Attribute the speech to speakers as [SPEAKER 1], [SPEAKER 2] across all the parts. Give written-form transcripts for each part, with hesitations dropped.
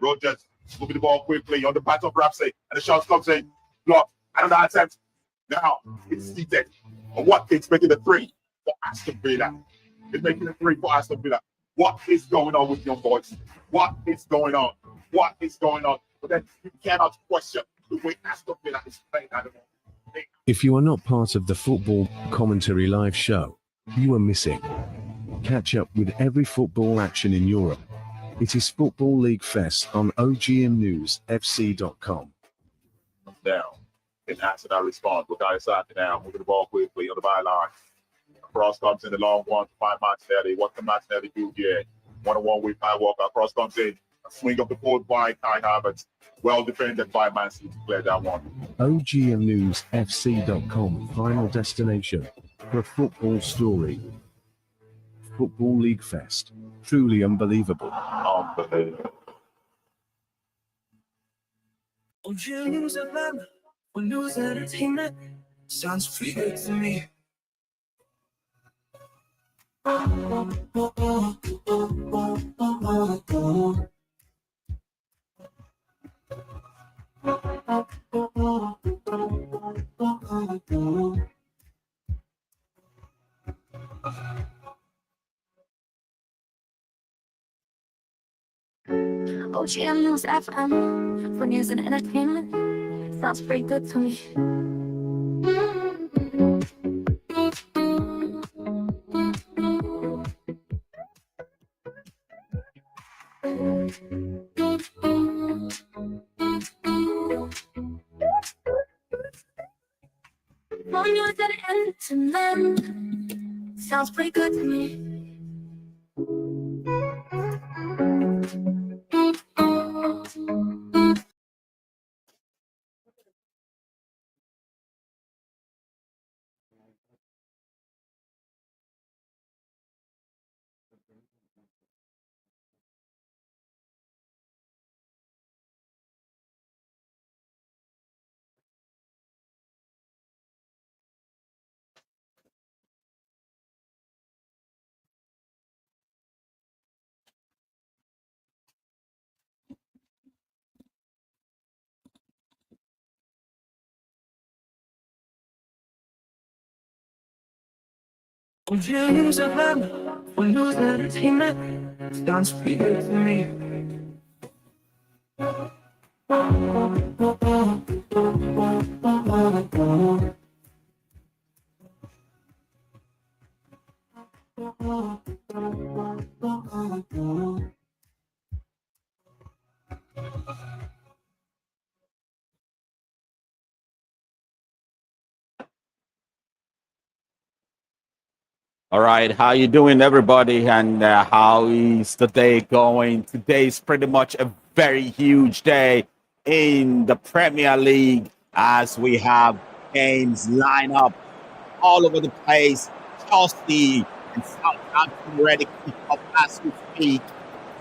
[SPEAKER 1] Rogers moving the ball quickly on the path of Ramsey, and the shot comes in. Block. Another attempt. Now it's seated. On what it's making the 3 for Aston Villa. It's making the 3 for Aston Villa. What is going on with young boys? What is going on? What is going on? But then you cannot question the way Aston Villa is playing at the moment.
[SPEAKER 2] If you are not part of the Football Commentary live show, you are missing. Catch up with every football action in Europe. It is Football League Fest on OGMNewsFC.com.
[SPEAKER 1] Down. In Arsenal response. Bukayo Saka now moving the ball quickly on the byline. Cross comes in the long one to find Martinelli. What can Martinelli do here? 1-on-1 with Kyle Walker. Cross comes in. A swing of the ball by Kai Havertz. Well defended by Man City to clear that one.
[SPEAKER 2] OGMNewsFC.com, final destination for a football story. Football League Fest. Truly unbelievable.
[SPEAKER 1] Unbelievable.
[SPEAKER 3] When news entertainment sounds pretty good to me.
[SPEAKER 4] OGM News FM for news and entertainment sounds pretty good to me. For news and entertainment sounds pretty good to me.
[SPEAKER 3] News FM, when news entertainment sounds pretty good to me.
[SPEAKER 5] All right, how you doing, everybody? And how is the day going? Today is pretty much a very huge day in the Premier League as we have games line up all over the place. Chelsea and Southampton ready to kick up as we speak.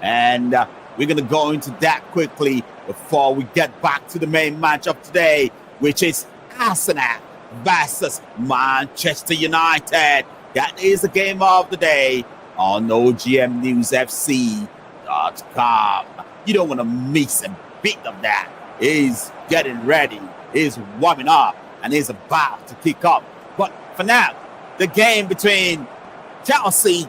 [SPEAKER 5] And we're going to go into that quickly before we get back to the main match of today, which is Arsenal versus Manchester United. That is the game of the day on OGMNewsFC.com. You don't want to miss a bit of that. He's getting ready, he's warming up, and he's about to kick off. But for now, the game between Chelsea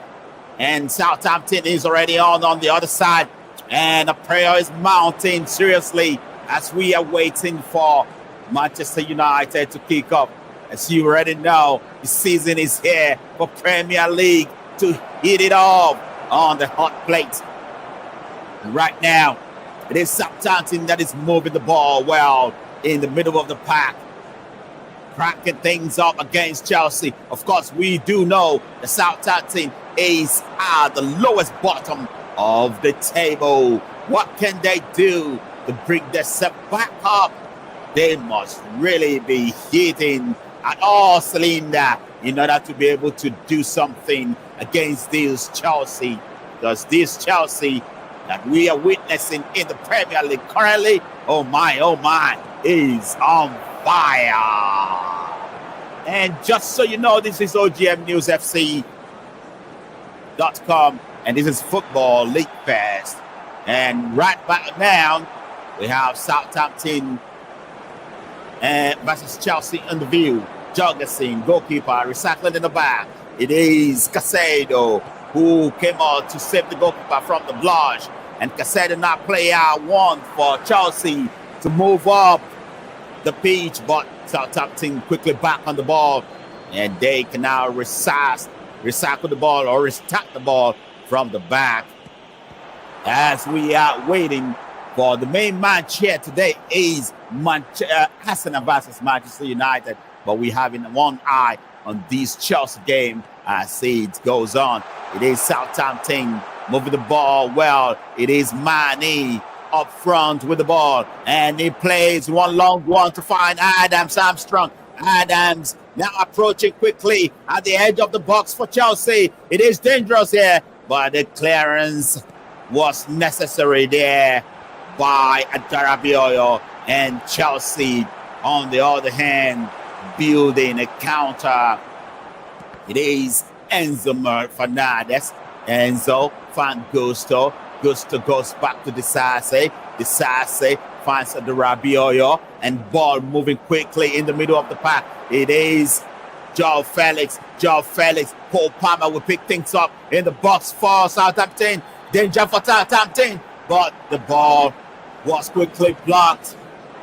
[SPEAKER 5] and Southampton is already on the other side. And the prayer is mounting seriously as we are waiting for Manchester United to kick off. As you already know, the season is here for Premier League to hit it off on the hot plate. And right now, it is Southampton that is moving the ball well in the middle of the pack, cracking things up against Chelsea. Of course, we do know that Southampton is at the lowest bottom of the table. What can they do to bring themselves back up? They must really be hitting at all cylinder in order to be able to do something against this Chelsea. Because this Chelsea that we are witnessing in the Premier League currently, oh my, is on fire. And just so you know, this is OGMNewsFC.com and this is Football League Fest And right back now, we have Southampton versus Chelsea in the view. Jorgensen, goalkeeper, recycling in the back. It is Casado who came out to save the goalkeeper from the blush. And Casado now player one for Chelsea to move up the pitch, but Southampton quickly back on the ball, and they can now recycle the ball or restart the ball from the back. As we are waiting for the main match here today is Arsenal versus Manchester United, but we having one eye on this Chelsea game as it goes on. It is Southampton moving the ball well. It is Mane up front with the ball, and he plays one long one to find Adams Armstrong. Adams now approaching quickly at the edge of the box for Chelsea. It is dangerous here, but the clearance was necessary there by Adarabioyo, and Chelsea on the other hand building a counter. It is Enzo Fernandez. Enzo finds Gusto. Gusto goes back to Disase. Disase finds Adarabioyo, and ball moving quickly in the middle of the pack. It is Joao Felix. Joao Felix. Cole Palmer will pick things up in the box for Southampton. Danger for Southampton, but the ball was quickly blocked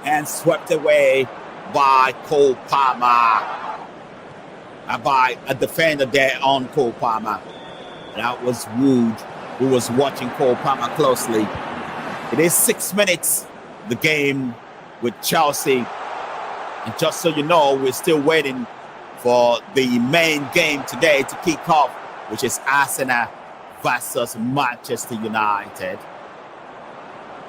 [SPEAKER 5] and swept away by Cole Palmer. By a defender there on Cole Palmer. That was Wood, who was watching Cole Palmer closely. It is 6 minutes, the game with Chelsea. And just so you know, we're still waiting for the main game today to kick off, which is Arsenal versus Manchester United.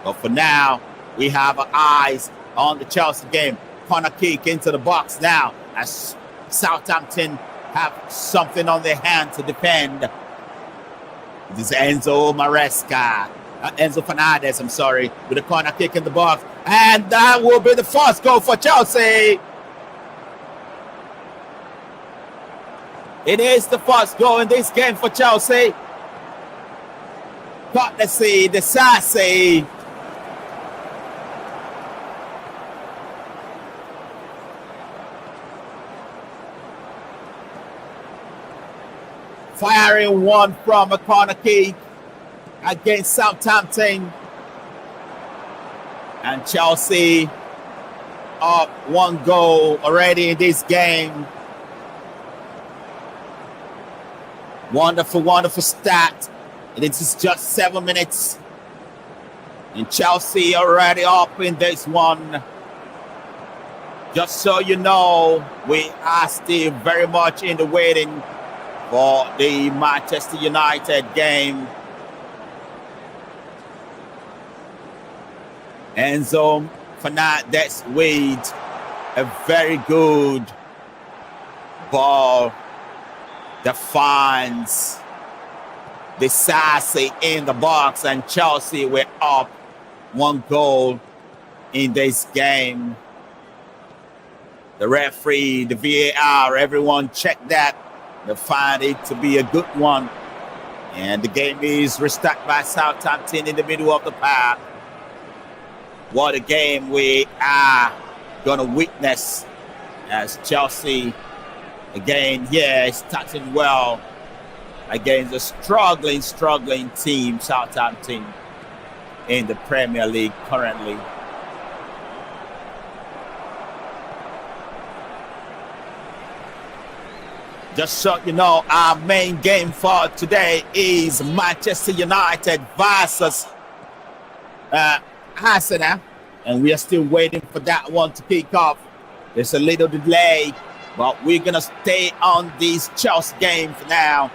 [SPEAKER 5] But for now, we have our eyes on the Chelsea game. Corner kick into the box now as Southampton have something on their hand to defend. It is Enzo Fernandez, I'm sorry, with a corner kick in the box. And that will be the first goal for Chelsea. It is the first goal in this game for Chelsea. Courtesy, the Sassy. Firing one from a corner kick against Southampton. And Chelsea up 1 goal already in this game. Wonderful, wonderful stat. And it is just 7 minutes. And Chelsea already up in this one. Just so you know, we are still very much in the waiting for the Manchester United game. Enzo Fernandez with a very good ball that finds the Sassy in the box, and Chelsea were up 1 goal in this game. The referee, the VAR, everyone checked that. They find it to be a good one. And the game is restarted by Southampton in the middle of the park. What a game we are going to witness as Chelsea, again, starting well against a struggling team, Southampton, in the Premier League currently. Just so you know, our main game for today is Manchester United versus Arsenal, and we are still waiting for that one to kick off. There's a little delay, but we're gonna stay on this Chelsea game for now.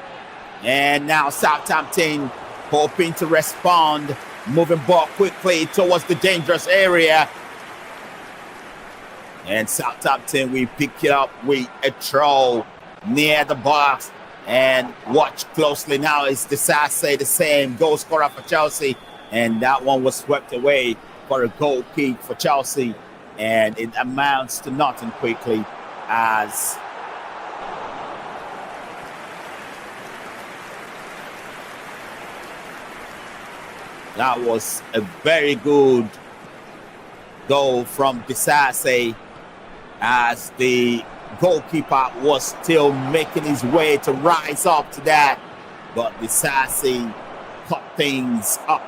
[SPEAKER 5] And now Southampton hoping to respond, moving ball quickly towards the dangerous area. And Southampton, we pick it up with a throw near the box, and watch closely now is Disase, the same goal scorer for Chelsea, and that one was swept away for a goal kick for Chelsea, and it amounts to nothing quickly as That was a very good goal from Disasi as the goalkeeper was still making his way to rise up to that. But Disasi cut things up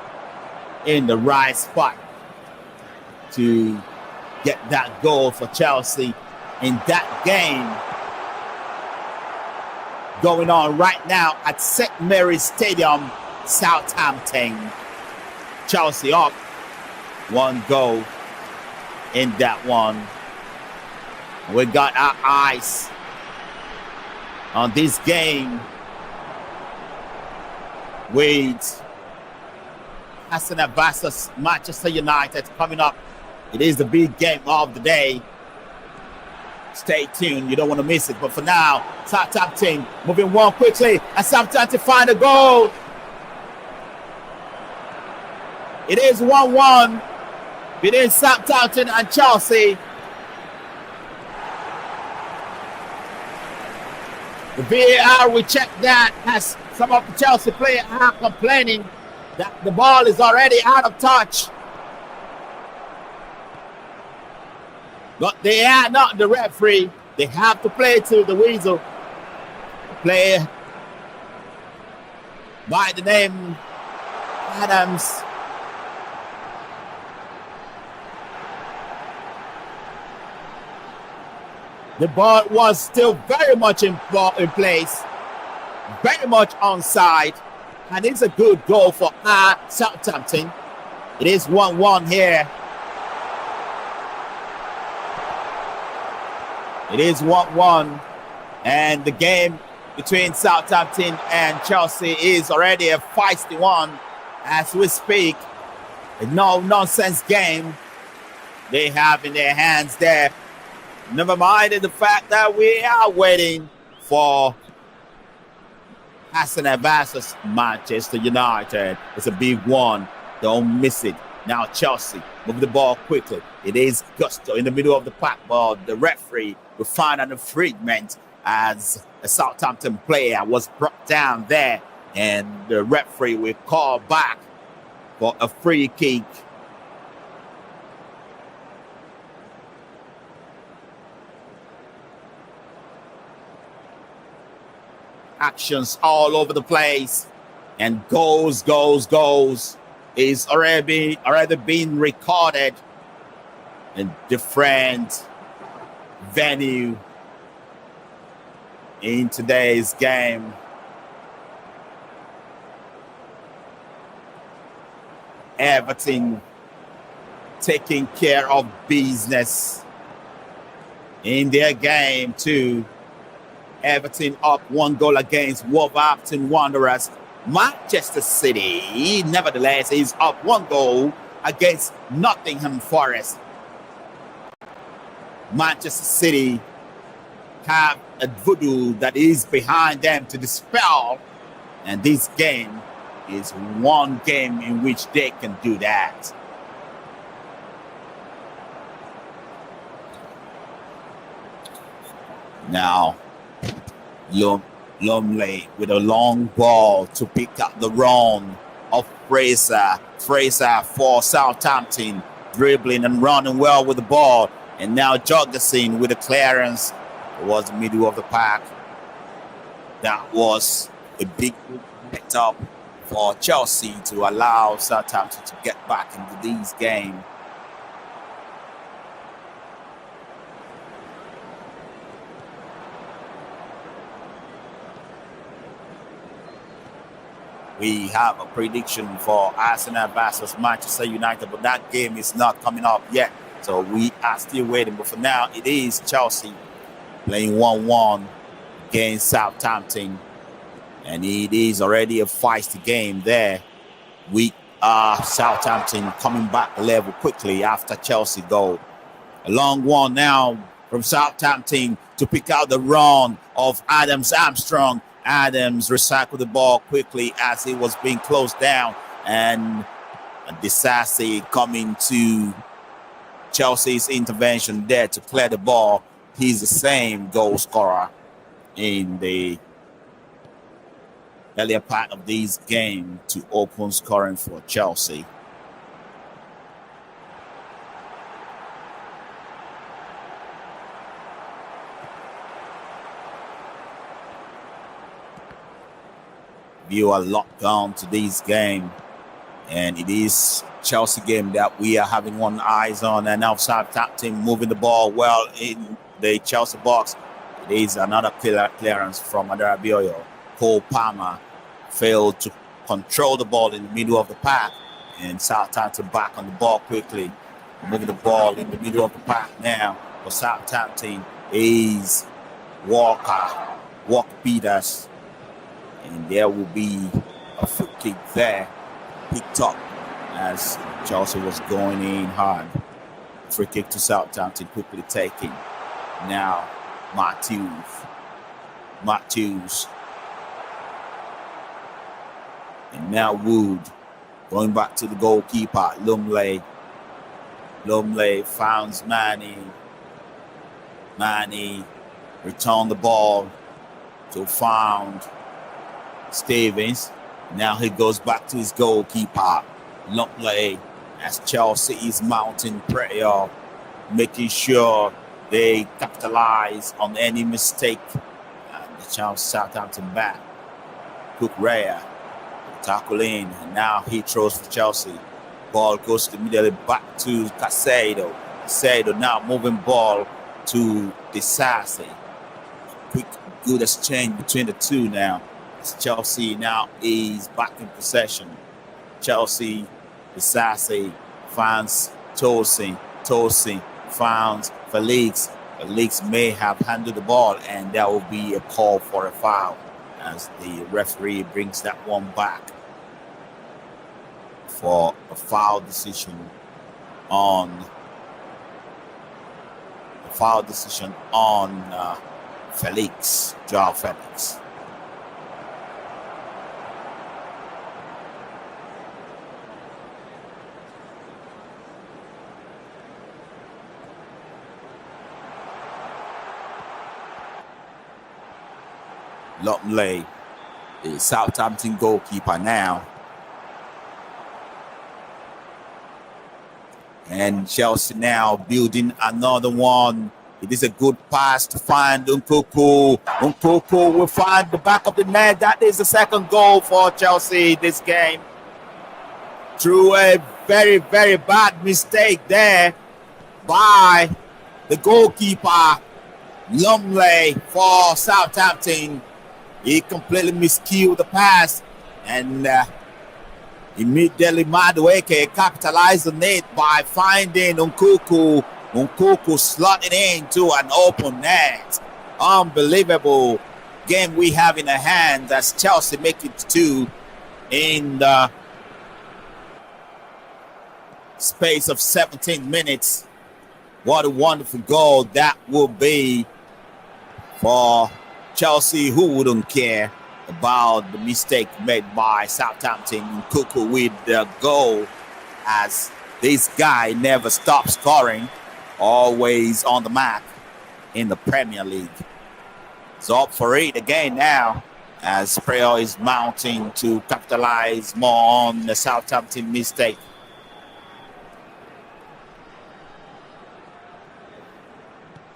[SPEAKER 5] in the right spot to get that goal for Chelsea in that game going on right now at St. Mary's Stadium, Southampton. Chelsea up 1 goal in that one. We got our eyes on this game with Arsenal versus Manchester United coming up. It is the big game of the day. Stay tuned, you don't want to miss it. But for now, Southampton moving one quickly, and Southampton find a goal. It is 1-1 between Southampton and Chelsea. The VAR will check that as some of the Chelsea players are complaining that the ball is already out of touch. But they are not the referee. They have to play to the whistle. Player by the name Adams. The ball was still very much in place, very much onside, and it's a good goal for Southampton. It is 1-1 here. It is 1-1, and the game between Southampton and Chelsea is already a feisty one as we speak. A no-nonsense game they have in their hands there. Never mind the fact that we are waiting for Arsenal versus Manchester United. It's a big one. Don't miss it. Now Chelsea move the ball quickly. It is Gusto in the middle of the park, but the referee will find an infringement as a Southampton player was brought down there, and the referee will call back for a free kick. Actions all over the place, and goals is already being recorded in different venue in today's game. Everton taking care of business in their game too. Everton up 1 goal against Wolverhampton Wanderers. Manchester City, nevertheless, is up 1 goal against Nottingham Forest. Manchester City have a voodoo that is behind them to dispel, and this game is one game in which they can do that. Now, Lumley with a long ball to pick up the run of Fraser. Fraser for Southampton, dribbling and running well with the ball. And now Jorgensen with a clearance towards the middle of the park. That was a big picked up for Chelsea to allow Southampton to get back into this game. We have a prediction for Arsenal versus Manchester United, but that game is not coming up yet. So we are still waiting. But for now, it is Chelsea playing 1-1 against Southampton. And it is already a feisty game there. We are Southampton coming back level quickly after Chelsea goal. A long one now from Southampton to pick out the run of Adams Armstrong. Adams recycled the ball quickly as it was being closed down, and Disasi coming to Chelsea's intervention there to clear the ball. He's the same goal scorer in the earlier part of this game to open scoring for Chelsea. You are locked on to this game, and it is Chelsea game that we are having one eyes on. And now Southampton moving the ball well in the Chelsea box. It is another clearance from Adarabioyo. Cole Palmer failed to control the ball in the middle of the pack, and Southampton back on the ball quickly. Moving the ball in the middle of the pack now for Southampton is Walker Peters. And there will be a free kick there, picked up as Chelsea was going in hard. Free kick to Southampton, quickly taken. Now Matthews. And now Wood going back to the goalkeeper, Lumley. Lumley finds Manny. Manny returned the ball to found Stevens. Now he goes back to his goalkeeper, Lumley, as Chelsea is mounting pressure, making sure they capitalize on any mistake. And the Chelsea Southampton back. Kukurea tackle in, and now he throws for Chelsea. Ball goes immediately back to Caicedo. Caicedo now moving ball to Disasi. Quick, good exchange between the two now. Chelsea now is back in possession. Chelsea, Disasi finds Tosin. Tosin finds Felix. Felix may have handled the ball, and there will be a call for a foul as the referee brings that one back for a foul decision on Felix, Joao Felix. Lumley, the Southampton goalkeeper now. And Chelsea now building another one. It is a good pass to find Nkunku. Nkunku will find the back of the net. That is the second goal for Chelsea this game. Through a very, very bad mistake there by the goalkeeper, Lumley, for Southampton. He completely miscued the pass, and immediately Madueke capitalized on it by finding Nkunku. Nkunku slotting into an open net. Unbelievable game we have in the hand as Chelsea make it 2 in the space of 17 minutes. What a wonderful goal that will be for Chelsea, who wouldn't care about the mistake made by Southampton. Nkunku with the goal, as this guy never stops scoring, always on the mark in the Premier League. It's up for it again now as prayer is mounting to capitalize more on the Southampton mistake.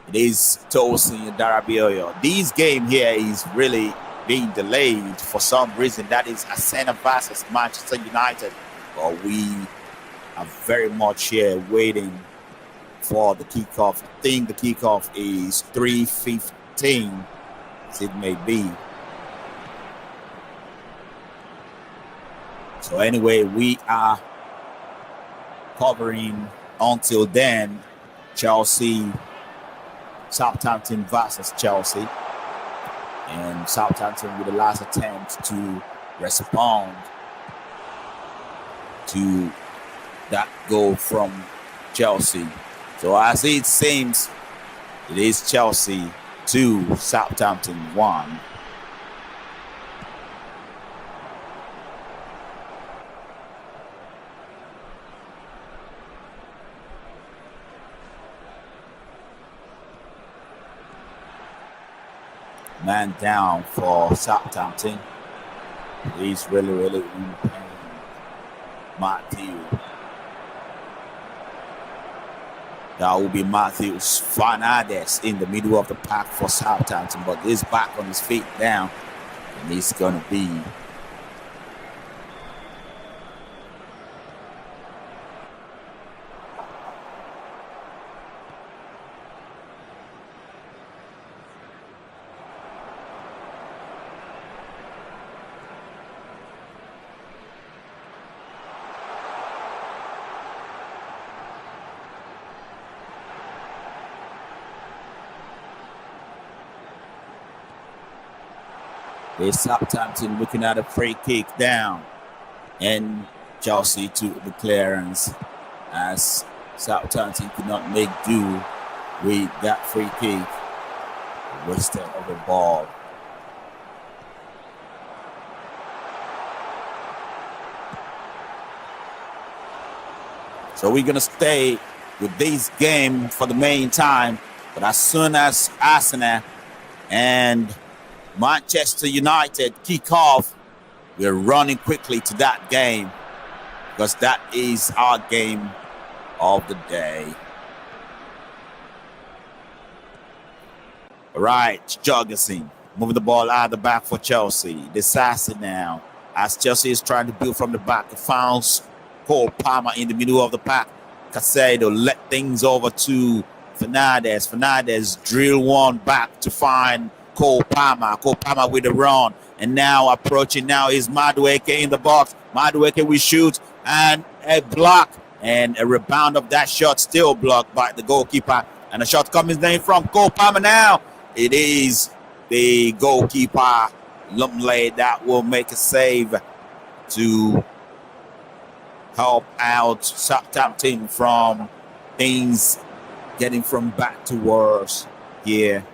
[SPEAKER 5] It is Tosin Darabioyo. This game here is really being delayed for some reason. That is Arsenal versus Manchester United. But we are very much here waiting for the kickoff. I think the kickoff is 3:15, as it may be. So anyway, we are covering until then Southampton versus Chelsea, and Southampton with the last attempt to respond to that goal from Chelsea. So as it seems, it is Chelsea 2, Southampton 1. Man down for Southampton. He's really in pain. Matthew. That will be Matthews Fernandez in the middle of the pack for Southampton, but he's back on his feet now, and he's going to be Southampton looking at a free kick down, and Chelsea took the clearance as Southampton could not make do with that free kick. Wasted of the ball. So we're going to stay with this game for the main time, but as soon as Arsenal and Manchester United kick off, we're running quickly to that game because that is our game of the day. All right, Jorgensen moving the ball out of the back for Chelsea. Disassi now as Chelsea is trying to build from the back. It finds Cole Palmer in the middle of the pack. Casado let things over to Fernandez. Fernandez drill one back to find Cole Palmer. Cole Palmer with the run. And now approaching now is Madueke in the box. Madueke will shoot and a block. And a rebound of that shot still blocked by the goalkeeper. And a shot coming in from Cole Palmer now. It is the goalkeeper, Lumley, that will make a save to help out Southampton from things getting from bad to worse here.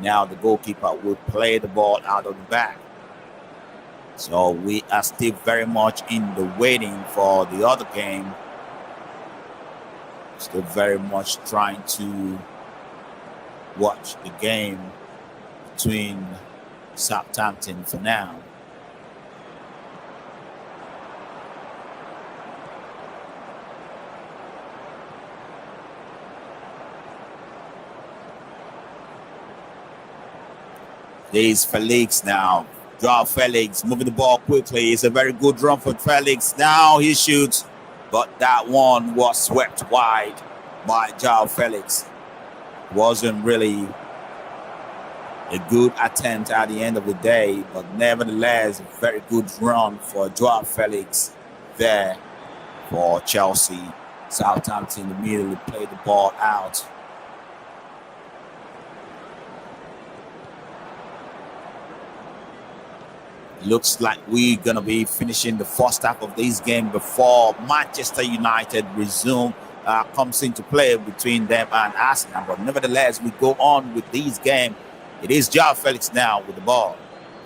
[SPEAKER 5] Now the goalkeeper will play the ball out of the back. So we are still very much in the waiting for the other game. Still very much trying to watch the game between Southampton for now. There's Felix now. Joao Felix moving the ball quickly. It's a very good run for Felix. Now he shoots, but that one was swept wide by Joao Felix. Wasn't really a good attempt at the end of the day, but nevertheless, a very good run for Joao Felix there for Chelsea. Southampton immediately played the ball out. Looks like we're going to be finishing the first half of this game before Manchester United comes into play between them and Arsenal. But nevertheless, we go on with this game. It is Joao Felix now with the ball.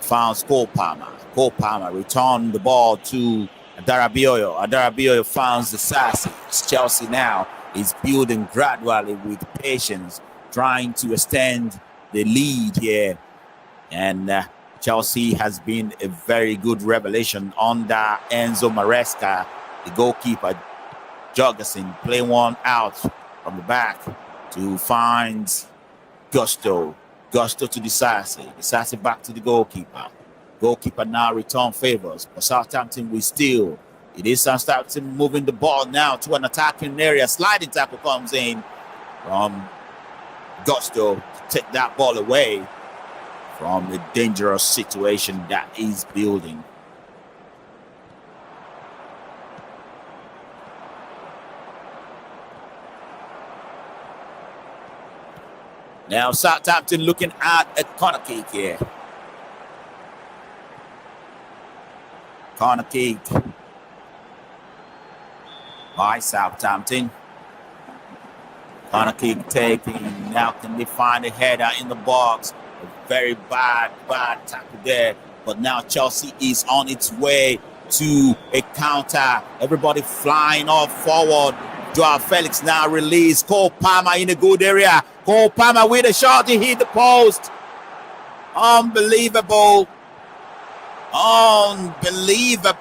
[SPEAKER 5] Found Cole Palmer. Cole Palmer returned the ball to Adarabioyo. Adarabioyo finds the Sassy. Chelsea now is building gradually with patience, trying to extend the lead here. And Chelsea has been a very good revelation under Enzo Maresca, the goalkeeper. Jorgensen play one out from the back to find Gusto. Gusto to Disassi. Disassi back to the goalkeeper. Goalkeeper now return favors. But Southampton will steal. It is Southampton moving the ball now to an attacking area. Sliding tackle comes in from Gusto to take that ball away from the dangerous situation that is building. Now Southampton looking at a corner kick here. Corner kick by Southampton. Corner kick taking. Now can they find a header in the box? A very bad tackle there. But now Chelsea is on its way to a counter. Everybody flying off forward. Joao Felix now released. Cole Palmer in a good area. Cole Palmer with a shot. He hit the post. Unbelievable. Unbelievable.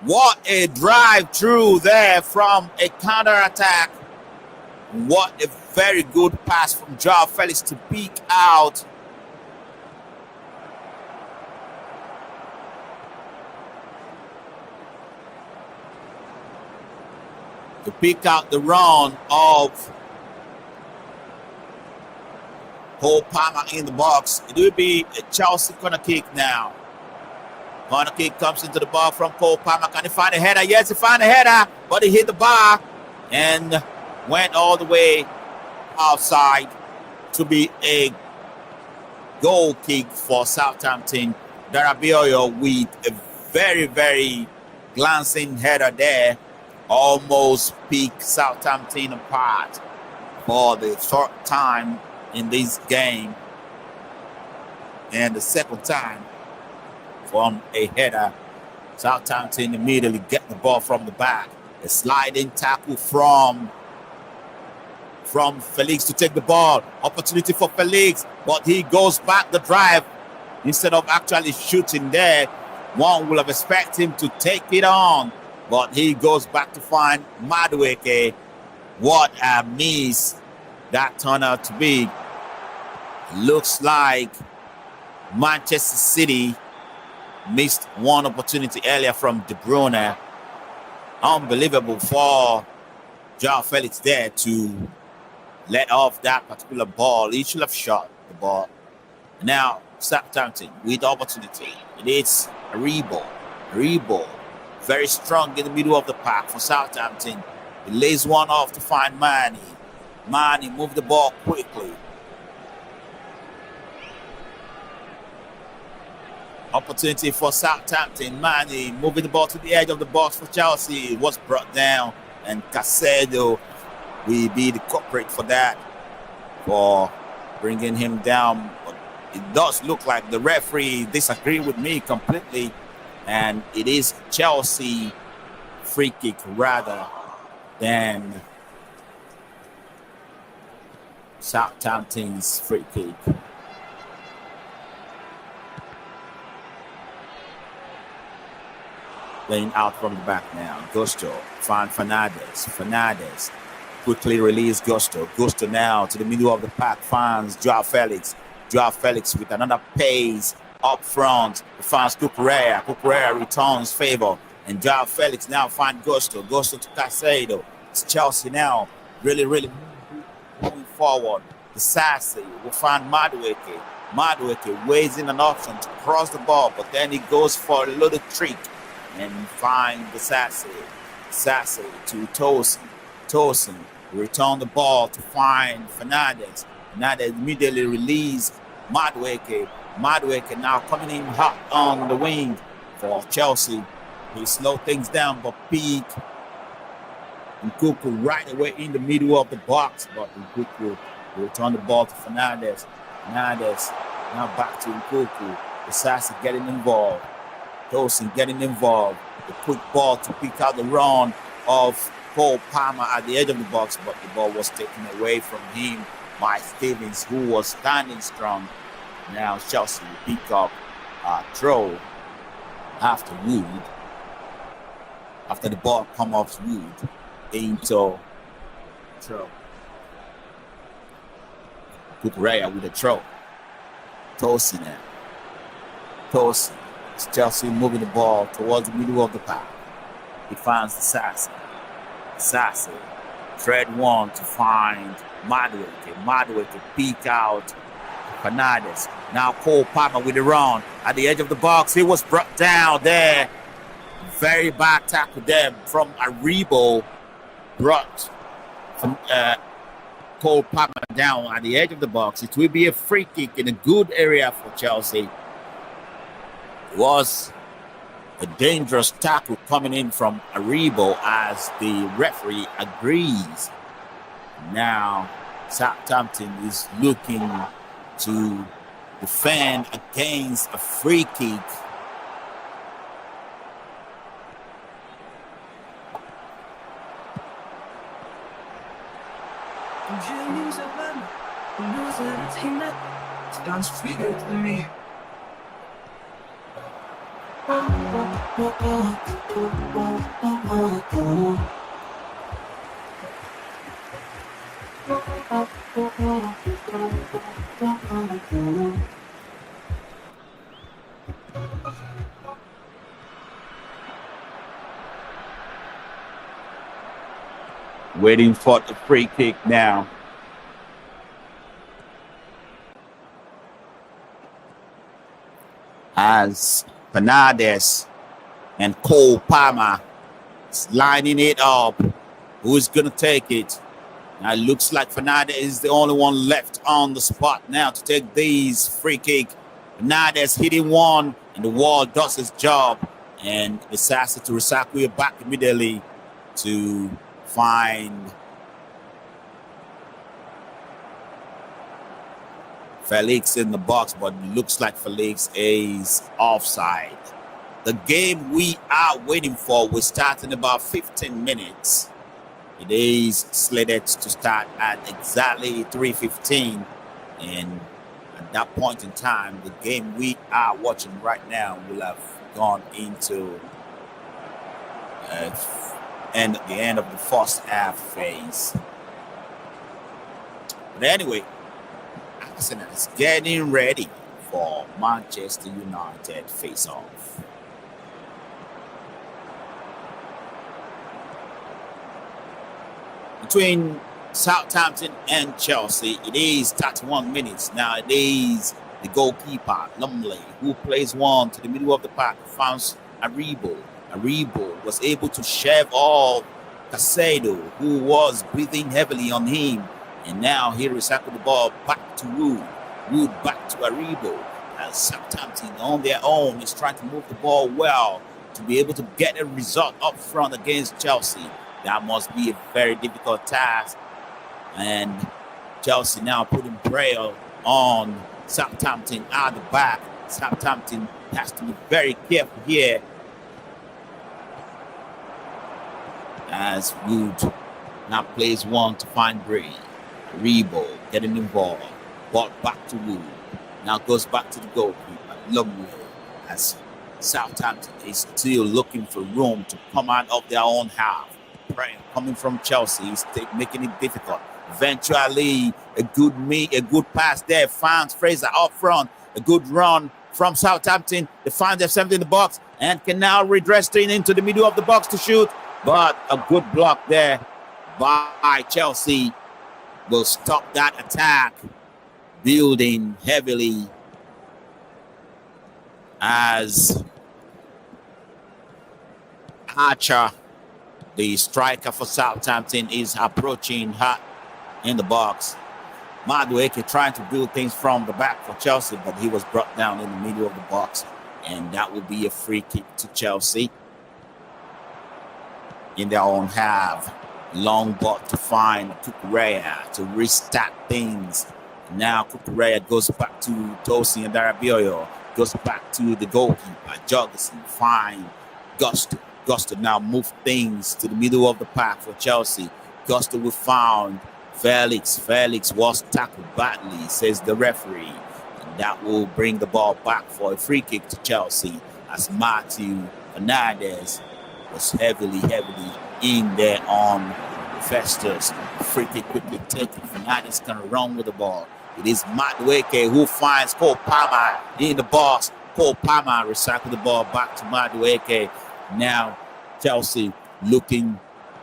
[SPEAKER 5] What a drive through there from a counter attack. What a very good pass from Joao Felix to peek out. To pick out the run of Cole Palmer in the box. It will be a Chelsea corner kick now. Corner kick comes into the ball from Cole Palmer. Can he find a header? Yes, he found a header, but he hit the bar and went all the way outside to be a goal kick for Southampton. Darabioyo with a very, very glancing header there. Almost picked Southampton apart for the third time in this game. And the second time from a header. Southampton immediately get the ball from the back. A sliding tackle from Felix to take the ball. Opportunity for Felix, but he goes back the drive. Instead of actually shooting there, one will have expected him to take it on, but he goes back to find Madueke. What a miss that turned out to be. Looks like Manchester City missed one opportunity earlier from De Bruyne. Unbelievable for Joao Felix there to let off that particular ball. He should have shot the ball. Now, Southampton with opportunity. It is Aribo. Very strong in the middle of the park for Southampton. He lays one off to find Mane. Mane moved the ball quickly. Opportunity for Southampton. Mane moving the ball to the edge of the box for Chelsea. It was brought down, and Caicedo will be the culprit for that, for bringing him down. But it does look like the referee disagreed with me completely, and it is Chelsea free kick rather than Southampton's free kick. Laying out from the back now. Gusto find Fernandes quickly release Gusto. Gusto now to the middle of the pack finds Joao Felix. Joao Felix with another pace up front. Finds Cucurella. Cucurella returns favor. And Joao Felix now finds Gusto. Gusto to Caicedo. It's Chelsea now really moving forward. The Sassy will find Madueke. Madueke weighs in an option to cross the ball, but then he goes for a little trick and find the Sassy to Tosin return the ball to find Fernandes. Fernandes immediately release Madueke. Madueke now coming in hot on the wing for Chelsea. He slowed things down, but Pete Nkuku right away in the middle of the box, but Nkuku return the ball to Fernandes. Fernandes now back to Nkuku. The Sassy getting involved. Tosin getting involved. The quick ball to pick out the run of Cole Palmer at the edge of the box, but the ball was taken away from him by Stevens, who was standing strong. Now Chelsea will pick up a throw after Wood. After the ball come off Wood into throw. Cucurella with a throw. Tosin now. Tosin. Chelsea moving the ball towards the middle of the park. He finds the Sassy. Sassy thread one to find Madueke. Madueke peek out Fernandes. Now Cole Palmer with the run at the edge of the box. He was brought down there. Very bad tackle there from Aribo. Brought Cole Palmer down at the edge of the box. It will be a free kick in a good area for Chelsea. It was a dangerous tackle coming in from Aribo as the referee agrees. Now Southampton is looking to defend against a free kick. Waiting for the free kick now. As Fernandez and Cole Palmer is lining it up. Who's going to take it? Now it looks like Fernandez is the only one left on the spot now to take these free kick. Fernandez hitting one, and the wall does its job. And Disasi to recycle it back immediately to find Felix in the box, but it looks like Felix is offside. The game we are waiting for will start in about 15 minutes. It is slated to start at exactly 3:15, and at that point in time, the game we are watching right now will have gone into the end of the first half phase. But anyway, Arsenal is getting ready for Manchester United face-off. Between Southampton and Chelsea, it is 31 minutes. Now it is the goalkeeper, Lumley, who plays one to the middle of the park, finds Aribo. Aribo was able to shave off Casado, who was breathing heavily on him. And now he recycled the ball back to Wood. Wood back to Aribo. As Southampton on their own is trying to move the ball well to be able to get a result up front against Chelsea. That must be a very difficult task. And Chelsea now putting pressure on Southampton out the back. Southampton has to be very careful here. As Wood now plays one to find Bray. Rebo getting involved. Ball back to Wood. Now goes back to the goalkeeper. Lumley. As Southampton is still looking for room to come out of their own half. Prayer coming from Chelsea is making it difficult. Eventually, a good pass there finds Fraser up front. A good run from Southampton. They find themselves in the box and can now redress straight into the middle of the box to shoot. But a good block there by Chelsea will stop that attack. Building heavily as Archer, the striker for Southampton, is approaching her in the box. Madueke trying to build things from the back for Chelsea, but he was brought down in the middle of the box. And that will be a free kick to Chelsea in their own half. Long ball to find Kukurea to restart things. Now Kukurea goes back to Tosin and Darabioyo. Goes back to the goalkeeper. Jorgensen find Gusto. Gusto now move things to the middle of the park for Chelsea. Gusto will found Felix. Felix was tackled badly, says the referee. And that will bring the ball back for a free kick to Chelsea as Matthew Fernandez was heavily in there on Festus. Free kick quickly taken. Fernandez can run with the ball. It is Madueke who finds Cole Palmer in the box. Cole Palmer recycled the ball back to Madueke. Now Chelsea looking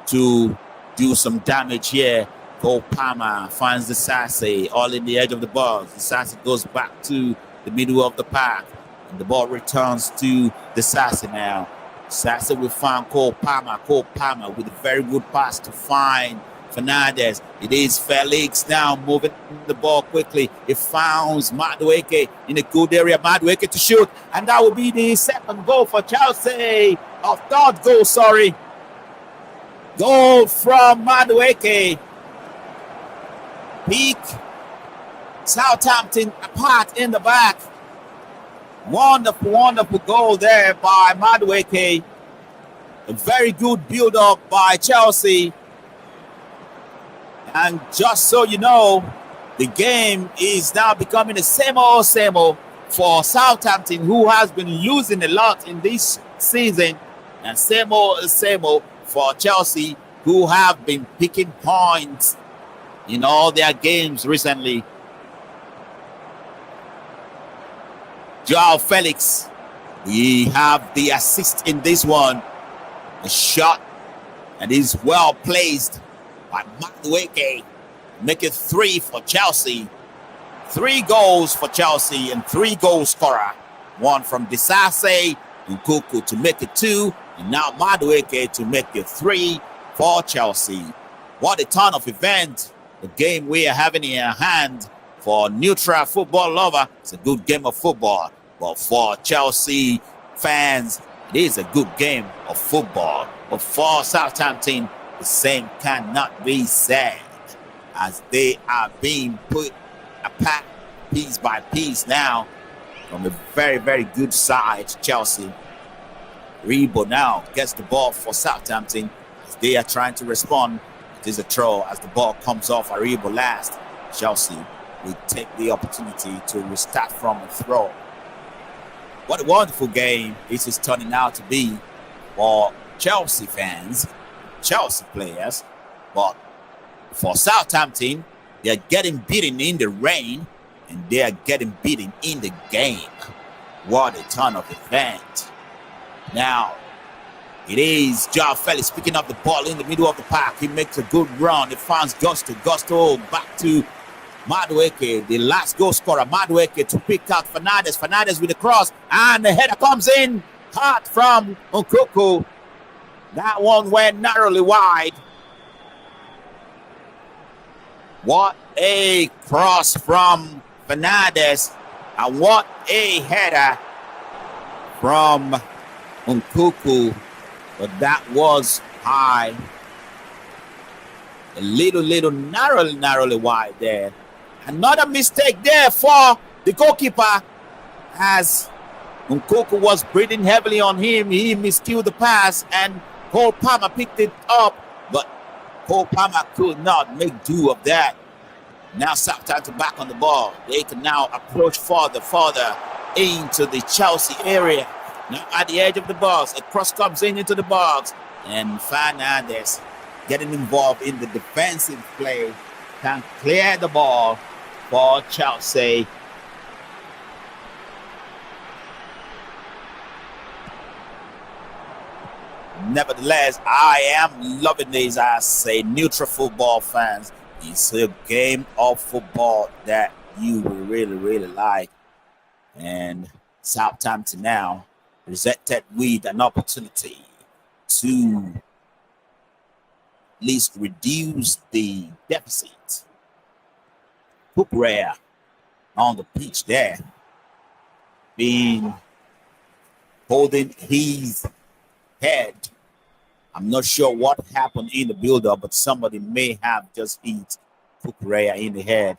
[SPEAKER 5] to do some damage here. Cole Palmer finds the Disasi all in the edge of the box. The Disasi goes back to the middle of the park. And the ball returns to the Disasi now. Disasi will find Cole Palmer. Cole Palmer with a very good pass to find Fernandez. It is Felix now moving the ball quickly. It finds Madueke in a good area. Madueke to shoot. And that will be the second goal for Chelsea. Or third goal, sorry. Goal from Madueke. Peak Southampton apart in the back. Wonderful goal there by Madueke. A very good build-up by Chelsea. And just so you know, the game is now becoming the same old. for Southampton, who has been losing a lot in this season, and same old for Chelsea, who have been picking points in all their games recently. Joao Felix, we have the assist in this one. A shot, and is well placed by Madueke. Make it 3 for Chelsea. 3 goals for Chelsea and 3 goal scorer. 1 from Disase and Kuku to make it 2, and now Madueke to make it 3 for Chelsea. What a ton of event. The game we are having in our hand for neutral football lover, it's a good game of football. But for Chelsea fans, it is a good game of football. But for Southampton, the same cannot be said, as they are being put apart piece by piece now from a very, very good side, Chelsea. Rebo now gets the ball for Southampton as they are trying to respond. It is a throw as the ball comes off Aribo last. Chelsea will take the opportunity to restart from a throw. What a wonderful game this is turning out to be for Chelsea fans, Chelsea players. But for Southampton, they're getting beaten in the rain and they are getting beaten in the game. What a ton of event. Now, it is Joao Felix picking up the ball in the middle of the park. He makes a good run. He finds Gusto. Gusto back to Madueke, the last goal scorer. Madueke to pick out Fernandes. Fernandes with the cross, and the header comes in hard from Nkunku. That one went narrowly wide. What a cross from Fernandes, and what a header from Nkunku. But that was high. A little narrowly wide there. Another mistake there for the goalkeeper, as Nkunku was breathing heavily on him. He miscued the pass and Cole Palmer picked it up, but Cole Palmer could not make do of that. Now Southampton back on the ball. They can now approach further into the Chelsea area. Now at the edge of the box, a cross comes into the box, and Fernandes getting involved in the defensive play can clear the ball for Chelsea. Nevertheless, I am loving this as a neutral football fans. It's a game of football that you will really like. And Southampton now presented with an opportunity to at least reduce the deficit. Kukurea on the pitch there, being holding his head. I'm not sure what happened in the build-up, but somebody may have just hit Kukurea in the head.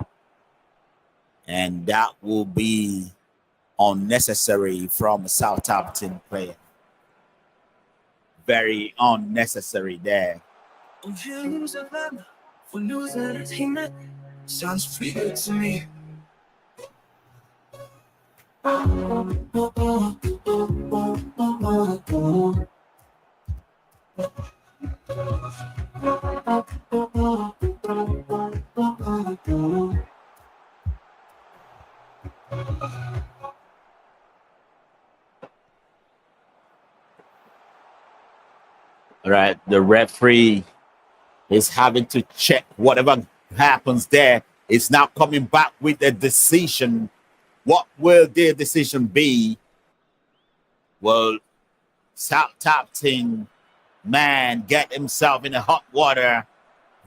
[SPEAKER 5] And that will be unnecessary from a Southampton player. Very unnecessary there.
[SPEAKER 3] For news entertainment, sounds pretty good to me.
[SPEAKER 5] All right, the referee is having to check whatever happens there. It's now coming back with a decision. What will their decision be? Well, Southampton man get himself in the hot water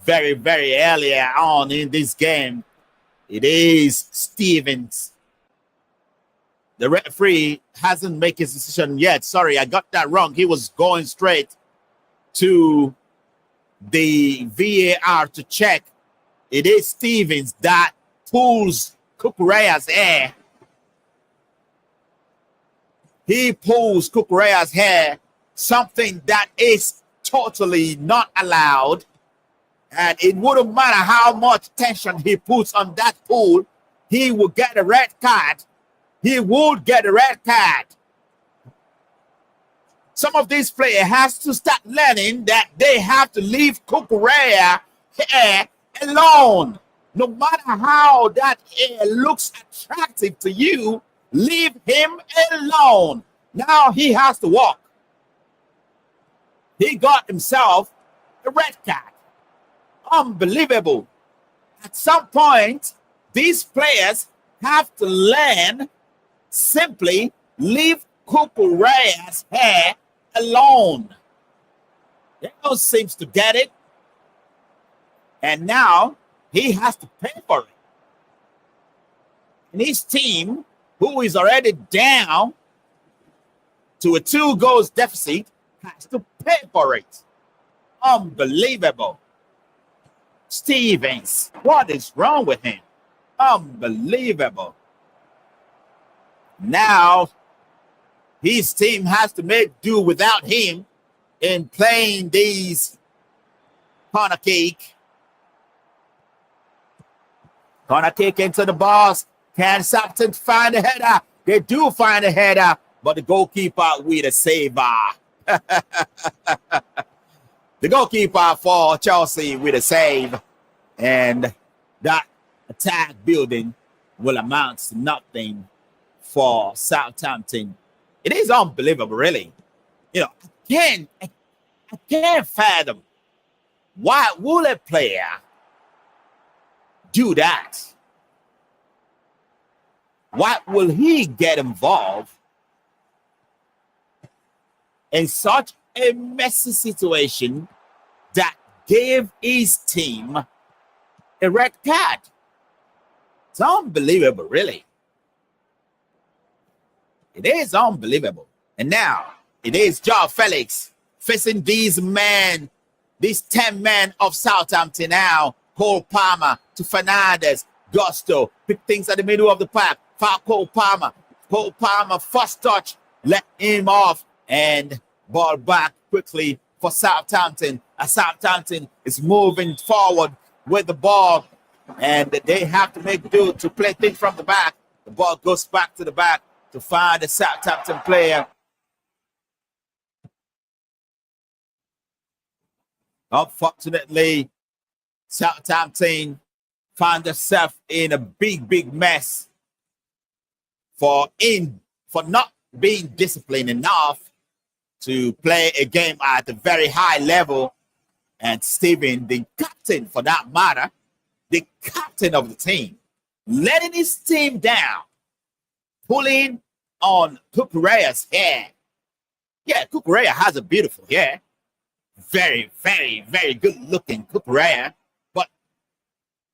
[SPEAKER 5] very earlier on in this game. It is Stevens. The referee hasn't made his decision yet. Sorry, I got that wrong. He was going straight to the VAR to check. It is Stevens that pulls Kukurea's hair. He pulls Kukurea's hair, something that is totally not allowed. And it wouldn't matter how much tension he puts on that pull, he will get a red card. he would get a red card. Some of these players has to start learning that they have to leave Cucurella here alone. No matter how that hair looks attractive to you, leave him alone. Now he has to walk. He got himself a red card. Unbelievable. At some point, these players have to learn simply leave Cucurella's hair alone. They don't seem to get it. And now he has to pay for it. And his team, who is already down to a 2-goal deficit, has to pay for it. Unbelievable. Stevens, what is wrong with him? Unbelievable. Now, his team has to make do without him in playing these corner kick. Corner kick into the box. Can Southampton find a header? They do find a header, but the goalkeeper with a saver. The goalkeeper for Chelsea with a save. And that attack building will amount to nothing for Southampton. It is unbelievable, really. You know, I can't fathom why will a player do that? Why will he get involved in such a messy situation that gave his team a red card? It's unbelievable, really. It is unbelievable. And now it is Joao Felix facing these men, these 10 men of Southampton now. Cole Palmer to Fernandez. Gusto pick things at the middle of the pack. Cole Palmer. Cole Palmer first touch, let him off, and ball back quickly for Southampton. As Southampton is moving forward with the ball, and they have to make do to play things from the back. The ball goes back to the back to find the Southampton player. Unfortunately, Southampton found themselves in a big mess for not being disciplined enough to play a game at a very high level. And Steven, the captain for that matter, the captain of the team, letting his team down, pulling on Cucurella's hair. Yeah, Cucurella has a beautiful hair. Very good looking Cucurella. But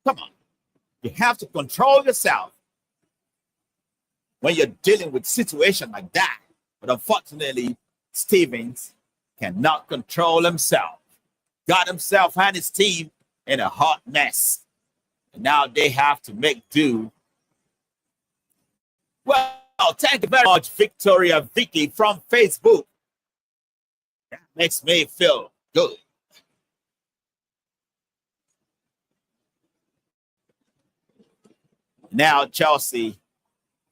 [SPEAKER 5] come on, you have to control yourself when you're dealing with a situation like that. But unfortunately, Stevens cannot control himself. Got himself and his team in a hot mess. And now they have to make do. Well, thank you very much, Victoria Vicky from Facebook. That makes me feel good. Now Chelsea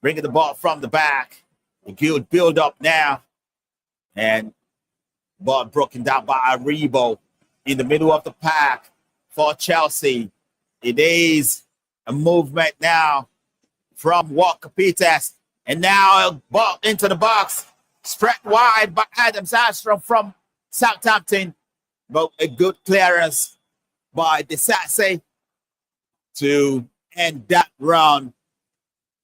[SPEAKER 5] bringing the ball from the back. A good build up now. And ball broken down by Aribo in the middle of the pack for Chelsea. It is a movement now from Walker Peters. And now a ball into the box. Spread wide by Adam Sandstrom from Southampton. But a good clearance by Desase to end that run.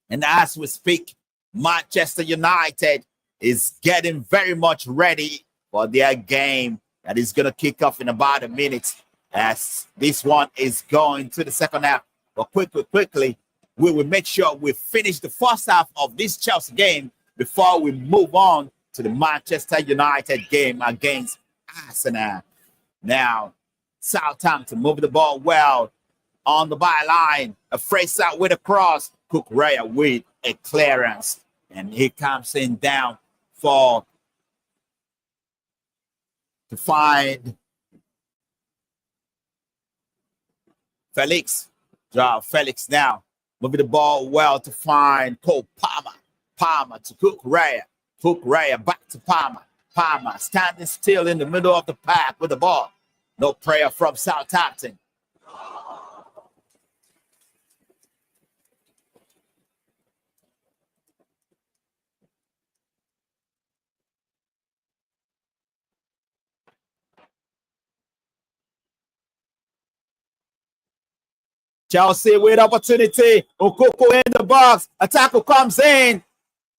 [SPEAKER 5] And as we speak, Manchester United is getting very much ready for their game that is going to kick off in about a minute, as this one is going to the second half. But quickly, we will make sure we finish the first half of this Chelsea game before we move on to the Manchester United game against Arsenal. Now, Southampton moving the ball well on the byline. A phrase out with a cross. Cucurella with a clearance. And he comes in down to find Felix. Joao Felix now moving the ball well to find Cole Palmer. Palmer to Kukurea. Kukurea back to Palmer. Palmer standing still in the middle of the pack with the ball. No prayer from Southampton. Chelsea with opportunity. Okoko in the box. A tackle comes in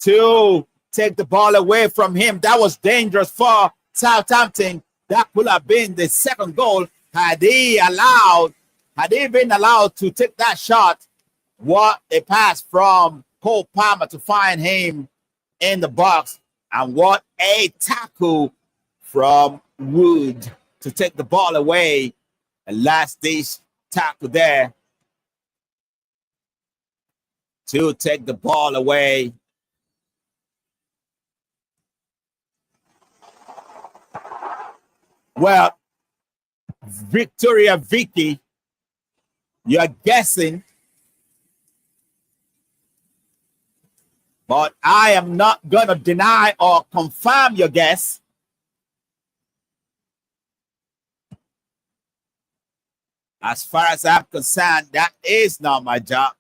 [SPEAKER 5] to take the ball away from him. That was dangerous for Southampton. That could have been the second goal had he been allowed to take that shot. What a pass from Cole Palmer to find him in the box. And what a tackle from Wood to take the ball away. And last day's tackle there to take the ball away. Well, Victoria Vicky, you're guessing, but I am not going to deny or confirm your guess. As far as I'm concerned, that is not my job.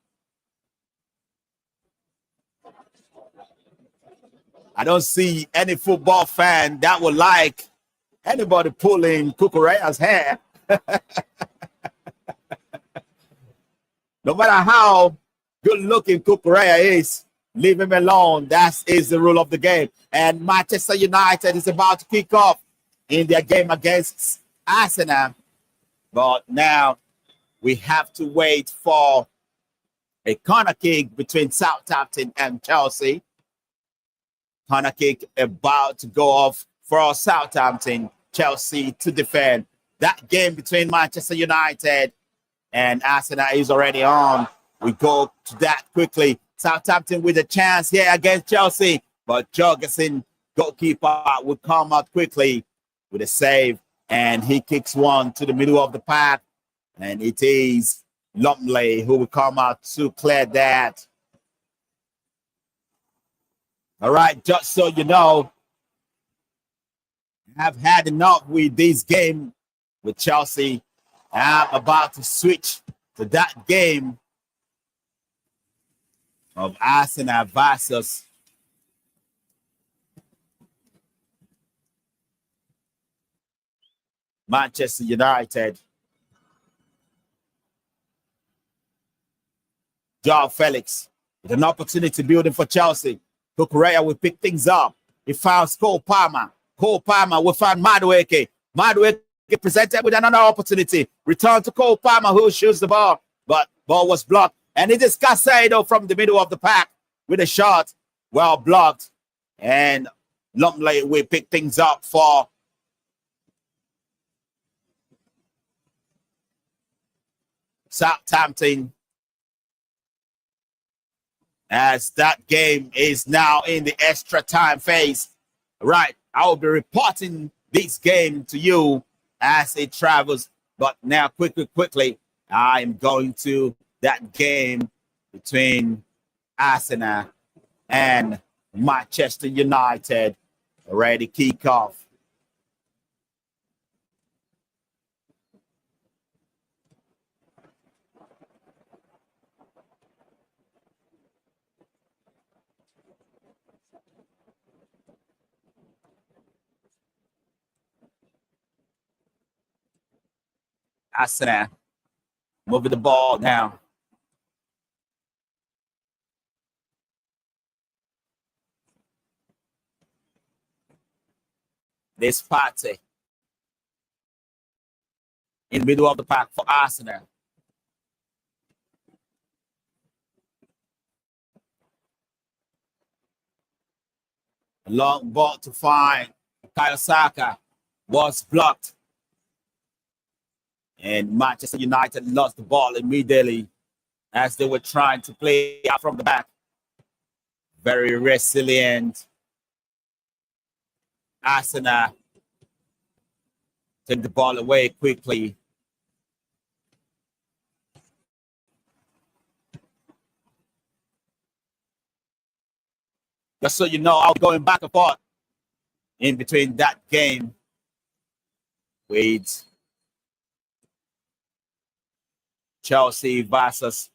[SPEAKER 5] I don't see any football fan that would like anybody pulling Kukurea's hair. No matter how good looking Kukurea is, leave him alone. That is the rule of the game. And Manchester United is about to kick off in their game against Arsenal. But now we have to wait for a corner kick between Southampton and Chelsea. Corner kick about to go off for Southampton. Chelsea to defend. That game between Manchester United and Arsenal is already on. We go to that quickly. Southampton with a chance here against Chelsea, but Jorgensen, goalkeeper, will come out quickly with a save, and he kicks one to the middle of the pack, and it is Lumley who will come out to clear that. All right, just so you know, I've had enough with this game with Chelsea. I'm about to switch to that game of Arsenal versus Manchester United. Joao Felix with an opportunity building for Chelsea. Kukurea will pick things up. He found Cole Palmer. Cole Palmer will find Madueke. Madueke presented with another opportunity. Return to Cole Palmer, who shoots the ball, but ball was blocked. And it is Casado from the middle of the pack with a shot. Well blocked. And Lumley will pick things up for Southampton, as that game is now in the extra time phase. Right, I will be reporting this game to you as it travels. But now, quickly, I am going to that game between Arsenal and Manchester United. Already kick off. Arsenal moving the ball now. This party in the middle of the pack for Arsenal. A long ball to find Kayosaka was blocked. And Manchester United lost the ball immediately as they were trying to play out from the back. Very resilient. Arsenal take the ball away quickly. Just so you know, I was going back and forth in between that game with Chelsea versus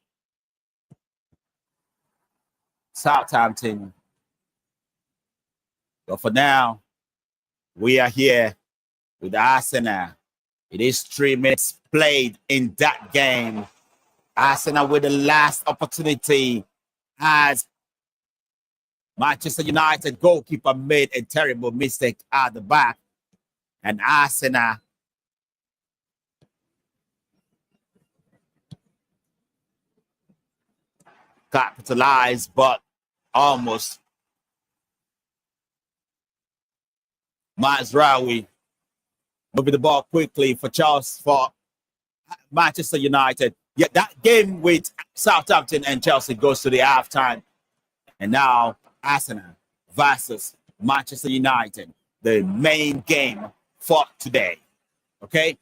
[SPEAKER 5] Southampton. But for now, we are here with Arsenal. It is 3 minutes played in that game. Arsenal with the last opportunity as Manchester United goalkeeper made a terrible mistake at the back. And Arsenal capitalized, but almost. Mazraoui moving the ball quickly for Manchester United. Yet that game with Southampton and Chelsea goes to the halftime. And now Arsenal versus Manchester United, the main game for today. Okay?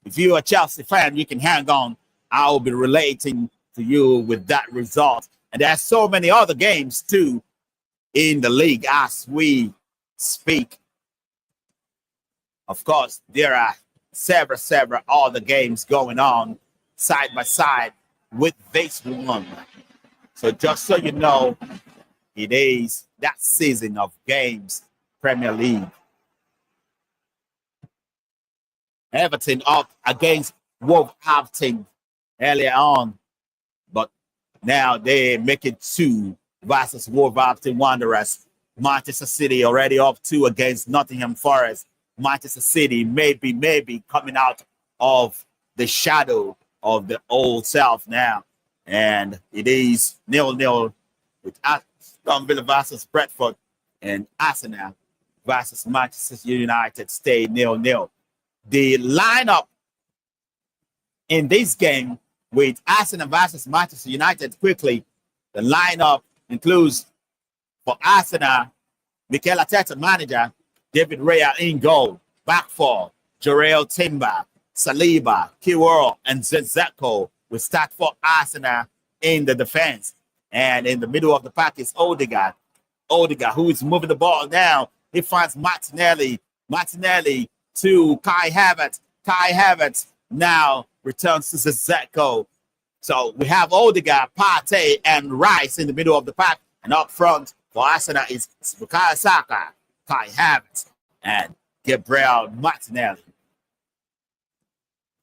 [SPEAKER 5] If you're a Chelsea fan, you can hang on. I will be relating to you with that result. And there are so many other games too in the league as we speak. Of course, there are several other games going on side by side with this one. So just so you know, it is that season of games, Premier League. Everton up against Wolverhampton earlier on, but now they make it 2 versus Wolverhampton Wanderers. Manchester City already up 2 against Nottingham Forest. Manchester City maybe coming out of the shadow of the old self now. And it is 0-0 with Aston Villa versus Brentford, and Arsenal versus Manchester United stay 0-0. The lineup in this game with Arsenal versus Manchester United quickly, the lineup includes for Arsenal, Mikel Arteta, manager, David Raya in goal, back four, Jarrell Timber, Saliba, Kiworo, and Zezeko will start for Arsenal in the defense. And in the middle of the pack is Odegaard, who is moving the ball now. He finds Martinelli to Kai Havertz. Kai Havertz now returns to Zezeko. So we have Odegaard, Partey, and Rice in the middle of the pack. And up front for Arsenal is Bukayo Saka, Kai Havertz, and Gabriel Martinelli.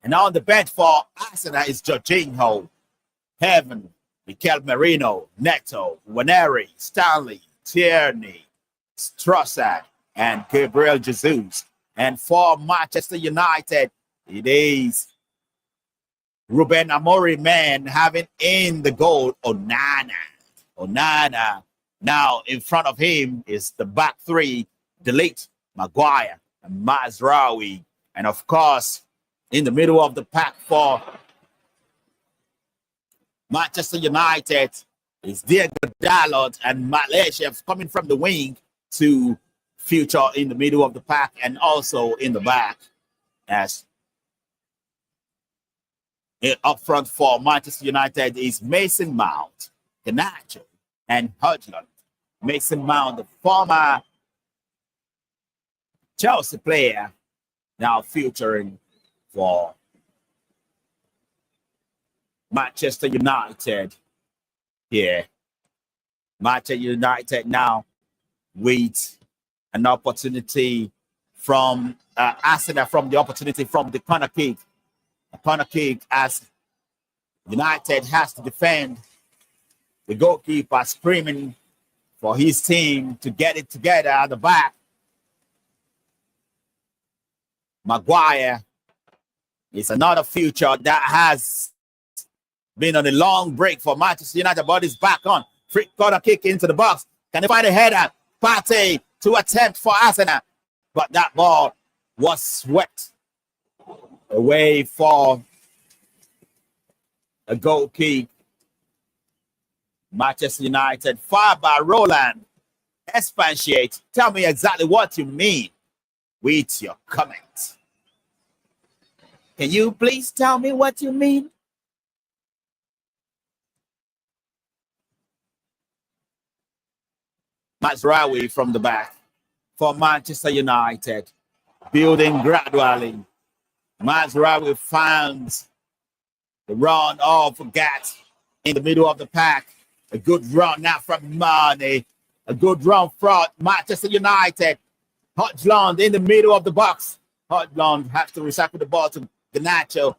[SPEAKER 5] And on the bench for Arsenal is Jorginho, Heaven, Mikel Merino, Neto, Waneri, Stanley, Tierney, Trossard, and Gabriel Jesus. And for Manchester United, it is Ruben Amorim, man, having in the goal Onana. Now in front of him is the back three, Delete, Maguire, and Mazraoui. And of course, in the middle of the pack for Manchester United is Diego Dalot and Malaysia coming from the wing to feature in the middle of the pack and also in the back. As up front for Manchester United is Mason Mount, Garnacho, and Højlund. Mason Mount, the former Chelsea player, now featuring for Manchester United here. Manchester United now with an opportunity from Arsenal from the opportunity from the corner kick. A corner kick as United has to defend. The goalkeeper screaming for his team to get it together at the back. Maguire is another future that has been on a long break for Manchester United, but is back on. Free corner kick into the box. Can they find a header? Partey to attempt for Arsenal, but that ball was swept away for a goal kick. Manchester United, far by Roland. Expatiate. Tell me exactly what you mean with your comments. Can you please tell me what you mean? Mazraoui from the back for Manchester United. Building gradually. Mazraoui finds the run of Gat in the middle of the pack. A good run now from Mane. A good run from Manchester United. Hojlund in the middle of the box. Hojlund has to recycle the ball to Garnacho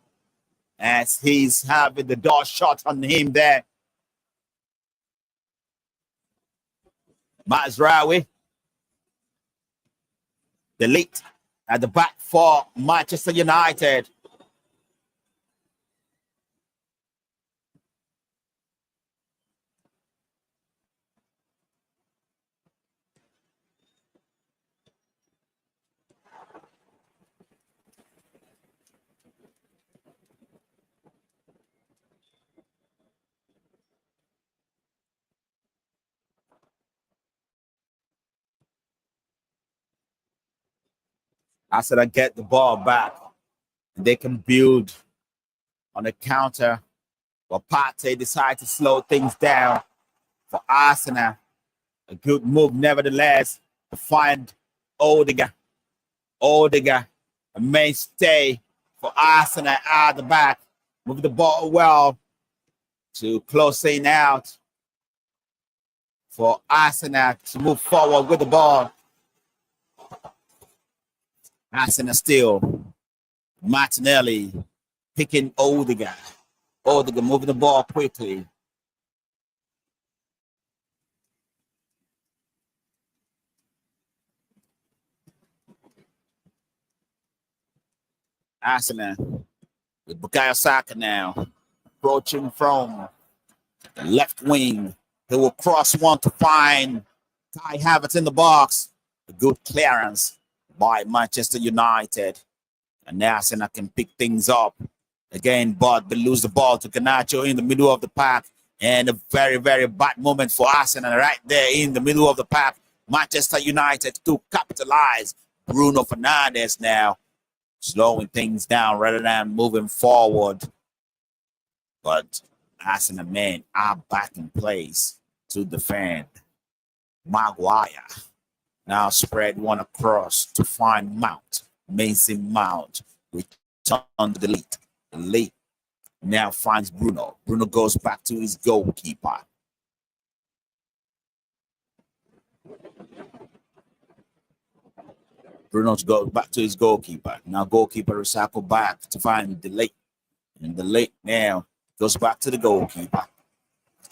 [SPEAKER 5] as he's having the door shot on him there. Mazraoui. The lead at the back for Manchester United. After they get the ball back, they can build on the counter. But Partey decides to slow things down for Arsenal. A good move, nevertheless, to find Odegaard. Odegaard, a mainstay for Arsenal at the back. Move the ball well to closing out for Arsenal to move forward with the ball. Arsenal still. Martinelli picking Odegaard. Odegaard moving the ball quickly. Arsenal with Bukayo Saka now approaching from the left wing. He will cross one to find Kai Havertz in the box. A good clearance by Manchester United. And now Arsenal can pick things up again, but they lose the ball to Garnacho in the middle of the pack. And a very, very bad moment for Arsenal right there in the middle of the pack. Manchester United to capitalize. Bruno Fernandes now slowing things down rather than moving forward. But Arsenal men are back in place to defend. Maguire now spread one across to find Mount. Mason Mount return to the lead. The lead now finds Bruno. Bruno goes back to his goalkeeper. Bruno goes back to his goalkeeper. Now goalkeeper recycle back to find the late. And the late now goes back to the goalkeeper.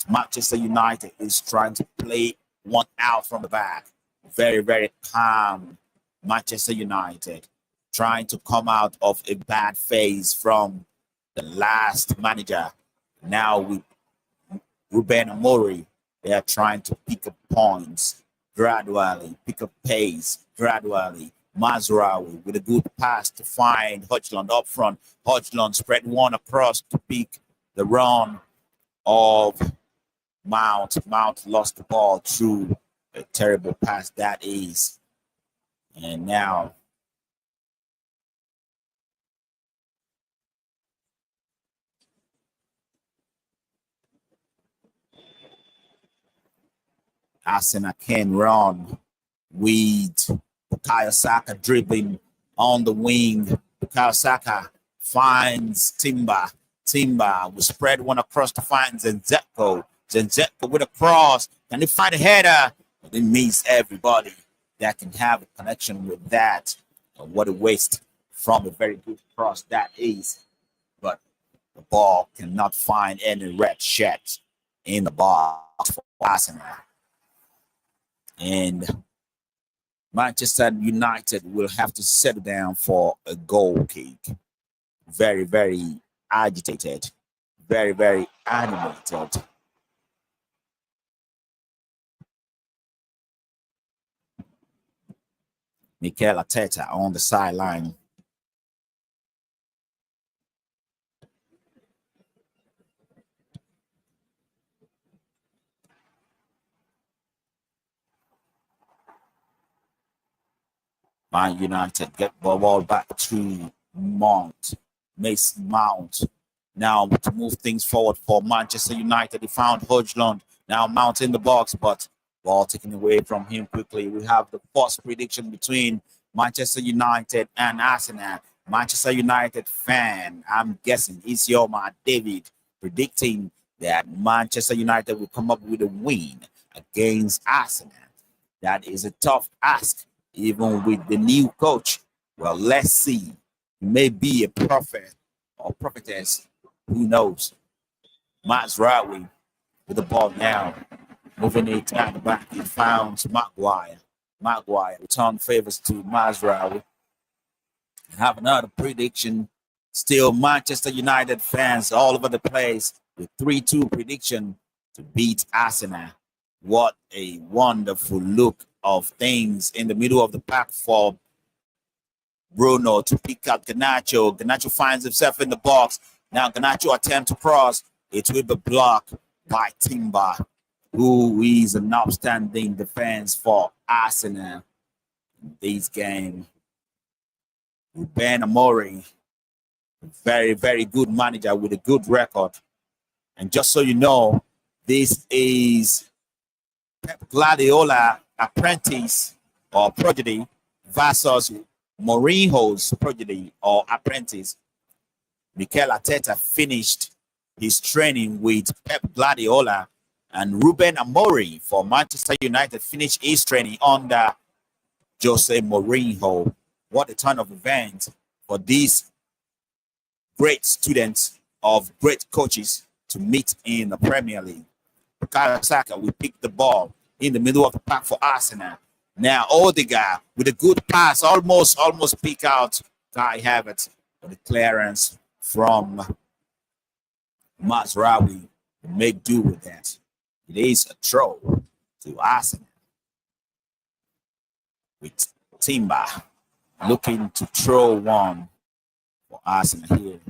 [SPEAKER 5] Manchester United is trying to play one out from the back. Very, very calm. Manchester United trying to come out of a bad phase from the last manager. Now with Ruben Amorim, they are trying to pick up points gradually, pick up pace gradually. Mazraoui with a good pass to find Hojlund up front. Hojlund spread one across to pick the run of Mount. Mount lost the ball through a terrible pass that is. And now Arsenal can run with Bukayo Saka dribbling on the wing. Bukayo Saka finds Timber. Timber will spread one across to find Zenzetko. Zenzetko with a cross. Can he find a header? But it means everybody that can have a connection with that. What a waste from a very good cross that is. But the ball cannot find any red shed in the box for Arsenal. And Manchester United will have to settle down for a goal kick. Very, very agitated. Very, very animated. Mikel Arteta on the sideline. Man United get the ball back to Mount. Mason Mount. Now to move things forward for Manchester United. He found Hojlund. Now Mount in the box, but Ball taken away from him quickly. We have the first prediction between Manchester United and Arsenal. Manchester United fan, I'm guessing it's your man David predicting that Manchester United will come up with a win against Arsenal. That is a tough ask, even with the new coach. Well, let's see. He may be a prophet or prophetess. Who knows? Mazraoui with the ball now. Moving it at the back. He found Maguire. Maguire return favors to Mazraoui. Have another prediction. Still Manchester United fans all over the place with 3-2 prediction to beat Arsenal. What a wonderful look of things in the middle of the pack for Bruno to pick out Garnacho. Garnacho finds himself in the box. Now Garnacho attempt to cross. It will be blocked by Timber, who is an outstanding defense for Arsenal in this game. Ben Amorim, very, very good manager with a good record. And just so you know, this is Pep Guardiola apprentice or prodigy versus Mourinho's prodigy or apprentice. Mikel Arteta finished his training with Pep Guardiola, and Ruben Amorim for Manchester United finished his training under Jose Mourinho. What a turn of events for these great students of great coaches to meet in the Premier League. Bukayo Saka will pick the ball in the middle of the pack for Arsenal. Now Odegaard with a good pass, almost pick out Kai Havertz for the clearance from Mazraoui to make do with that. It is a throw to Arsenal with Timber looking to throw one for Arsenal here.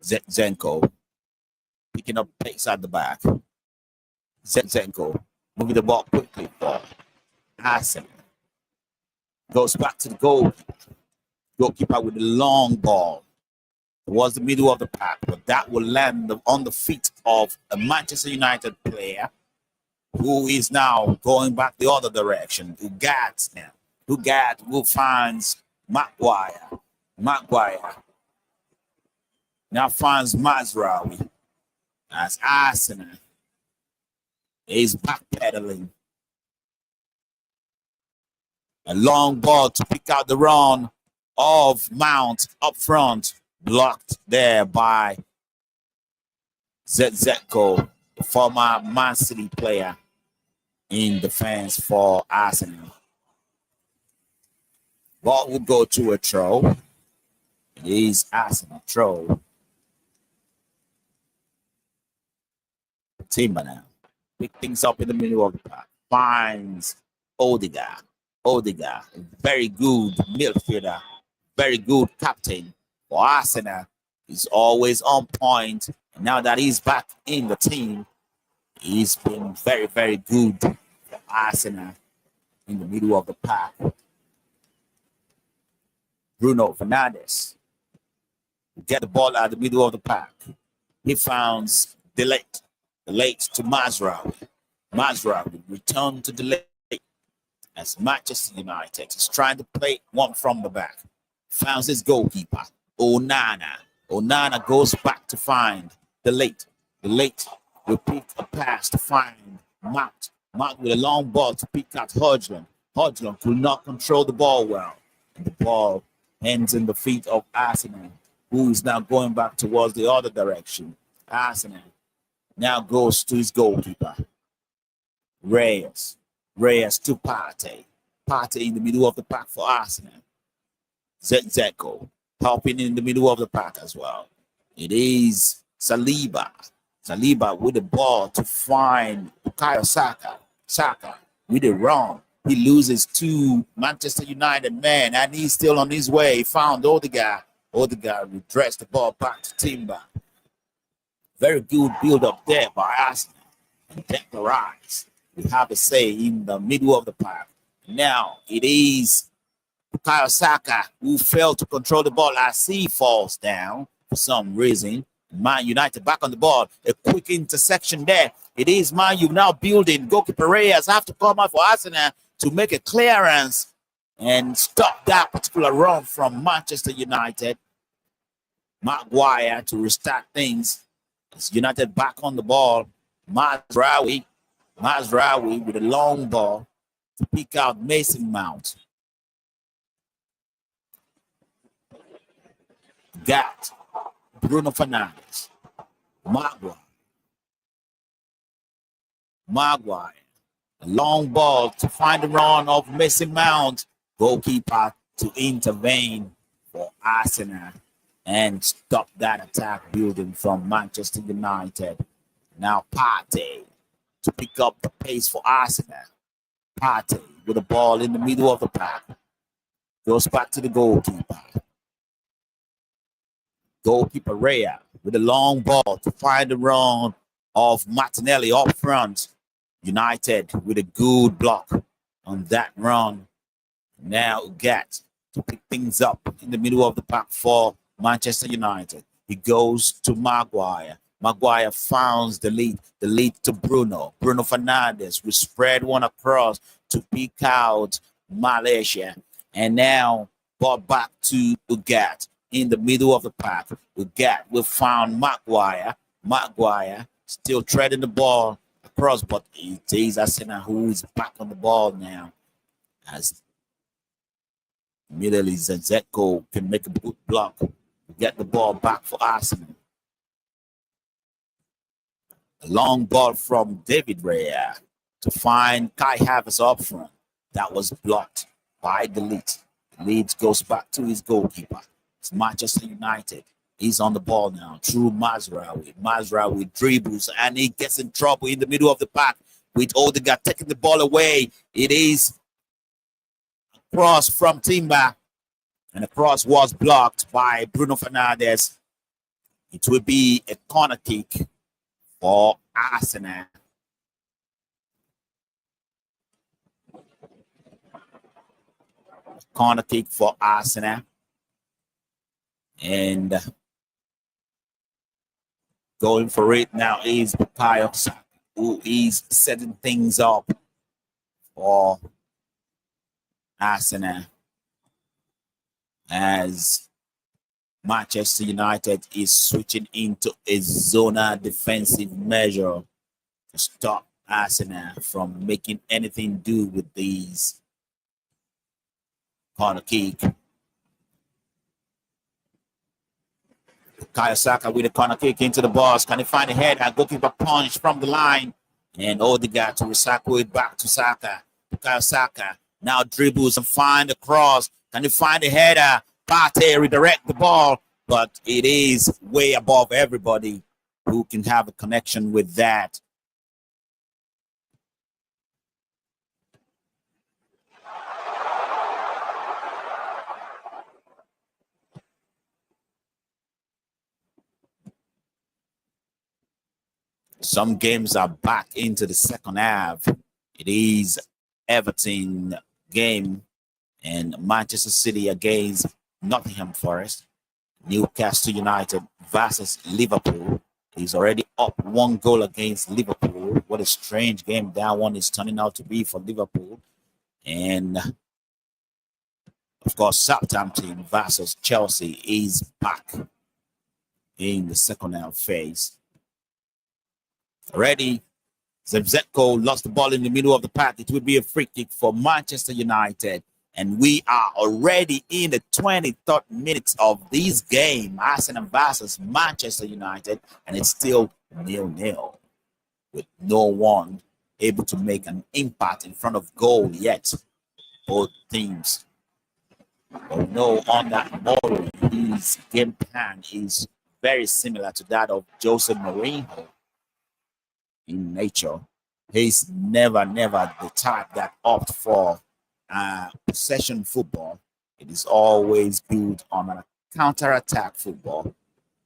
[SPEAKER 5] Zenko picking up pace at the back. Zenko moving the ball quickly for Arsenal. Goes back to the goalkeeper with the long ball towards the middle of the pack, but that will land on the feet of a Manchester United player who is now going back the other direction. Ugarte who finds Maguire. Maguire now finds Mazraoui as Arsenal is backpedaling. A long ball to pick out the run of Mount up front, blocked there by Zeko, the former Man City player in defense for Arsenal. Ball will go to a throw. It is Arsenal throw. Timber now. Pick things up in the middle of the pack. Finds Odegaard. Odegaard, very good midfielder, very good captain for Arsenal. He's always on point. And now that he's back in the team, he's been very, very good for Arsenal in the middle of the pack. Bruno Fernandes get the ball out of the middle of the pack. He finds Delate to Mazraoui. Mazraoui return to Delate as Manchester United is trying to play one from the back. Finds his goalkeeper, Onana. Onana goes back to find Delate. Delate will pick a pass to find Mount. Mount with a long ball to pick out Hodgson. Hodgson could not control the ball well. And the ball ends in the feet of Arsenal, who is now going back towards the other direction. Arsenal now goes to his goalkeeper, Reyes. Reyes to Partey. Partey in the middle of the pack for Arsenal. Zeko helping in the middle of the pack as well. It is Saliba. Saliba with the ball to find Bukayo Saka. Saka with a run. He loses to Manchester United men, and he's still on his way. He found Odegaard. Odegaard redressed the ball back to Timber. Very good build-up there by Arsenal. And Declan Rice, we have a say in the middle of the pack. Now it is Bukayo Saka, who failed to control the ball as he falls down for some reason. Man United back on the ball. A quick intersection there. It is Man U now building. Goalkeeper Reyes have to come out for Arsenal to make a clearance and stop that particular run from Manchester United. Maguire to restart things. It's United back on the ball. Mazraoui with a long ball to pick out Mason Mount. Got Bruno Fernandes. Maguire. A long ball to find the run of Mason Mount. Goalkeeper to intervene for Arsenal and stop that attack building from Manchester United. Now Partey to pick up the pace for Arsenal. Partey with the ball in the middle of the pack. Goes back to the goalkeeper. Goalkeeper Raya with a long ball to find the run of Martinelli up front. United with a good block on that run. Now get to pick things up in the middle of the pack for Manchester United. He goes to Maguire. Maguire finds the lead to Bruno. Bruno Fernandes will spread one across to pick out Malaysia. And now ball back to Ugat in the middle of the pack. Ugat will find Maguire. Maguire still treading the ball across, but it is Arsenal who is back on the ball now. As immediately Zeko can make a good block to get the ball back for Arsenal. A long ball from David Raya to find Kai Havertz up front. That was blocked by the Leeds. Leeds goes back to his goalkeeper. It's Manchester United. He's on the ball now through Mazraoui. Mazraoui dribbles and he gets in trouble in the middle of the pack with Odegaard taking the ball away. It is a cross from Timber, and the cross was blocked by Bruno Fernandes. It will be a corner kick for Arsenal. Corner kick for Arsenal. And going for it now is Bukayo Saka, who is setting things up for Arsenal as Manchester United is switching into a zonal defensive measure to stop Arsenal from making anything do with these corner kick. Bukayo Saka with a corner kick into the box. Can he find a head and goalkeeper punch from the line? And Odegaard to recycle it back to Saka. Bukayo Saka now dribbles and find the cross. Can he find a header? Partey redirect the ball, but it is way above everybody who can have a connection with that. Some games are back into the second half. It is Everton game and Manchester City against Nottingham Forest. Newcastle United versus Liverpool. He's already up 1 goal against Liverpool. What a strange game that one is turning out to be for Liverpool. And of course, Southampton versus Chelsea is back in the second half phase. Already, Zeko lost the ball in the middle of the pack. It will be a free kick for Manchester United. And we are already in the 23rd minute of this game, Arsenal versus Manchester United, and it's still 0-0 with no one able to make an impact in front of goal yet. Both teams. But we know on that ball, his game plan is very similar to that of Jose Mourinho in nature. He's never the type that opt for possession football. It is always built on a counter-attack football,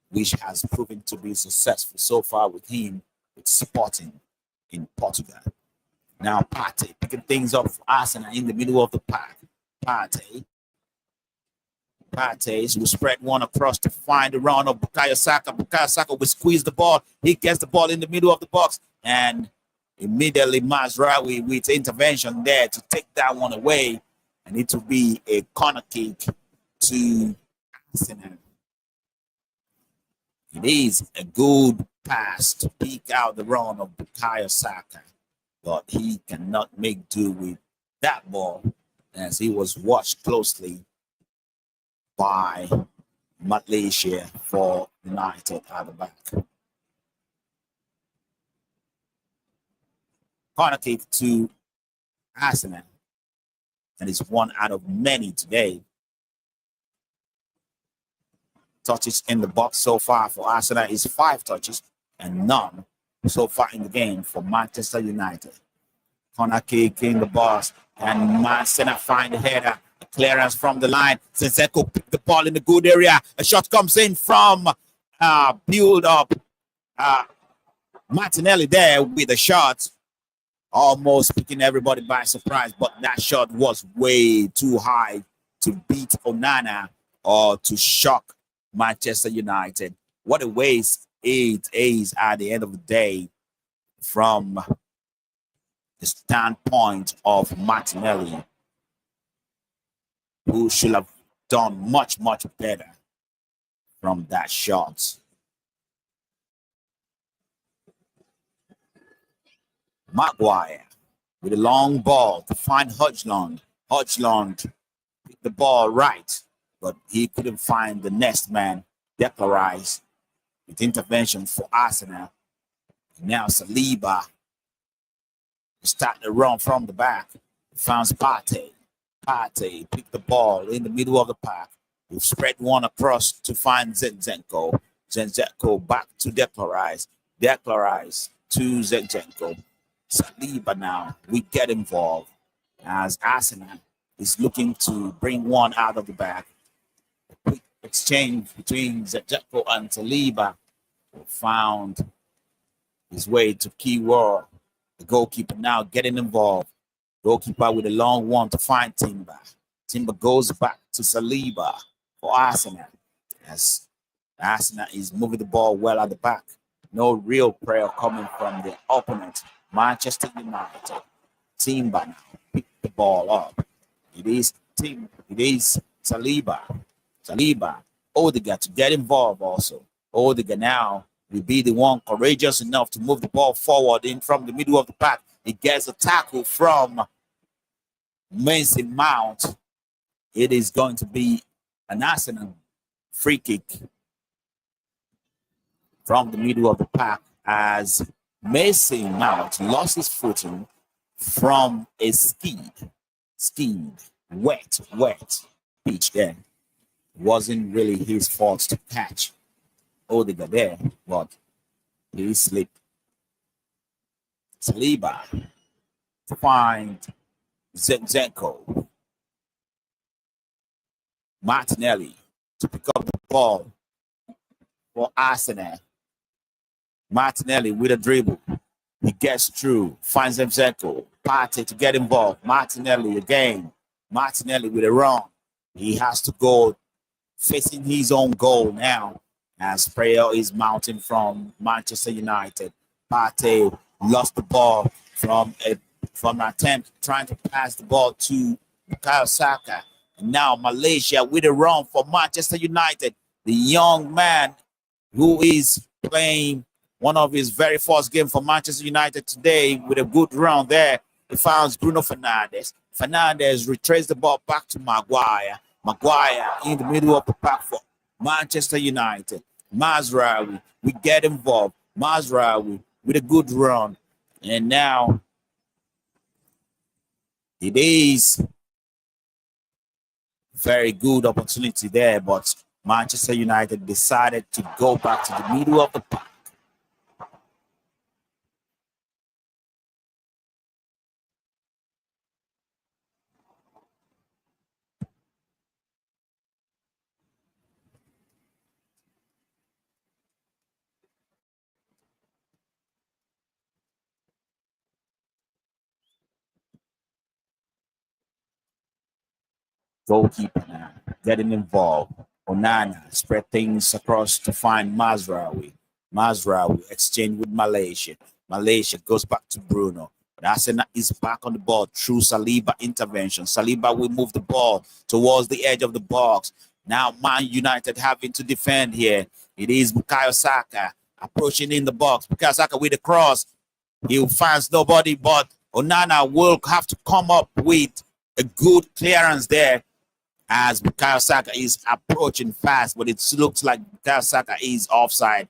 [SPEAKER 5] which has proven to be successful so far with him with Sporting in Portugal. Now Partey picking things up for Arsenal in the middle of the pack. Partey Pates will spread one across to find the run of Bukayo Saka. Bukayo Saka will squeeze the ball. He gets the ball in the middle of the box, and immediately Mazraoui with intervention there to take that one away, and it will be a corner kick to Arsenal. It is a good pass to peek out the run of Bukayo Saka, but he cannot make do with that ball as he was watched closely by Malaysia for United at the back. Corner kick to Arsenal, and it's one out of many today. Touches in the box so far for Arsenal is 5 touches and none so far in the game for Manchester United. Corner kick in the box, and Manchester find the header. A clearance from the line. Zinchenko picked the ball in the good area. A shot comes in from build up Martinelli there with a shot. Almost picking everybody by surprise, but that shot was way too high to beat Onana or to shock Manchester United. What a waste it is at the end of the day from the standpoint of Martinelli, who should have done much, much better from that shot. Maguire with a long ball to find Højlund. Højlund picked the ball right, but he couldn't find the next man. Declan Rice with intervention for Arsenal. Now Saliba start the run from the back. Found Partey. Partey picked the ball in the middle of the park. We've spread one across to find Zinchenko. Zinchenko back to Declan Rice. Declan Rice to Zinchenko. Saliba now, we get involved as Arsenal is looking to bring one out of the back. A quick exchange between Zinchenko and Saliba found his way to Keyword. The goalkeeper now getting involved. Goalkeeper with a long one to find Timber. Timber goes back to Saliba for Arsenal as Arsenal is moving the ball well at the back. No real prayer coming from the opponent. Manchester United. Timber now pick the ball up. It is Saliba. Saliba. Odegaard to get involved also. Odegaard now will be the one courageous enough to move the ball forward in from the middle of the pack. He gets a tackle from Mason Mount. It is going to be an Arsenal free kick from the middle of the pack as Mason Mount lost his footing from a wet pitch there. Wasn't really his fault to catch Odegaard there, but he slipped. Saliba to find Zinchenko. Martinelli to pick up the ball for Arsenal. Martinelli with a dribble. He gets through, finds Zinchenko. Partey to get involved. Martinelli again. Martinelli with a run. He has to go facing his own goal now as prayer is mounting from Manchester United. Partey lost the ball from an attempt trying to pass the ball to Bukayo Saka. And now Malaysia with a run for Manchester United. The young man who is playing one of his very first games for Manchester United today with a good run there. He finds Bruno Fernandes. Fernandes retraced the ball back to Maguire. Maguire in the middle of the pack for Manchester United. Mazraoui, we get involved. Mazraoui with a good run. And now it is very good opportunity there, but Manchester United decided to go back to the middle of the pack. Goalkeeper now getting involved. Onana spread things across to find Mazraoui. Mazraoui exchange with Malaysia. Malaysia goes back to Bruno. But Arsenal is back on the ball through Saliba intervention. Saliba will move the ball towards the edge of the box. Now Man United having to defend here. It is Bukayo Saka approaching in the box. Bukayo Saka with the cross. He finds nobody, but Onana will have to come up with a good clearance there as Bukayo Saka is approaching fast, but it looks like Bukayo Saka is offside.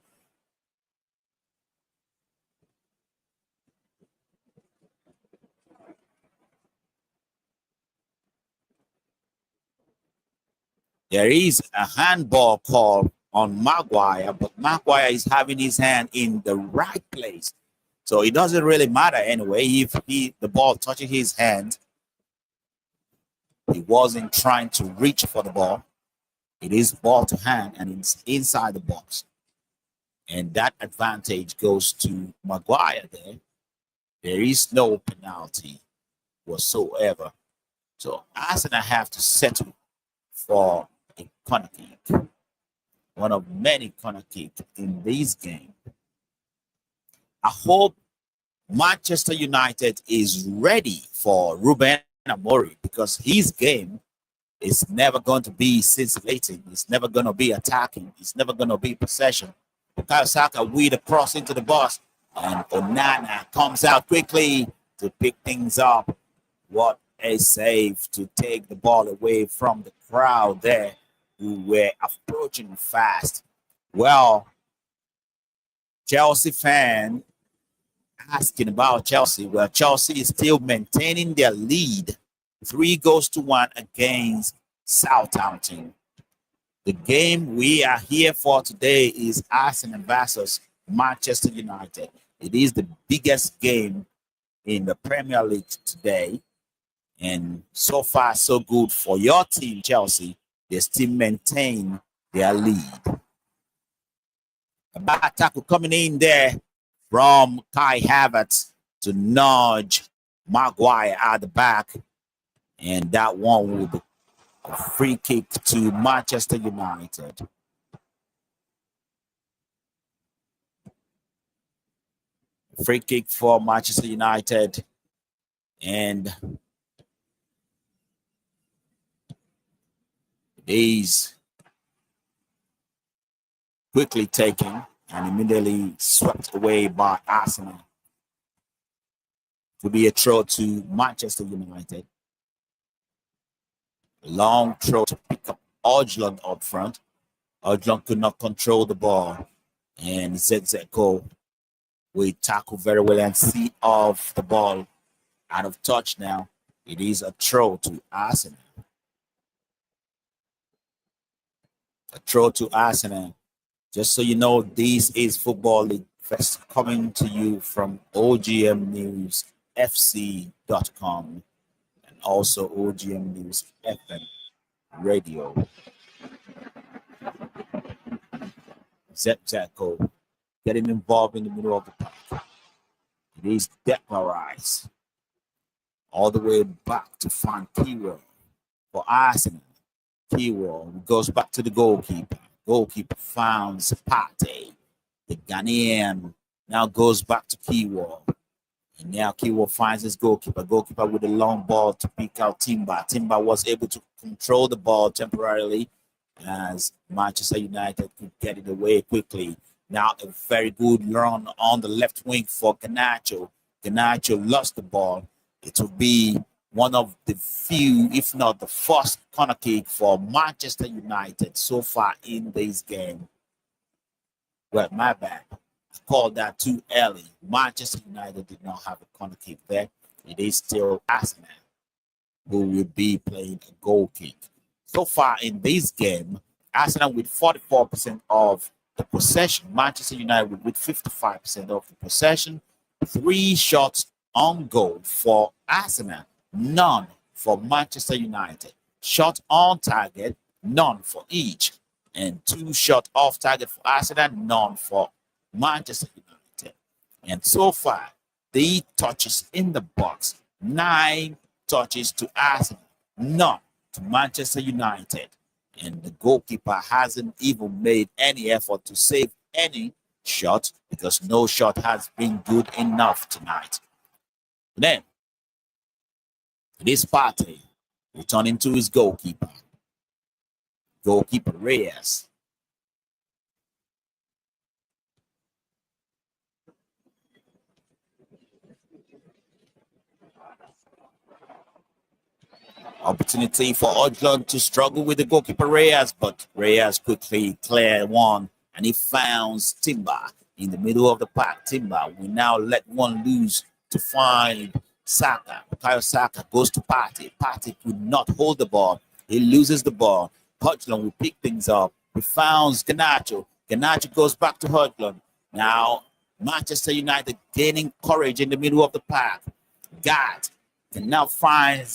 [SPEAKER 5] There is a handball call on Maguire, but Maguire is having his hand in the right place. So it doesn't really matter anyway if the ball touches his hand. He wasn't trying to reach for the ball. It is ball to hand and it's inside the box. And that advantage goes to Maguire there. There is no penalty whatsoever. So Arsenal have to settle for a corner kick. One of many corner kicks in this game. I hope Manchester United is ready for Ruben Amorim because his game is never going to be scintillating. It's never going to be attacking. It's never going to be possession. Bukayo Saka with a cross into the box, and Onana comes out quickly to pick things up. What a save to take the ball away from the crowd there who were approaching fast. Well, Chelsea fan asking about Chelsea. Well, Chelsea is still maintaining their lead 3-1 against Southampton. The game we are here for today is Arsenal versus Manchester United. It is the biggest game in the Premier League today. And so far, so good for your team, Chelsea. They still maintain their lead. A bad tackle coming in there from Kai Havertz to nudge Maguire at the back. And that one will be a free kick to Manchester United. Free kick for Manchester United. And it is quickly taken and immediately swept away by Arsenal. To be a throw to Manchester United. Long throw to pick up Ojlund up front. Ojlund could not control the ball. And Zeko will tackle very well and see off the ball out of touch now. It is a throw to Arsenal. A throw to Arsenal. Just so you know, this is Football League Fest coming to you from OGMNewsFC.com. Also OGM News FM Radio. Zeko getting involved in the middle of the park. It is Declan Rice. All the way back to find Kiro for Arsenal. Kiro goes back to the goalkeeper. Goalkeeper finds Partey. The Ghanaian now goes back to Kiro. And now Kiwo finds his goalkeeper. Goalkeeper with a long ball to pick out Timber. Timber was able to control the ball temporarily as Manchester United could get it away quickly. Now a very good run on the left wing for Garnacho. Garnacho lost the ball. It will be one of the few, if not the first corner kick for Manchester United so far in this game. Well, my bad. Called that too early. Manchester United did not have a corner kick there. It is still Arsenal who will be playing a goal kick. So far in this game, Arsenal with 44% of the possession. Manchester United with 55% of the possession. 3 shots on goal for Arsenal, none for Manchester United. Shot on target, none for each. And 2 shots off target for Arsenal, none for Manchester United. And so far, the touches in the box, 9 touches to Arsenal, none to Manchester United. And the goalkeeper hasn't even made any effort to save any shot because no shot has been good enough tonight. Then, this party returning to his goalkeeper. Goalkeeper Reyes. Opportunity for Odlon to struggle with the goalkeeper Reyes, but Reyes quickly cleared one and he found Timber in the middle of the park. Timber will now let one loose to find Saka. Bukayo Saka goes to Partey. Partey could not hold the ball. He loses the ball. Hodgson will pick things up. He found Garnacho. Garnacho goes back to Hodgson. Now, Manchester United gaining courage in the middle of the park. Gad can now find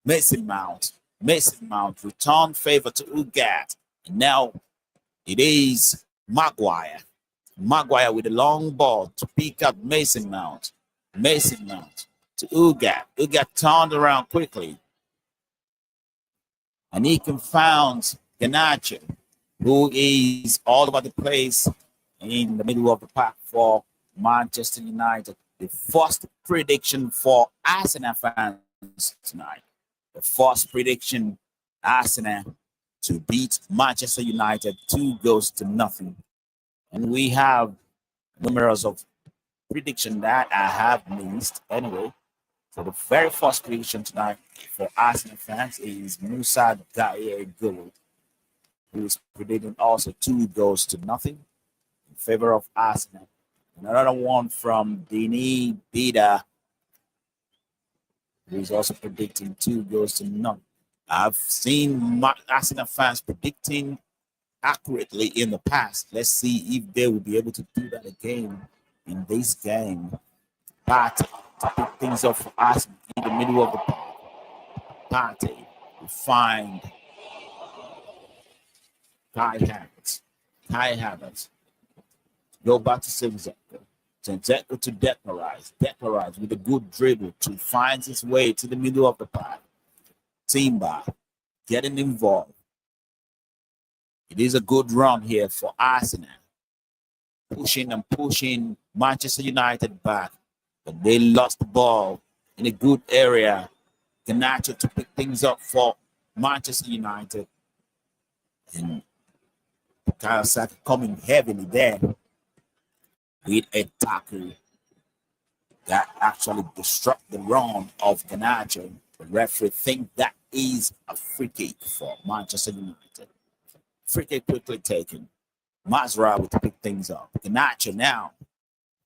[SPEAKER 5] Mason Mount. Mason Mount return favor to Ugat. And now it is Maguire. Maguire with a long ball to pick up Mason Mount. Mason Mount to Ugat. Ugat turned around quickly. And he can find Garnacho, who is all over the place in the middle of the park for Manchester United. The first prediction for Arsenal fans tonight. The first prediction, Arsenal to beat Manchester United 2-0. And we have numerous of prediction that I have missed anyway. So the very first prediction tonight for Arsenal fans is Musa Diego, who is predicting also 2-0 in favor of Arsenal. Another one from Dini Bida, who is also predicting 2-0. I've seen Arsenal fans predicting accurately in the past. Let's see if they will be able to do that again in this game. But to pick things up for Arsenal in the middle of the party, we find Kai Havertz. Kai Havertz. Go back to Zinchenko. Zinchenko to Declan Rice. Declan Rice with a good dribble to find his way to the middle of the park. Timber getting involved. It is a good run here for Arsenal. Pushing and pushing Manchester United back. But they lost the ball in a good area. Garnacho to pick things up for Manchester United. And Bukayo Saka coming heavily there with a tackle that actually disrupt the run of Garnacho. The referee think that is a free kick for Manchester United. Free kick quickly taken. Mazraoui to pick things up. Garnacho now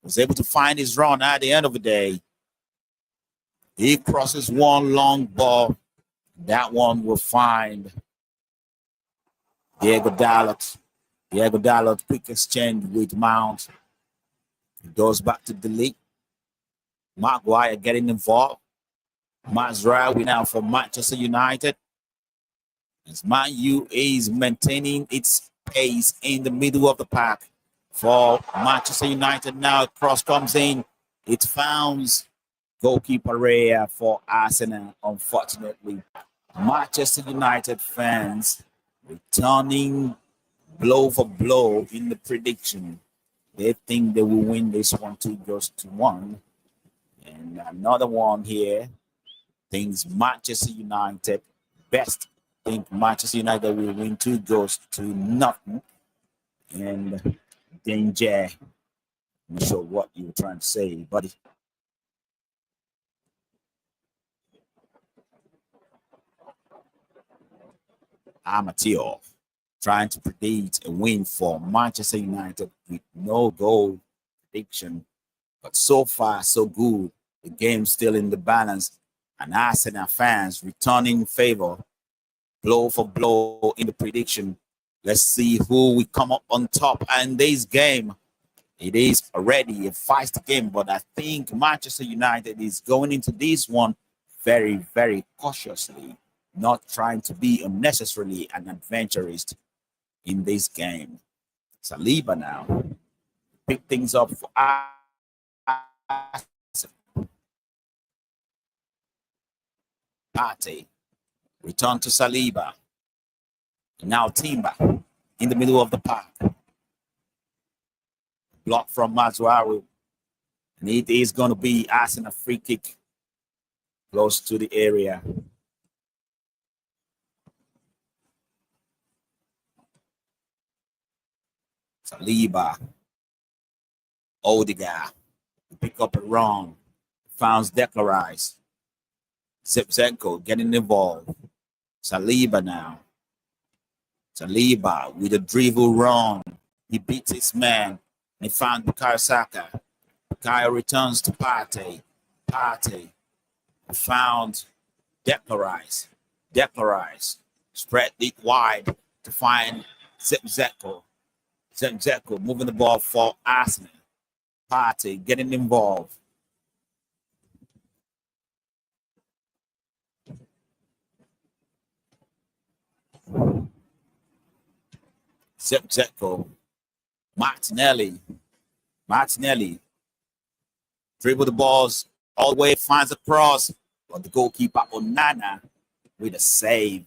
[SPEAKER 5] was able to find his run at the end of the day. He crosses one long ball. That one will find Diego Dalot. Diego Dalot, quick exchange with Mount. He goes back to delete. Maguire getting involved. Mazraoui now for Manchester United. As Man U is maintaining its pace in the middle of the pack for Manchester United. Now cross comes in. It founds goalkeeper Raya for Arsenal. Unfortunately, Manchester United fans returning blow for blow in the prediction. They think they will win this one 2-1. And another one here thinks Manchester United best. Think Manchester United will win 2-0. And danger. I'm not sure what you were trying to say, buddy. Amateur trying to predict a win for Manchester United with no goal prediction. But so far, so good. The game's still in the balance. And Arsenal fans returning favor, blow for blow in the prediction. Let's see who we come up on top. And this game, it is already a feisty game, but I think Manchester United is going into this one very, very cautiously, not trying to be unnecessarily an adventurist in this game. Saliba now pick things up for Partey. Return to Saliba. Now Timber in the middle of the park. Block from Mazwaru. And it is going to be asking a free kick close to the area. Saliba. Odegaard. Pick up a wrong. Founds Declarize. Zipzenko getting involved. Saliba now. Saliba with a dribble run. He beats his man. And he found Bukayo Saka. Bukayo returns to Partey. Partey found Declarize. Declarize. Spread it wide to find Zipzenko. Zipzenko moving the ball for Arsenal. Partey getting involved. Zipzenko. Martinelli. Martinelli. Dribble the balls all the way, finds a cross. But the goalkeeper Onana with a save.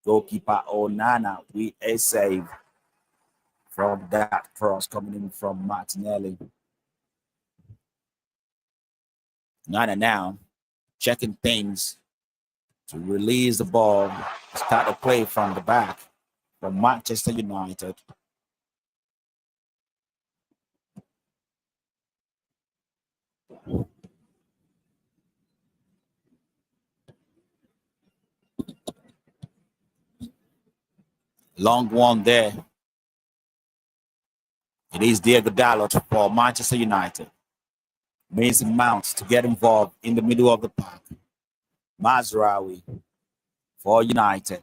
[SPEAKER 5] Goalkeeper Onana with a save from that cross coming in from Martinelli. Onana now checking things to release the ball, start the play from the back from Manchester United. Long one there. It is Diego Dalot for Manchester United. Mason Mount to get involved in the middle of the park. Mazraoui for United.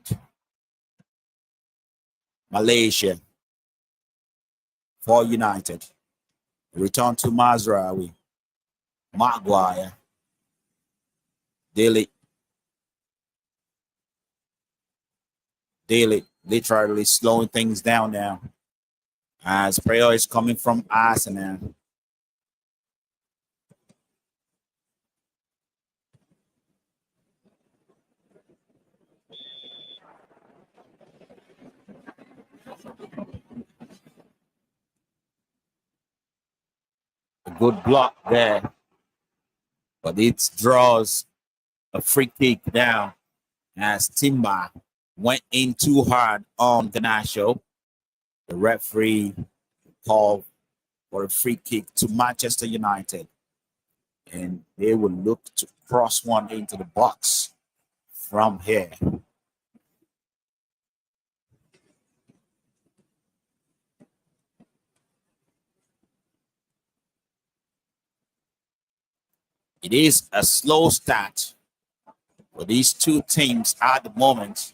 [SPEAKER 5] Malaysia for United. Return to Mazraoui. Maguire. Daly literally slowing things down now as prayer is coming from Arsenal. A good block there, but it draws a free kick now as Timber went in too hard on Ganacho. The referee called for a free kick to Manchester United. And they will look to cross one into the box from here. It is a slow start for these two teams at the moment.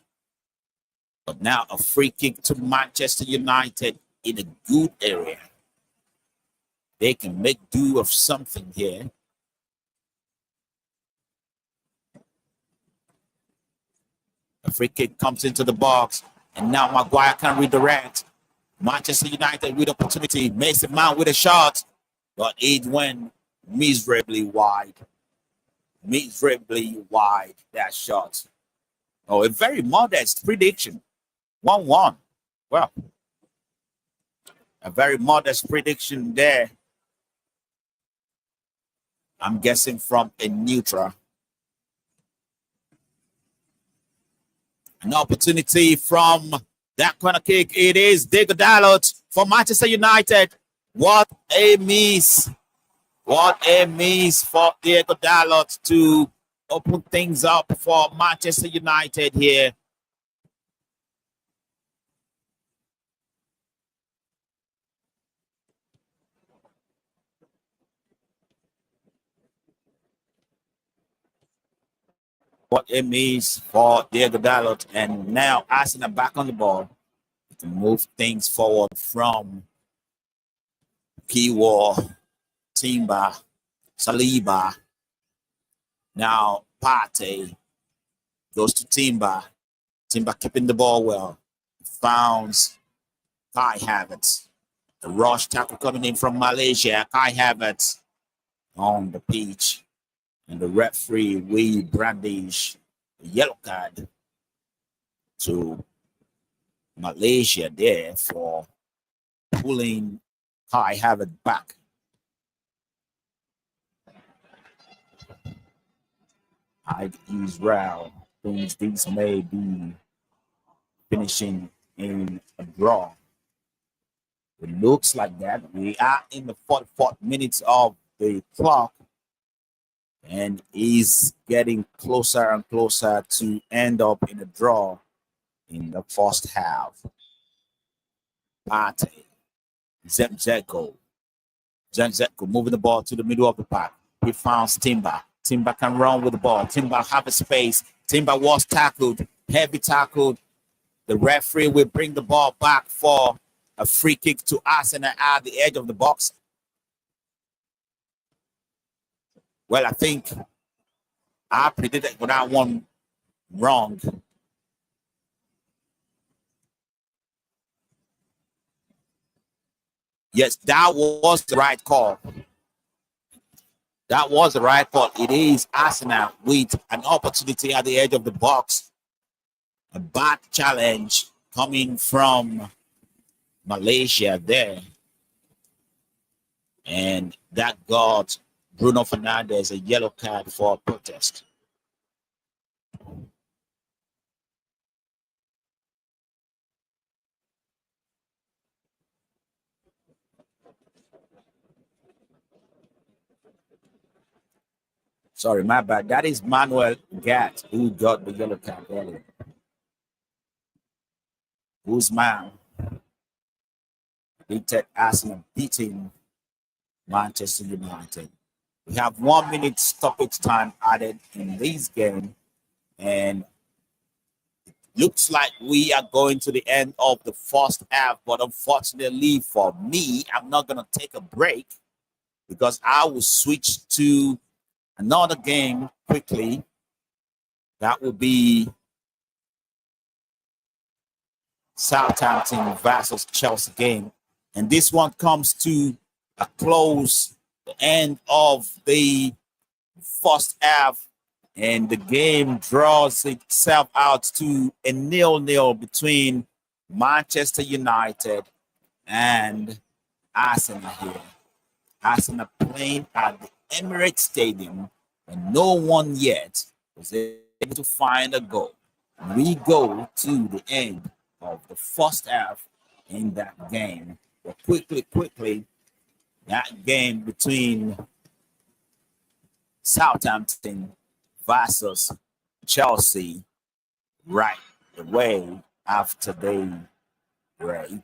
[SPEAKER 5] But now a free kick to Manchester United in a good area. They can make do of something here. A free kick comes into the box, and now Maguire can redirect. Manchester United with opportunity. Mason Mount with a shot, but it went miserably wide. Miserably wide, that shot. Oh, a very modest prediction. 1-1. Well, a very modest prediction there. I'm guessing from a neutral. An opportunity from that corner kick. It is Diego Dalot for Manchester United. What a miss. What a miss for Diego Dalot to open things up for Manchester United here. What a miss for Diego Dalot. And now Arsenal back on the ball to move things forward from Kiwa, Timber, Saliba. Now Partey goes to Timber. Timber keeping the ball well. Founds Kai Havertz. The rush tackle coming in from Malaysia. Kai Havertz on the pitch. And the referee will brandish a yellow card to Malaysia there for pulling Kai Havertz back. Israel thinks these may be finishing in a draw. It looks like that. We are in the 44th minutes of the clock, and is getting closer and closer to end up in a draw in the first half. Partey, Zemzeko moving the ball to the middle of the park. He found Timber. Timber can run with the ball. Timber have a space. Timber was tackled, heavy tackled. The referee will bring the ball back for a free kick to Arsenal at the edge of the box. Well, I think I predicted that one wrong. Yes, that was the right call. That was the right call. It is Arsenal with an opportunity at the edge of the box. A bad challenge coming from Malaysia there. And that got Bruno Fernandes a yellow card for protest. Sorry, my bad. That is Manuel Gat who got the yellow card earlier. Guzman beat Arsenal beating Manchester United. We have 1 minute stoppage time added in this game, and it looks like we are going to the end of the first half. But unfortunately for me, I'm not going to take a break because I will switch to another game quickly. That will be Southampton versus Chelsea game. And this one comes to a close, the end of the first half, and the game draws itself out to a 0-0 between Manchester United and Arsenal here. Arsenal playing at the Emirates Stadium, and no one yet was able to find a goal. We go to the end of the first half in that game. But quickly, that game between Southampton versus Chelsea right away after the break.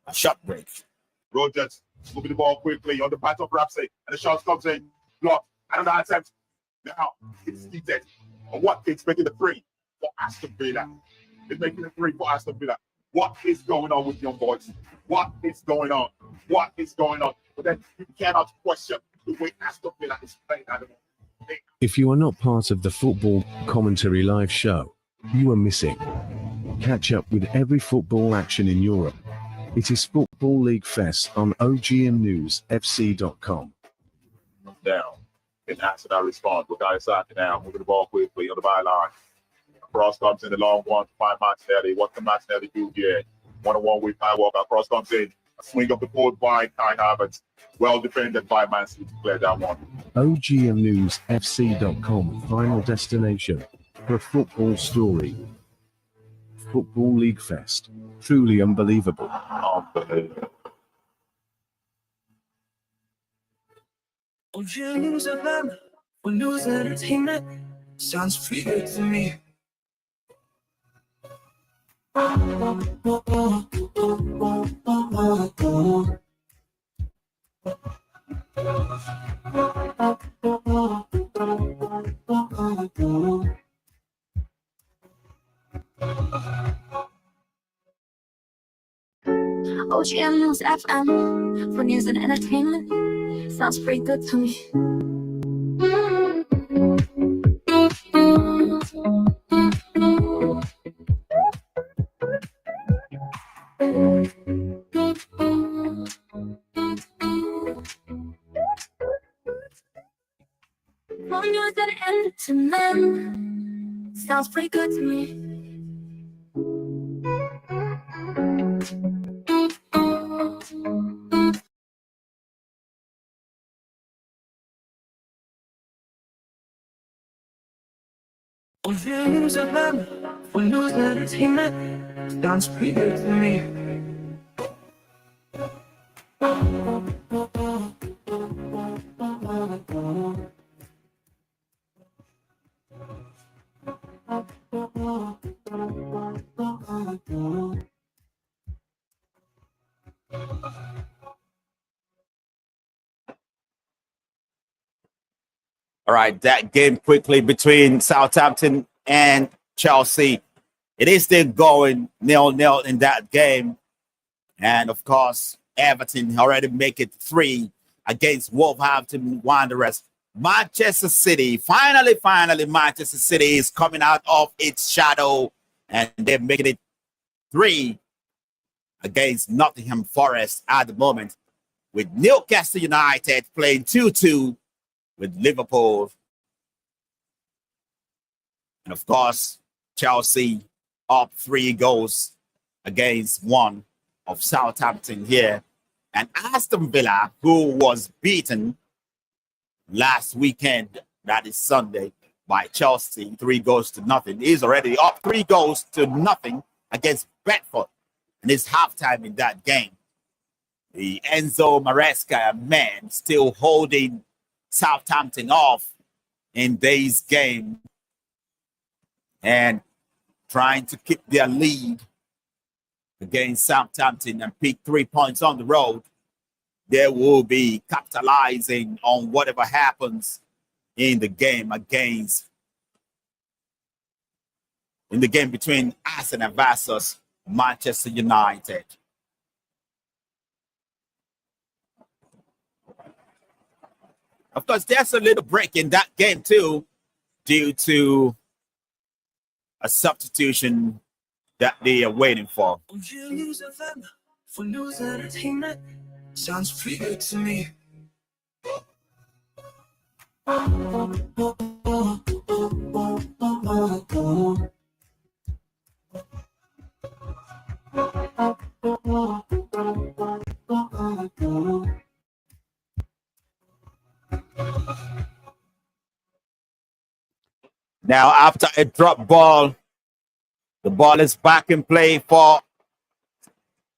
[SPEAKER 5] A short break.
[SPEAKER 1] Rogers moving the ball quickly on the back of Ramsey, and the shot comes in. Block. Another attempt. Now it's heated. On what it's making the three for Aston Villa. It's making the three for Aston Villa. What is going on with young boys? What is going on? What is going on? But then you cannot question the way Aston Villa is playing at the moment.
[SPEAKER 2] If you are not part of the Football Commentary Live show, you are missing. Catch up with every football action in Europe. It is Football League Fest on OGMNewsFC.com.
[SPEAKER 1] Down. And Arsenal respond without a side now. Moving the ball quickly on the byline. Cross comes in the long one to find Martinelli. What can Martinelli do here? 1-on-1 with Kyle Walker. Cross comes in. A swing of the board by Kai Havertz. Well defended by Man City to clear that one.
[SPEAKER 2] OGMNewsFC.com, final destination for a football story. Football League Fest. Truly unbelievable.
[SPEAKER 1] Unbelievable.
[SPEAKER 3] Oh, you lose a lamb or lose entertainment. Sounds pretty good to me.
[SPEAKER 4] OGM News FM for news and entertainment. Sounds pretty good to me. For news and entertainment. Sounds pretty good to me.
[SPEAKER 3] When you lose a man, when lose entertainment, sounds pretty good to me.
[SPEAKER 5] All right, that game quickly between Southampton and Chelsea. It is still going 0-0 in that game. And of course, Everton already make it 3 against Wolverhampton Wanderers. Manchester City, finally, Manchester City is coming out of its shadow and they're making it 3 against Nottingham Forest at the moment, with Newcastle United playing 2-2 with Liverpool. And of course, Chelsea up 3 goals against 1 of Southampton here. And Aston Villa, who was beaten last weekend, that is Sunday, by Chelsea, 3 goals to nothing, is already up 3 goals to nothing against Brentford. And it's halftime in that game. The Enzo Maresca men still holding Southampton off in this game and trying to keep their lead against Southampton and pick 3 points on the road. They will be capitalizing on whatever happens in the game between Arsenal versus Manchester United. Of course, there's a little break in that game too, due to a substitution that they are waiting for.
[SPEAKER 3] When you lose a fan, for lose entertainment, sounds pretty good to me.
[SPEAKER 5] Now, after a drop ball, the ball is back in play for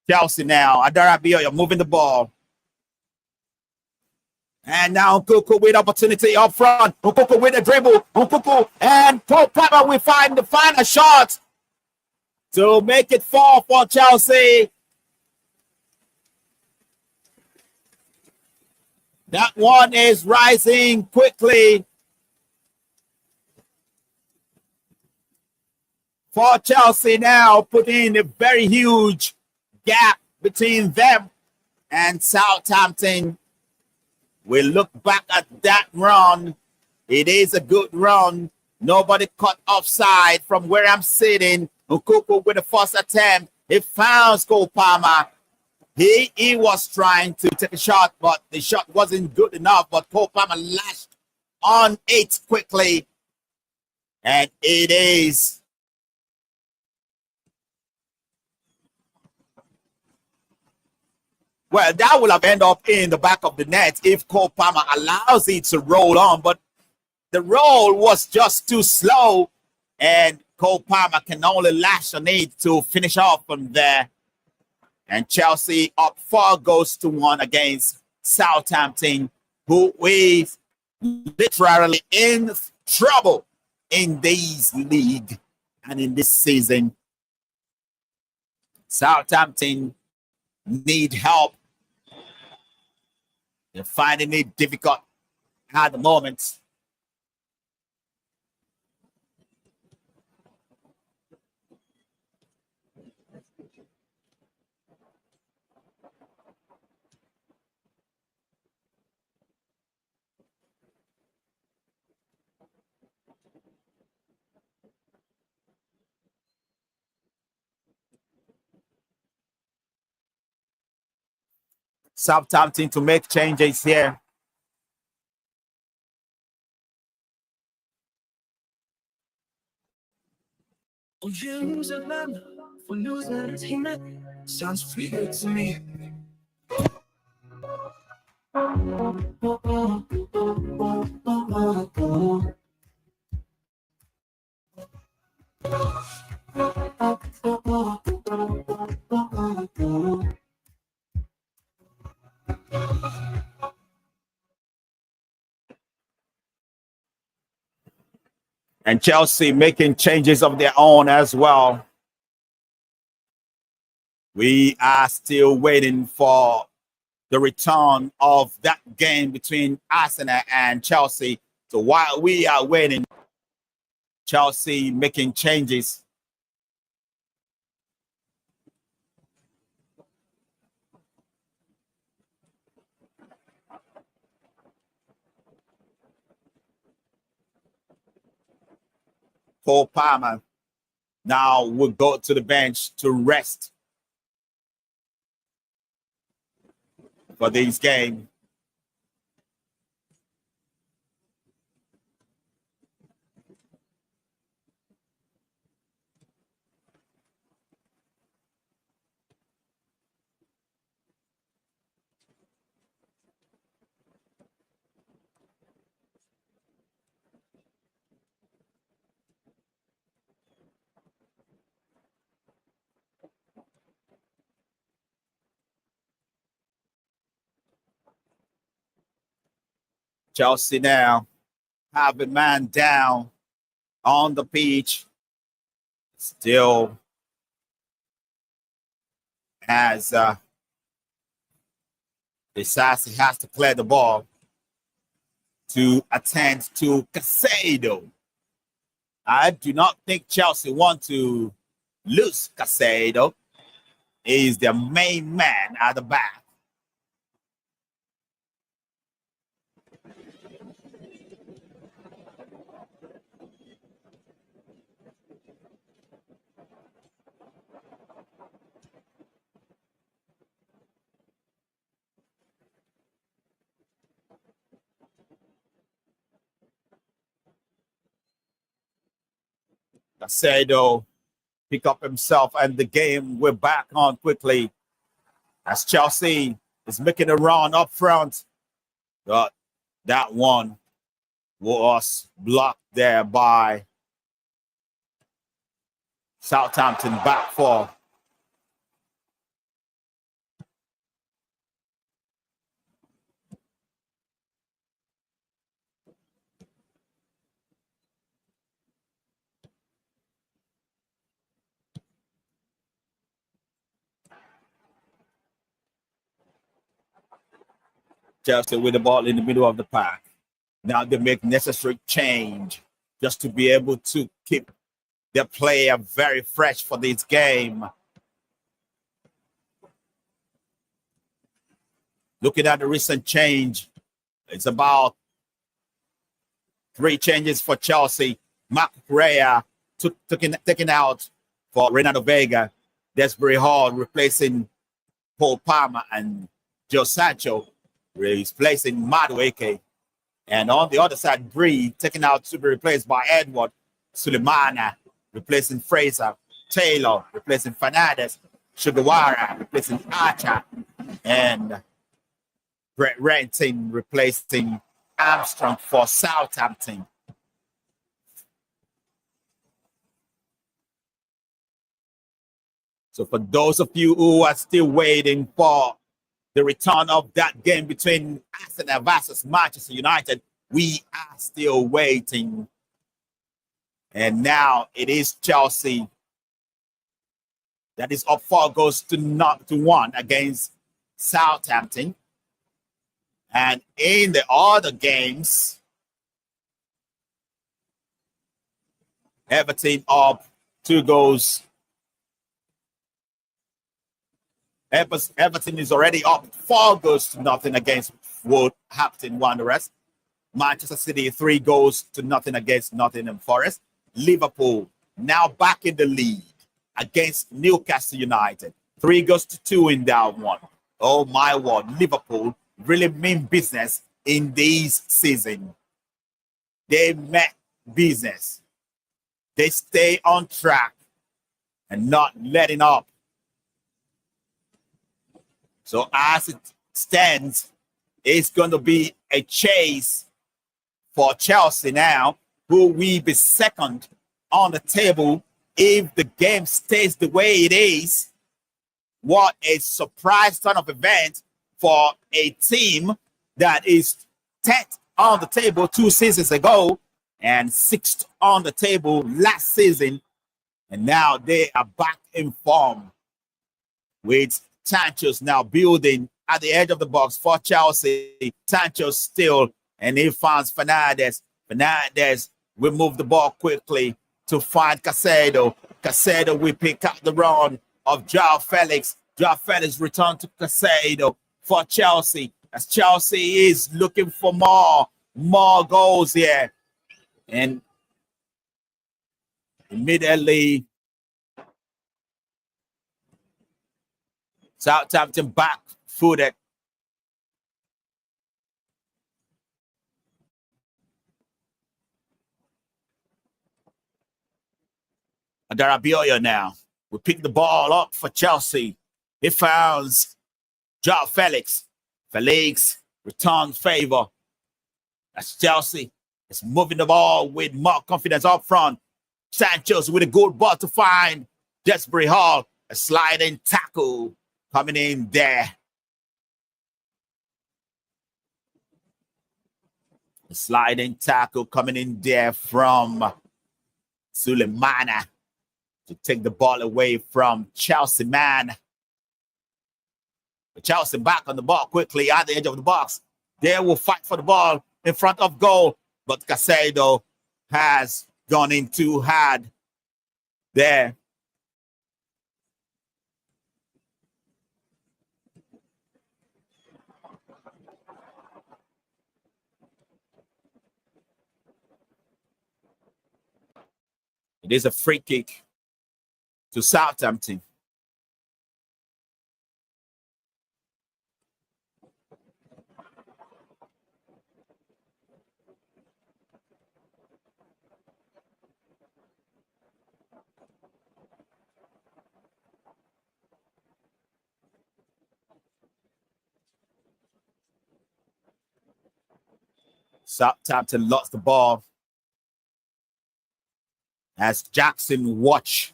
[SPEAKER 5] Chelsea now. Adarabioyo moving the ball. And now Nkuku with opportunity up front. Nkuku with a dribble. Nkuku and Paul Pepper will find the final shot to make it 4 for Chelsea. That one is rising quickly for Chelsea now, putting a very huge gap between them and Southampton. We look back at that run. It is a good run. Nobody caught offside from where I'm sitting. Nkuku with the first attempt. He found Cole Palmer. He was trying to take a shot, but the shot wasn't good enough. But Cole Palmer lashed on it quickly. And it is well, that will have ended up in the back of the net if Cole Palmer allows it to roll on. But the roll was just too slow, and Cole Palmer can only lash on it to finish off from there. And Chelsea up 4 goals to 1 against Southampton, who is literally in trouble in this league and in this season. Southampton need help. They're finding it difficult at the moment. Southampton to make changes here.
[SPEAKER 3] When you lose a man, for news and entertainment. Sounds pretty good to me.
[SPEAKER 5] And Chelsea making changes of their own as well. We are still waiting for the return of that game between Arsenal and Chelsea. So while we are waiting, Chelsea making changes. Cole Palmer now will go to the bench to rest for this game. Chelsea now have a man down on the pitch. Still as Disasi has to clear the ball to attend to Casado. I do not think Chelsea want to lose Casado. He is their main man at the back. Casado pick up himself and the game we're back on quickly as Chelsea is making a run up front. But that one was blocked there by Southampton back four. Chelsea with the ball in the middle of the pack. Now they make necessary change just to be able to keep their player very fresh for this game. Looking at the recent change, it's about 3 changes for Chelsea. Mark Correa taken out for Renato Vega. Desbury Hall replacing Paul Palmer, and Joe Sancho replacing Madueke. And on the other side, Bree taken out to be replaced by Edward. Sulemana replacing Fraser. Taylor replacing Fernandez. Sugawara replacing Archer. And Brett Renton replacing Armstrong for Southampton. So for those of you who are still waiting for the return of that game between Arsenal versus Manchester United, we are still waiting. And now it is Chelsea that is up 4 goals to 1 against Southampton. And in the other games, Everton up 2 goals. Everton is already up 4 goals to 0 against Wolverhampton Wanderers. Manchester City 3 goals to 0 against Nottingham Forest. Liverpool now back in the lead against Newcastle United. 3 goals to 2 in that one. Oh my word, Liverpool really mean business in this season. They met business. They stay on track. and not letting up. So as it stands, it's going to be a chase for Chelsea now, who will be second on the table if the game stays the way it is. What a surprise turn of event for a team that is 10th on the table 2 seasons ago and 6th on the table last season. And now they are back in form with Sanchez now building at the edge of the box for Chelsea. Sanchez still, and he finds Fernandez. Fernandez will move the ball quickly to find Caicedo. Caicedo will pick up the run of Joao Felix. Joao Felix return to Caicedo for Chelsea, as Chelsea is looking for more goals here. And immediately, Southampton back-footed. Adarabioyo now will pick the ball up for Chelsea. He finds Joao Felix. Felix returns favor as Chelsea is moving the ball with more confidence up front. Sanchez with a good ball to find Desbury Hall. A sliding tackle coming in there. A sliding tackle coming in there from Sulemana to take the ball away from Chelsea man. But Chelsea back on the ball quickly at the edge of the box. They will fight for the ball in front of goal, but Caicedo has gone in too hard there. It is a free kick to Southampton. Southampton lost the ball as Jackson watched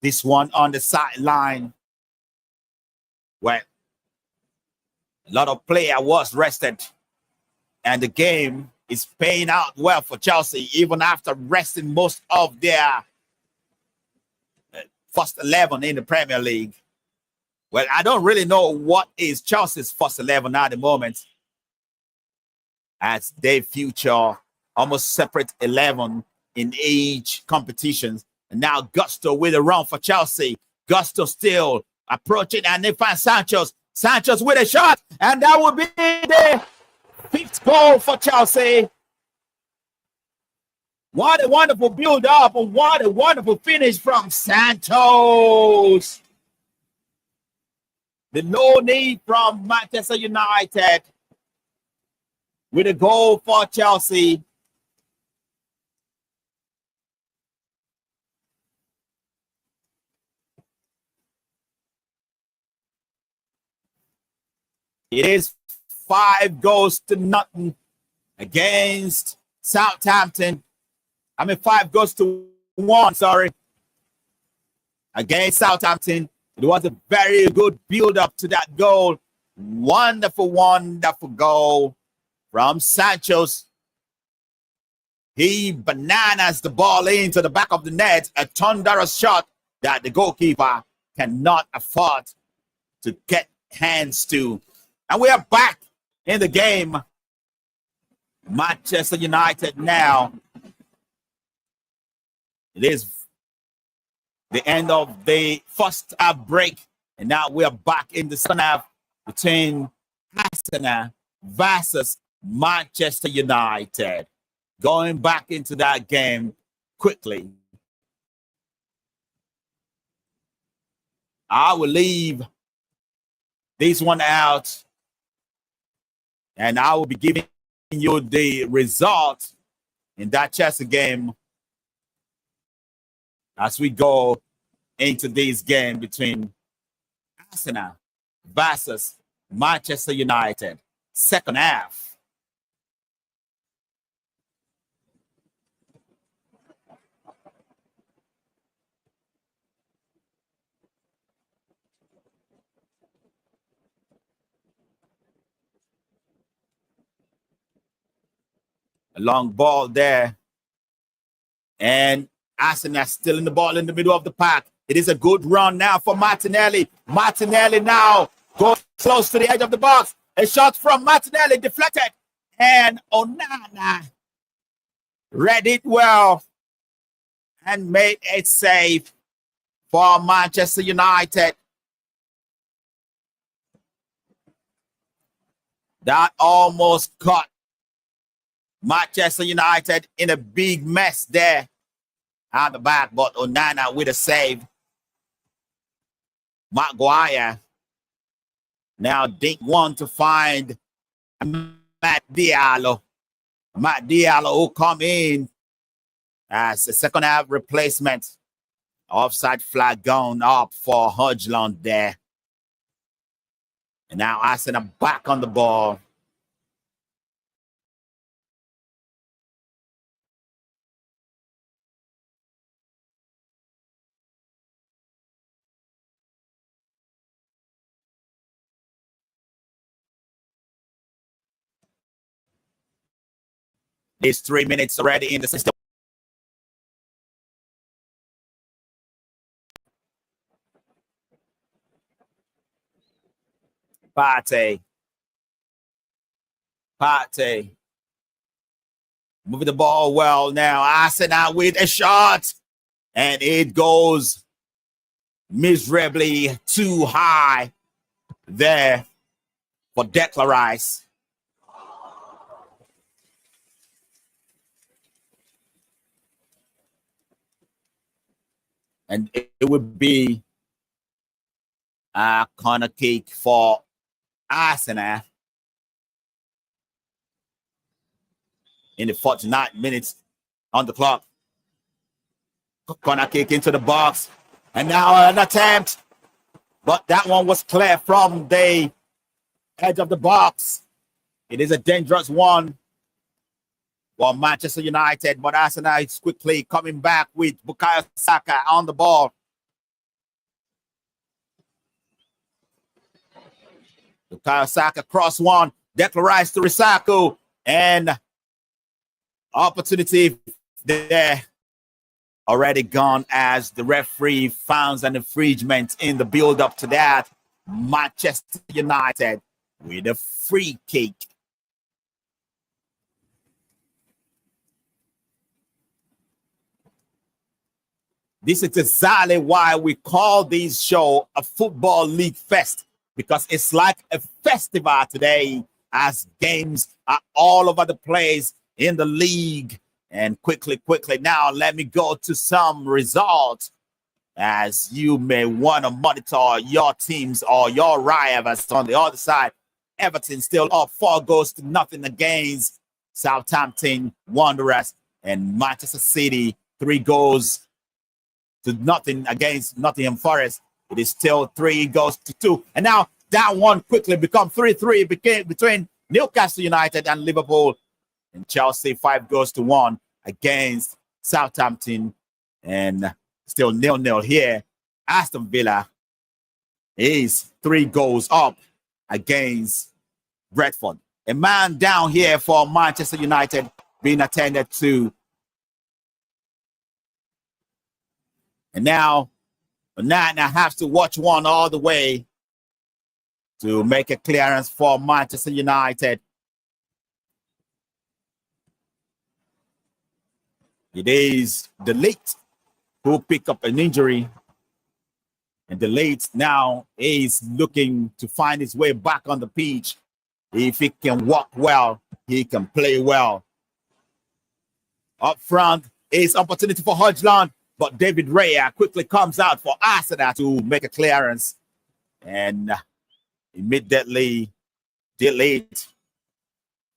[SPEAKER 5] this one on the sideline where a lot of player was rested, and the game is paying out well for Chelsea even after resting most of their first 11 in the Premier League. Well, I don't really know what is Chelsea's first 11 at the moment, as they feature almost separate 11 in each competition. And now Gusto with a run for Chelsea. Gusto still approaching, and they find Sanchez. Sanchez with a shot, and that will be the 5th goal for Chelsea. What a wonderful build-up, and what a wonderful finish from Santos. The no need from Manchester United with a goal for Chelsea. It is 5-0 against Southampton. 5-1, sorry, against Southampton. It was a very good build-up to that goal. Wonderful, wonderful goal from Sanchez. He bananas the ball into the back of the net. A thunderous shot that the goalkeeper cannot afford to get hands to. And we are back in the game. Manchester United now. It is the end of the first half break. And now we are back in the second half between Arsenal versus Manchester United. Going back into that game quickly. I will leave this one out, and I will be giving you the result in that Chelsea game as we go into this game between Arsenal versus Manchester United. Second half. A long ball there. And Arsenal still in the ball in the middle of the pack. It is a good run now for Martinelli. Martinelli now goes close to the edge of the box. A shot from Martinelli deflected. And Onana read it well and made it safe for Manchester United. That almost caught Manchester United in a big mess there at the back, but Onana with a save. Maguire now didn't want to find Matt Diallo. Matt Diallo who come in as a second half replacement. Offside flag gone up for Højlund there. And now Arsenal back on the ball. It's 3 minutes already in the system. Partey. Moving the ball well now. Arsenal with a shot. And it goes miserably too high there for Declan Rice. And it would be a corner kick for Arsenal in the 49 minutes on the clock. Corner kick into the box. And now an attempt. But that one was clear from the edge of the box. It is a dangerous one for Manchester United, but Arsenal is quickly coming back with Bukayo Saka on the ball. Bukayo Saka cross one, Declan Rice to Risaku, and opportunity there already gone as the referee found an infringement in the build-up to that. Manchester United with a free kick. This is exactly why we call this show a Football League Fest, because it's like a festival today as games are all over the place in the league. And quickly, now let me go to some results as you may want to monitor your teams or your rivals on the other side. Everton still up 4-0 against Southampton Wanderers, and Manchester City 3-0 against Nottingham Forest. It is still 3-2. And now that one quickly become 3-3 between Newcastle United and Liverpool. And Chelsea 5-1 against Southampton. And still 0-0 here. Aston Villa is 3 goals up against Brentford. A man down here for Manchester United being attended to. And now Onana has to watch one all the way to make a clearance for Manchester United. It is De Ligt who picked up an injury. And De Ligt now is looking to find his way back on the pitch. If he can walk well, he can play well. Up front is opportunity for Højlund. But David Raya quickly comes out for Arsenal to make a clearance. And immediately, De Ligt,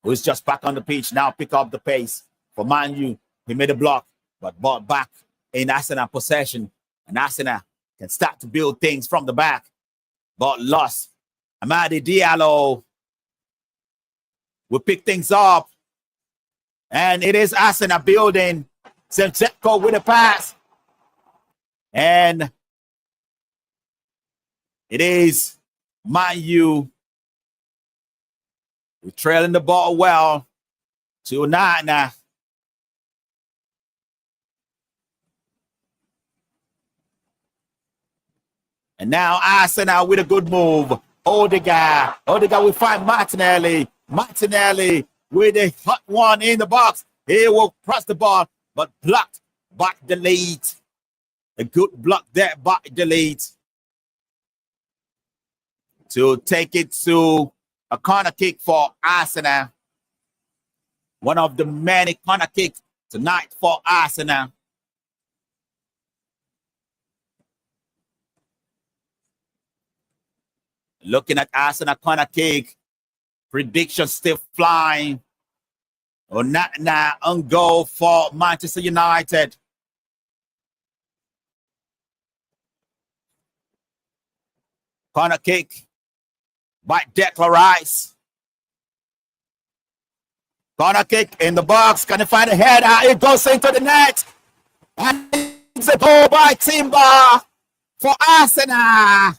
[SPEAKER 5] who's just back on the pitch, now pick up the pace for Man U. He made a block, but ball back in Arsenal possession. And Arsenal can start to build things from the back, but lost. Amadi Diallo will pick things up, and it is Arsenal building. Zinchenko with a pass, and it is Man U. We're trailing the ball well to Nana. And now Arsenal with a good move. Odegaard will find Martinelli. Martinelli with a hot one in the box. He will cross the ball, but blocked by the lead. A good block there by the lead to take it to a corner kick for Arsenal. One of the many corner kicks tonight for Arsenal. Looking at Arsenal corner kick, prediction still flying. Onana on goal for Manchester United. Corner kick by Declan Rice. Corner kick in the box. Can he find a header? It goes into the net. And it's a goal by Timber for Arsenal.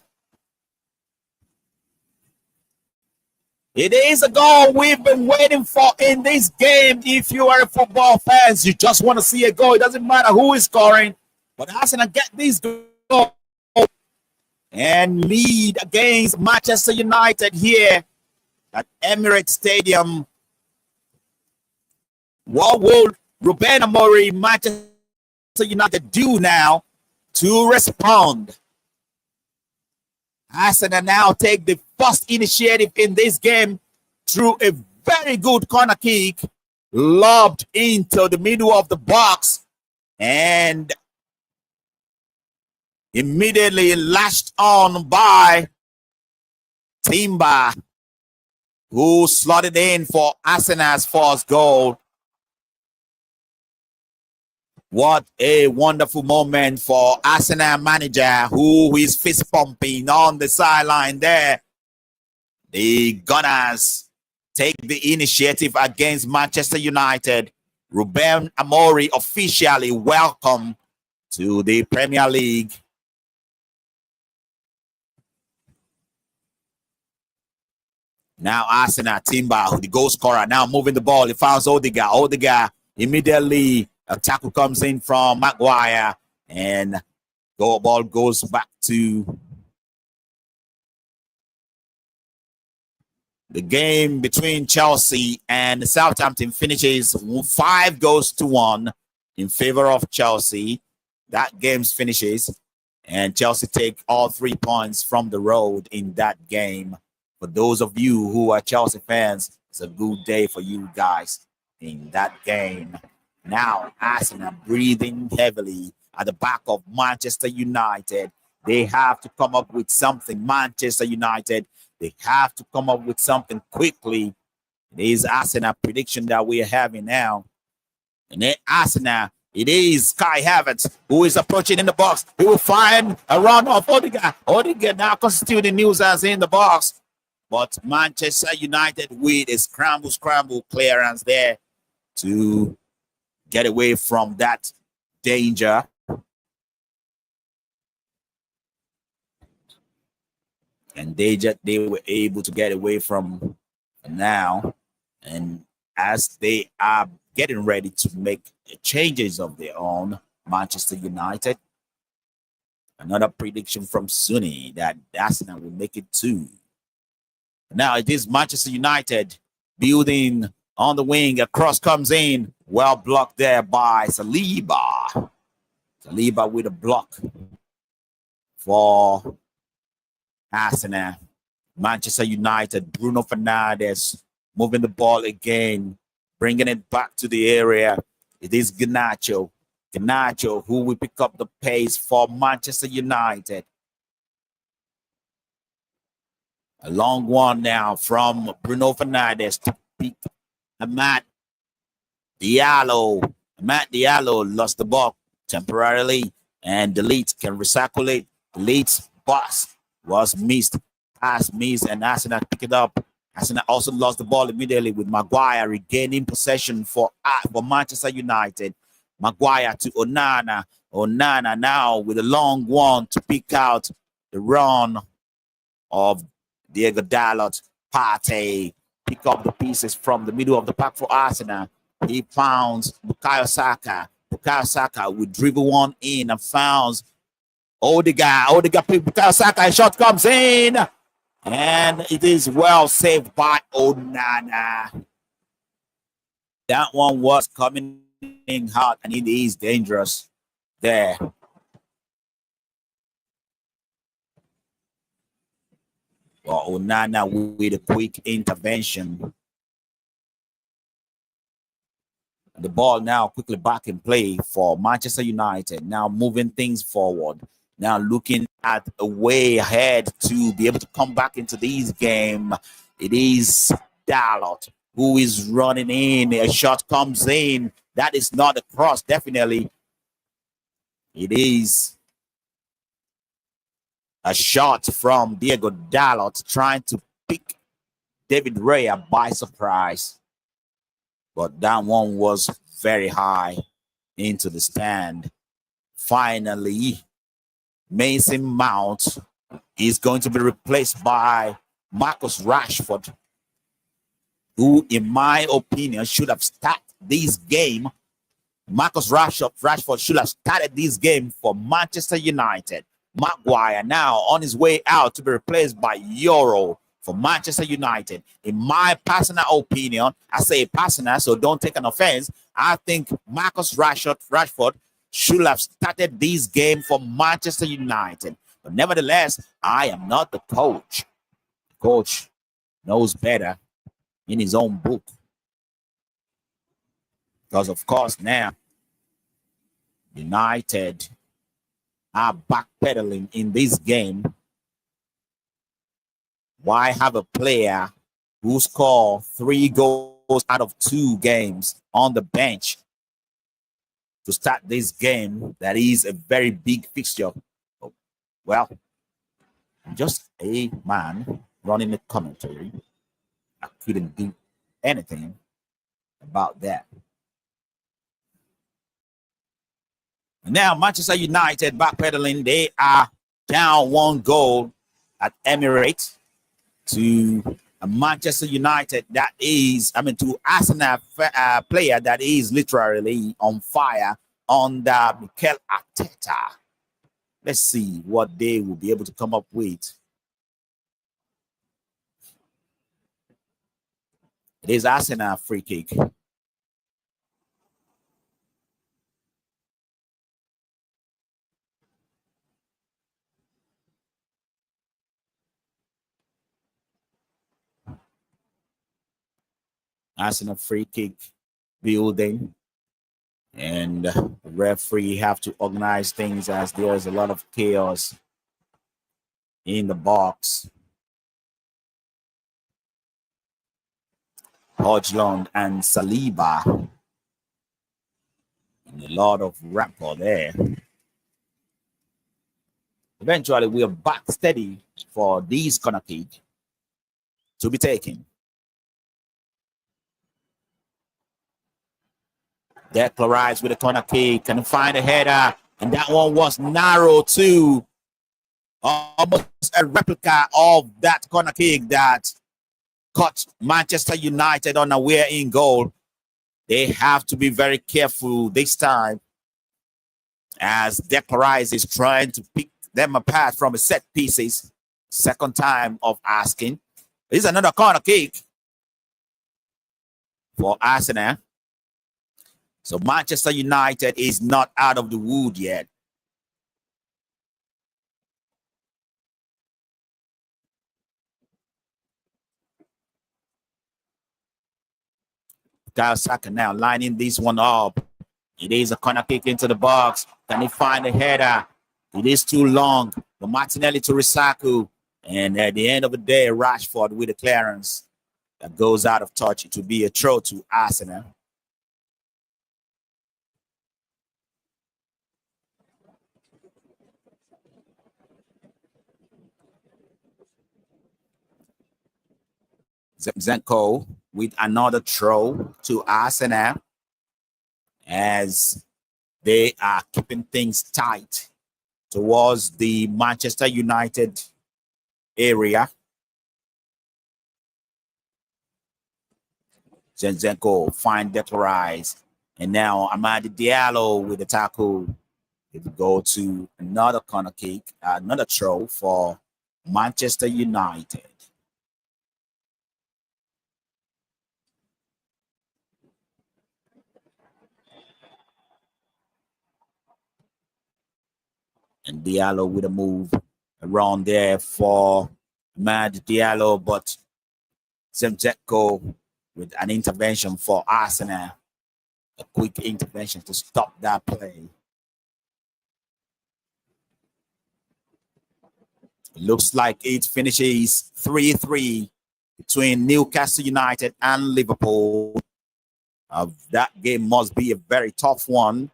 [SPEAKER 5] It is a goal we've been waiting for in this game. If you are a football fan, you just want to see a goal. It doesn't matter who is scoring. But Arsenal get this goal and lead against Manchester United here at Emirates Stadium. What will Ruben Amorim, Manchester United do now to respond? Arsenal now take the first initiative in this game through a very good corner kick lobbed into the middle of the box and immediately lashed on by Timber, who slotted in for Arsenal's first goal. What a wonderful moment for Arsenal manager, who is fist pumping on the sideline there. The Gunners take the initiative against Manchester United. Ruben Amorim officially welcome to the Premier League. Now Arsenal, Timber, the goal scorer, now moving the ball. He finds Odegaard. Odegaard immediately, a tackle comes in from Maguire, and ball goes back to the game between Chelsea and Southampton. Finishes 5-1 in favor of Chelsea. That game finishes, and Chelsea take all 3 points from the road in that game. For those of you who are Chelsea fans, it's a good day for you guys in that game. Now, Arsenal breathing heavily at the back of Manchester United. They have to come up with something. Manchester United, they have to come up with something quickly. It is Arsenal prediction that we are having now. And then Arsenal, it is Kai Havertz who is approaching in the box. He will find a run off Odegaard. Odegaard now constituting nuisance in the box. But Manchester United with a scramble clearance there to get away from that danger. And they were able to get away from now. And as they are getting ready to make changes of their own, Manchester United, another prediction from Sunny that Arsenal will make it 2. Now it is Manchester United building on the wing. A cross comes in. Well blocked there by Saliba. Saliba with a block for Arsenal. Manchester United, Bruno Fernandes moving the ball again, bringing it back to the area. It is Garnacho. Garnacho who will pick up the pace for Manchester United. A long one now from Bruno Fernandes to pick Amad Diallo. Amad Diallo lost the ball temporarily, and Delete can recirculate Late pass was missed. Pass missed, and Arsenal pick it up. Arsenal also lost the ball immediately with Maguire regaining possession for Manchester United. Maguire to Onana. Onana now with a long one to pick out the run of Diego Dalot. Partey pick up the pieces from the middle of the pack for Arsenal. He found Bukayo Saka. Bukayo Saka would dribble one in and found Odegaard. Odegaard pick Bukayo Saka. A shot comes in. And it is well saved by Onana. That one was coming in hot, and it is dangerous there. Well, Onana with a quick intervention. The ball now quickly back in play for Manchester United. Now moving things forward. Now looking at a way ahead to be able to come back into this game. It is Dalot who is running in. A shot comes in. That is not a cross, definitely. It is a shot from Diego Dalot trying to pick David Raya by surprise. But that one was very high into the stand. Finally, Mason Mount is going to be replaced by Marcus Rashford, who, in my opinion, should have started this game. Marcus Rashford should have started this game for Manchester United. Maguire now on his way out to be replaced by Euro for Manchester United. In my personal opinion, I say personal, so don't take an offense. I think Marcus Rashford should have started this game for Manchester United. But nevertheless, I am not the coach. Coach knows better in his own book. Because, of course, now United are backpedaling in this game. Why have a player who scored 3 goals out of 2 games on the bench to start this game that is a very big fixture? Well, I'm just a man running the commentary. I couldn't do anything about that. Now, Manchester United backpedaling. They are down 1 goal at Emirates to a Manchester United that is, to Arsenal player that is literally on fire under Mikel Arteta. Let's see what they will be able to come up with. It is Arsenal free kick. Arsenal free kick building, and the referee have to organize things as there's a lot of chaos in the box. Hodgland and Saliba, and a lot of rapport there. Eventually, we are back steady for these corner kick to be taken. Declan Rice with a corner kick, can find a header, and that one was narrow too. Almost a replica of that corner kick that caught Manchester United unaware in goal. They have to be very careful this time as Declan Rice is trying to pick them apart from a set pieces. Second time of asking. This is another corner kick for Arsenal. So Manchester United is not out of the wood yet. Bukayo Saka now lining this one up. It is a corner kick into the box. Can he find a header? It is too long for Martinelli to Risaku. And at the end of the day, Rashford with a clearance that goes out of touch. It will be a throw to Arsenal. Zinchenko with another throw to Arsenal as they are keeping things tight towards the Manchester United area. Zinchenko find Declan Rice, and now Amadi Diallo with the tackle. It will go to another corner kick, another throw for Manchester United. And Diallo with a move around there for Amadi Diallo, but Zinchenko with an intervention for Arsenal. A quick intervention to stop that play. It looks like it finishes 3-3 between Newcastle United and Liverpool. That game must be a very tough one.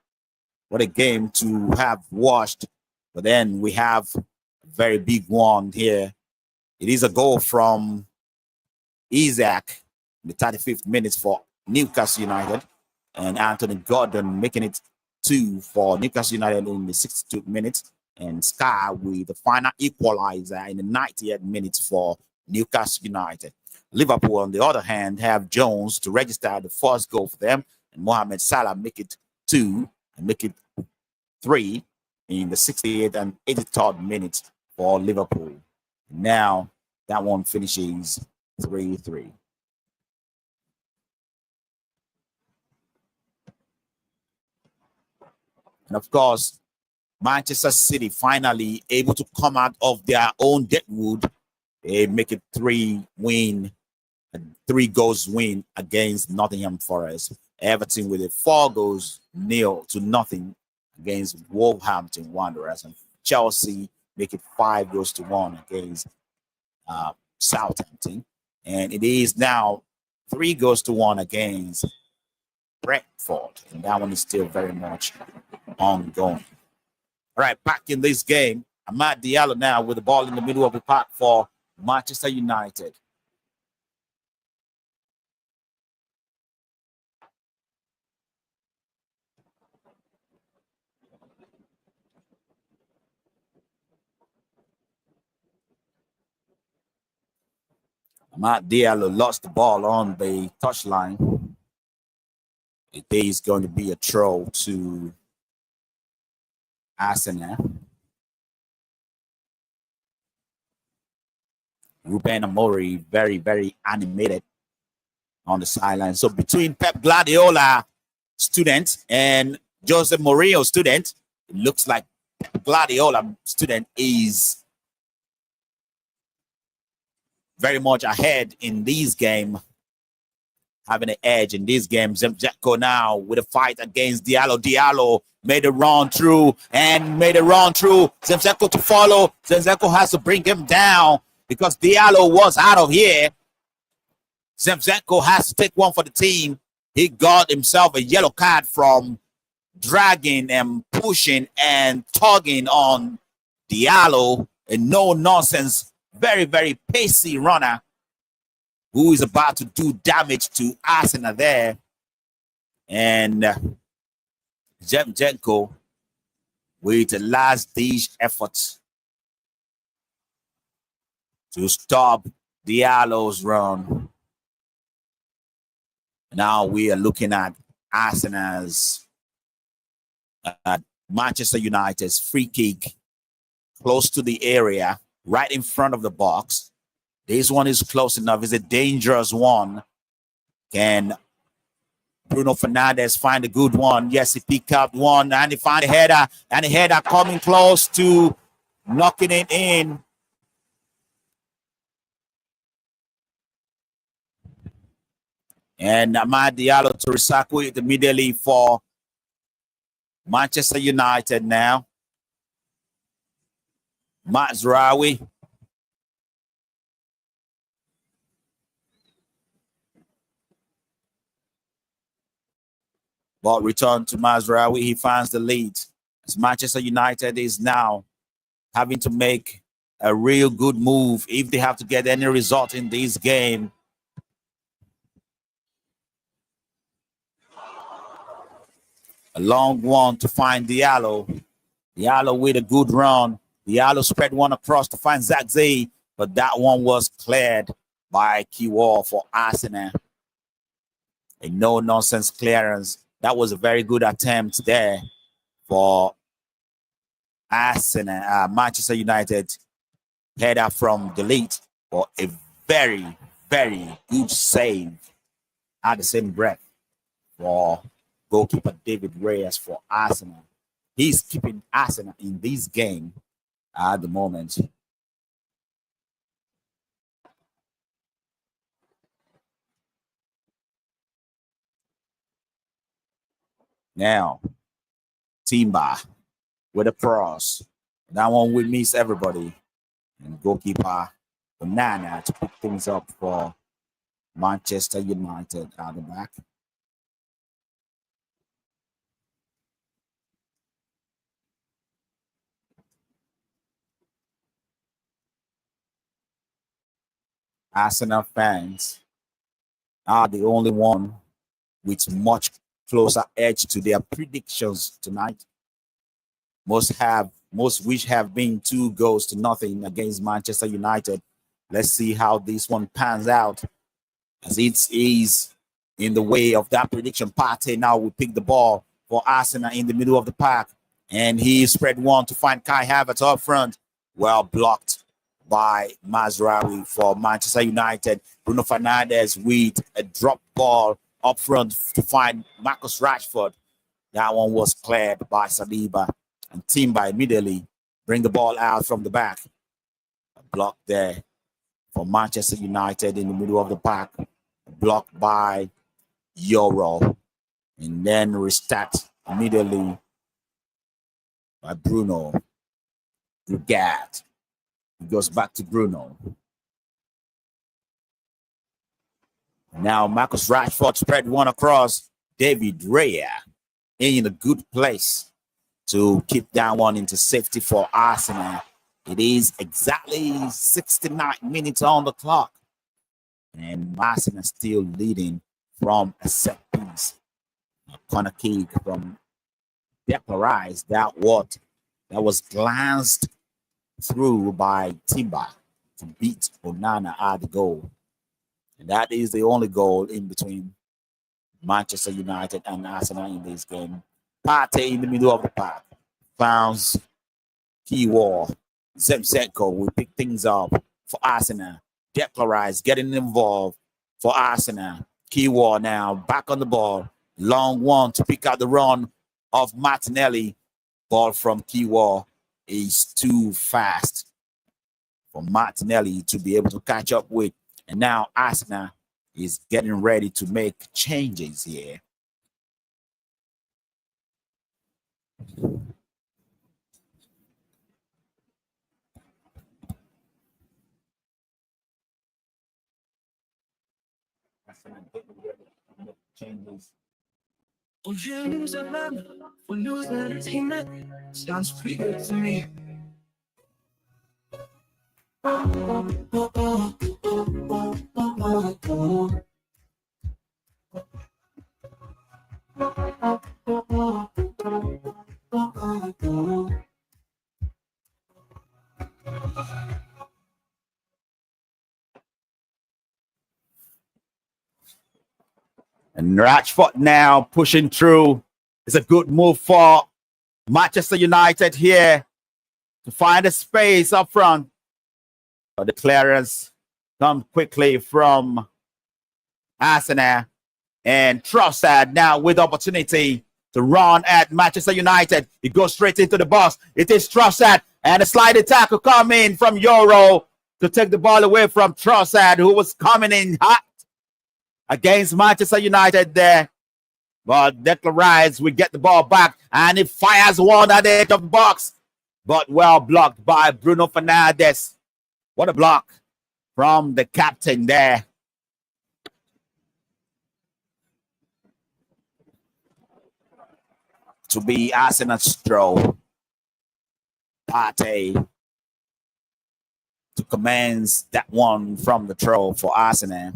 [SPEAKER 5] What a game to have watched. But then we have a very big one here. It is a goal from Isaac in the 35th minute for Newcastle United, and Anthony Gordon making it 2 for Newcastle United in the 62th minute, and Sky with the final equalizer in the 90th minute for Newcastle United. Liverpool, on the other hand, have Jones to register the first goal for them, and Mohamed Salah make it 2 and make it 3 in the 68th and 83rd minute for Liverpool. Now that one finishes 3-3. And of course, Manchester City finally able to come out of their own deadwood. They make it 3 goals win against Nottingham Forest. Everton with a 4-0 against Wolverhampton Wanderers, and Chelsea make it 5-1 against Southampton. And it is now 3-1 against Brentford, and that one is still very much ongoing. All right, back in this game, Amad Diallo now with the ball in the middle of the park for Manchester United. Amad Diallo lost the ball on the touchline. It is going to be a throw to Arsenal. Ruben Amorim very, very animated on the sideline. So between Pep Guardiola student and Jose Mourinho student, it looks like Pep Guardiola student is very much ahead in this game, having an edge in this game. Zinchenko now with a fight against Diallo. Diallo made a run through. Zinchenko to follow. Zinchenko has to bring him down because Diallo was out of here. Zinchenko has to take one for the team. He got himself a yellow card from dragging and pushing and tugging on Diallo. A no-nonsense, very, very pacey runner who is about to do damage to Arsenal there. And Zinchenko with a last-ditch effort to stop Diallo's run. Now we are looking at Arsenal's, Manchester United's free kick close to the area, right in front of the box. This one is close enough. It's a dangerous one. Can Bruno Fernandes find a good one? Yes, he picked up one, and he found a header, and the header coming close to knocking it in. And Amad Diallo to recycle it immediately for Manchester United now. Mazraoui. Ball returned to Mazraoui. He finds the lead. As Manchester United is now having to make a real good move if they have to get any result in this game. A long one to find Diallo. Diallo with a good run. Diallo spread one across to find Zagze, but that one was cleared by Kiwor for Arsenal. A no-nonsense clearance. That was a very good attempt there for Arsenal. Manchester United header from the lead for a very, very good save at the same breath for goalkeeper David Reyes for Arsenal. He's keeping Arsenal in this game at the moment. Now, Timber with a cross. That one will miss everybody. And goalkeeper Banana to pick things up for Manchester United at the back. Arsenal fans are the only one with much closer edge to their predictions tonight. Most which have been 2-0 against Manchester United. Let's see how this one pans out, as it is in the way of that prediction. Partey now will pick the ball for Arsenal in the middle of the park, and he spread one to find Kai Havertz up front. Well blocked by Mazraoui for Manchester United. Bruno Fernandes with a drop ball up front to find Marcus Rashford. That one was cleared by Saliba, and Timber immediately bring the ball out from the back. A block there for Manchester United in the middle of the park. Blocked by Euro, and then restart immediately by Bruno Brugad. He goes back to Bruno. Now Marcus Rashford spread one across. David Raya in a good place to keep that one into safety for Arsenal. It is exactly 69 minutes on the clock, and Arsenal still leading from a set piece. A corner kick from Declan Rice. That was glanced through by Timber to beat Onana at the goal. And that is the only goal in between Manchester United and Arsenal in this game. Partey in the middle of the park founds Kiwor. Zemchenko will pick things up for Arsenal. Declan Rice getting involved for Arsenal. Kiwor now back on the ball. Long one to pick out the run of Martinelli. Ball from Kiwor is too fast for Martinelli to be able to catch up with. And now Arsenal is getting ready to make changes here. Changes.
[SPEAKER 3] Would you lose a man for losing a teammate? Sounds pretty good to me.
[SPEAKER 5] And Rashford now pushing through. It's a good move for Manchester United here to find a space up front. But the clearance comes quickly from Arsenal. And Trossard now with opportunity to run at Manchester United. He goes straight into the box. It is Trossard, and a sliding tackle come in from Euro to take the ball away from Trossard, who was coming in hot against Manchester United there. But Declan Rice will get the ball back, and he fires one at the edge of the box, but well blocked by Bruno Fernandes. What a block from the captain there. To be Arsenal's throw. Partey to commence that one from the throw for Arsenal.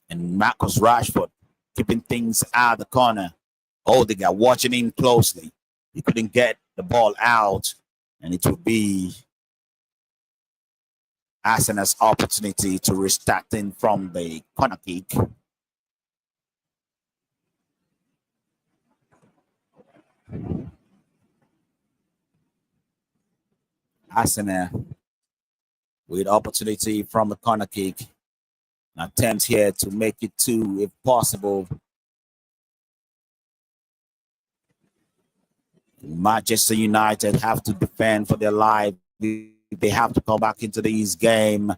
[SPEAKER 5] And Marcus Rashford keeping things out of the corner. Odegaard watching him closely. He couldn't get the ball out, and it would be Arsenal's opportunity to restart in from the corner kick. Arsenal with opportunity from the corner kick. An attempt here to make it 2 if possible. Manchester United have to defend for their life. They have to come back into this game.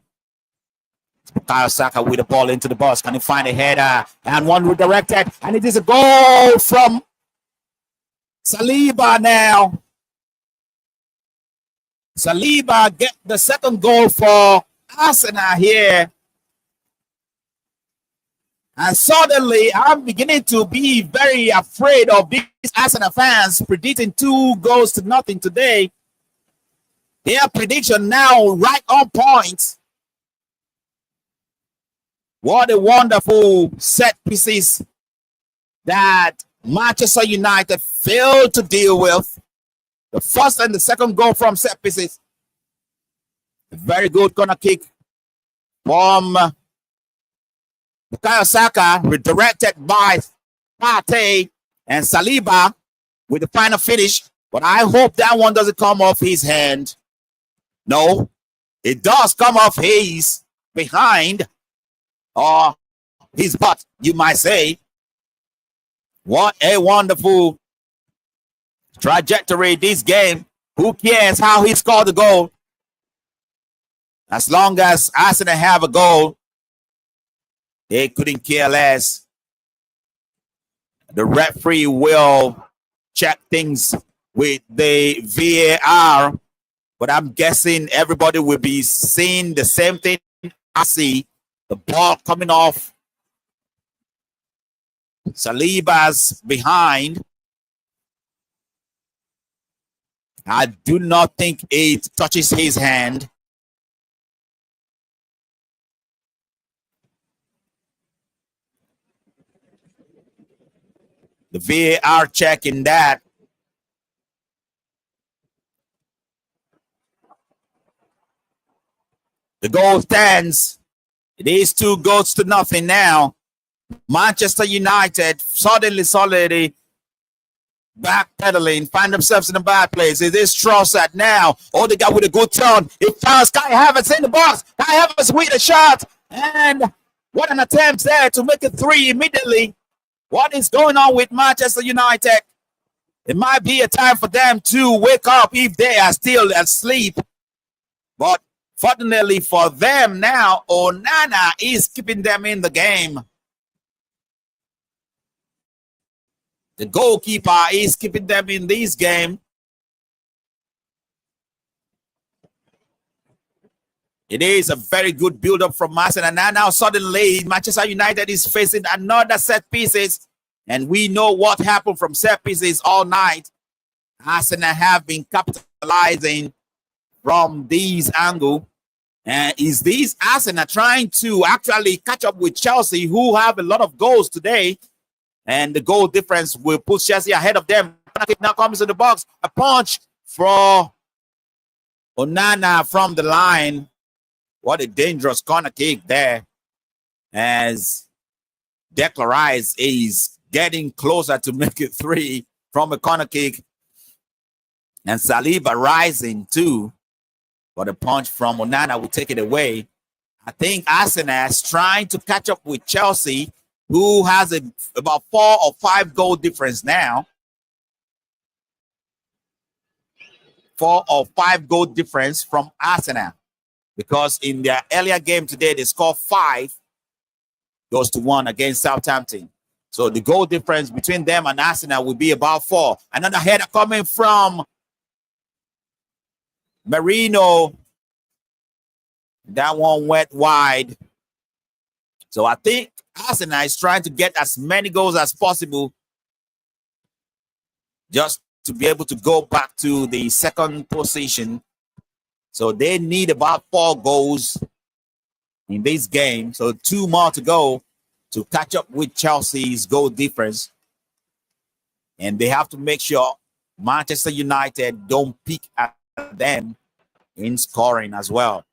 [SPEAKER 5] Bukayo Saka with the ball into the box. Can he find a header? And one redirected. And it is a goal from Saliba now. Saliba get the second goal for Arsenal here. And suddenly, I'm beginning to be very afraid of these Arsenal fans predicting 2-0 today. Their prediction now right on point. What a wonderful set pieces that Manchester United failed to deal with. The first and the second goal from set pieces. A very good corner kick from Bukayo Saka, redirected by Partey and Saliba with the final finish. But I hope that one doesn't come off his hand. No, it does come off his behind or his butt, you might say. What a wonderful trajectory this game. Who cares how he scored the goal? As long as Arsenal have a goal, they couldn't care less. The referee will check things with the VAR, but I'm guessing everybody will be seeing the same thing I see. The ball coming off Saliba's behind. I do not think it touches his hand. The VAR checking that. The goal stands. It is 2-0 now. Manchester United suddenly backpedaling, find themselves in a bad place. It is Trossard now. Odegaard with a good turn. It finds Kai Havertz in the box. Kai Havertz with a shot. And what an attempt there to make it 3 immediately. What is going on with Manchester United? It might be a time for them to wake up if they are still asleep. But fortunately for them now, Onana is keeping them in the game. The goalkeeper is keeping them in this game. It is a very good build-up from Arsenal. And now suddenly Manchester United is facing another set pieces. And we know what happened from set pieces all night. Arsenal have been capitalizing from this angle. And is this Arsenal trying to actually catch up with Chelsea, who have a lot of goals today? And the goal difference will put Chelsea ahead of them. Now comes in the box. A punch for Onana from the line. What a dangerous corner kick there. As Declan Rice is getting closer to make it 3 from a corner kick. And Saliba rising too. But a punch from Onana will take it away. I think Arsenal is trying to catch up with Chelsea, who has about 4 or 5 goal difference now. 4 or 5 goal difference from Arsenal. Because in their earlier game today, they scored 5, goes to 1 against Southampton. So the goal difference between them and Arsenal will be about 4. Another header coming from Marino. That one went wide. So I think Arsenal is trying to get as many goals as possible just to be able to go back to the second position. So they need about 4 goals in this game. So 2 more to go. to catch up with Chelsea's goal difference. And they have to make sure Manchester United don't peek at them in scoring as well.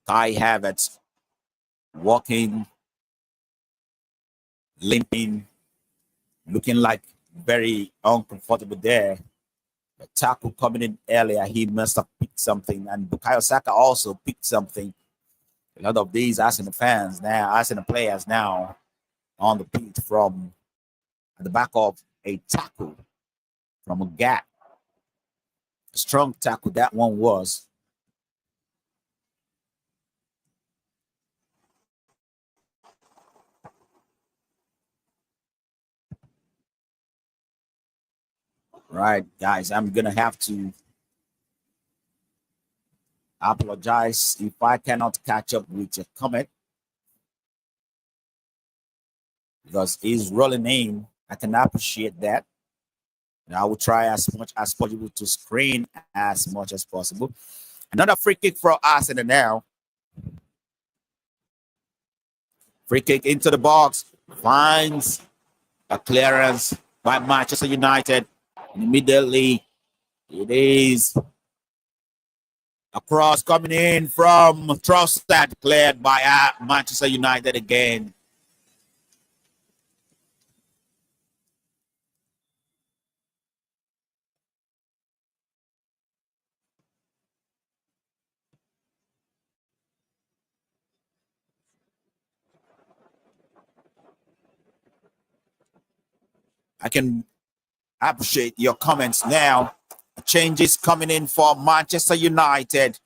[SPEAKER 5] Kai Havertz walking, limping, looking like very uncomfortable there. The tackle coming in earlier, he must have picked something, and Bukayo Saka also picked something. A lot of these Arsenal fans now, Arsenal players now on the pitch from at the back of a tackle from a gap. A strong tackle that one was. Right, guys, I'm going to have to apologize if I cannot catch up with your comment, because he's rolling in. I can appreciate that. And I will try as much as possible to screen as much as possible. Another free kick for Arsenal now. Free kick into the box. Finds a clearance by Manchester United. Immediately, it is a cross coming in from Trossard, cleared by Manchester United again. I can appreciate your comments now. Changes coming in for Manchester United.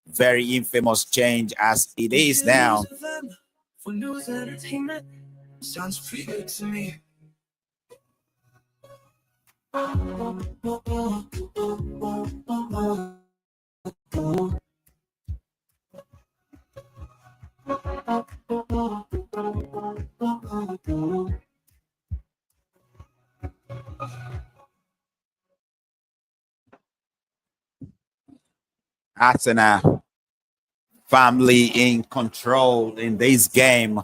[SPEAKER 5] Very infamous change as it is now.
[SPEAKER 3] For news and entertainment, sounds pretty good to me.
[SPEAKER 5] Arsenal family in control in this game.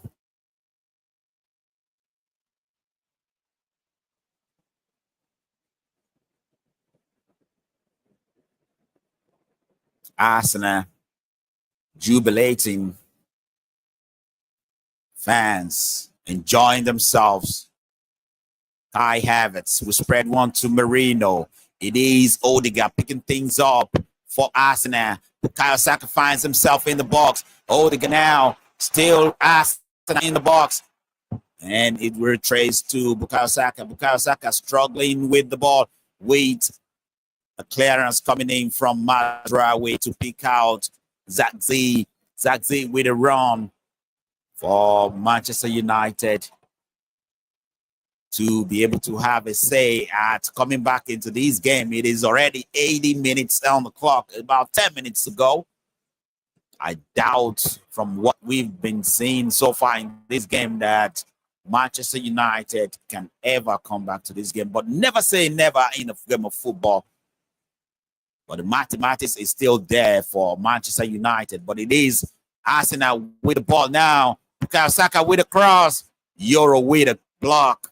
[SPEAKER 5] Arsenal jubilating, fans enjoying themselves. Kai Havertz will spread one to Marino. It is Odegaard picking things up for Arsenal. Bukayo Saka finds himself in the box. Odegaard now still Arsenal in the box. And it will trace to Bukayo Saka. Bukayo Saka struggling with the ball. Wait. A clearance coming in from Mazraoui to pick out Zagzi. Zagzi with a run for Manchester United to be able to have a say at coming back into this game. It is already 80 minutes on the clock, about 10 minutes ago. I doubt from what we've been seeing so far in this game that Manchester United can ever come back to this game. But never say never in a game of football. But the mathematics is still there for Manchester United. But it is Arsenal with the ball now. Bukayo Saka with a cross. Euro with a block.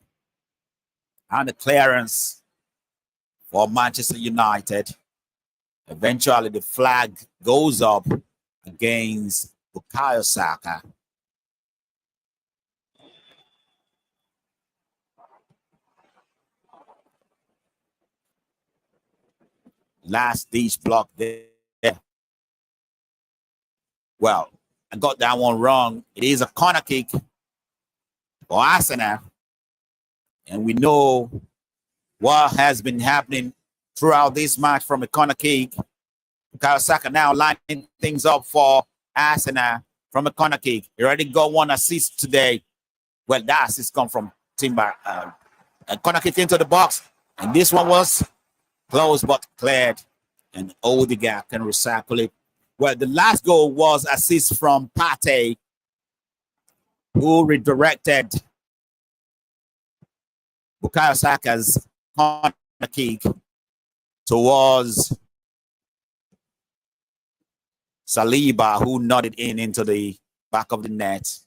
[SPEAKER 5] And the clearance for Manchester United. Eventually, the flag goes up against Bukayo Saka. Last ditch block there. Well, I got that one wrong. It is a corner kick for Arsenal. And we know what has been happening throughout this match from a corner kick. Bukayo Saka now lining things up for Arsenal from a corner kick. He already got one assist today. Well, that assist come from Timber. A corner kick into the box. And this one was close but cleared. And Odegaard can recycle it. Well, the last goal was assist from Partey, who redirected Bukayo Saka's corner a kick towards Saliba, who nodded into the back of the net.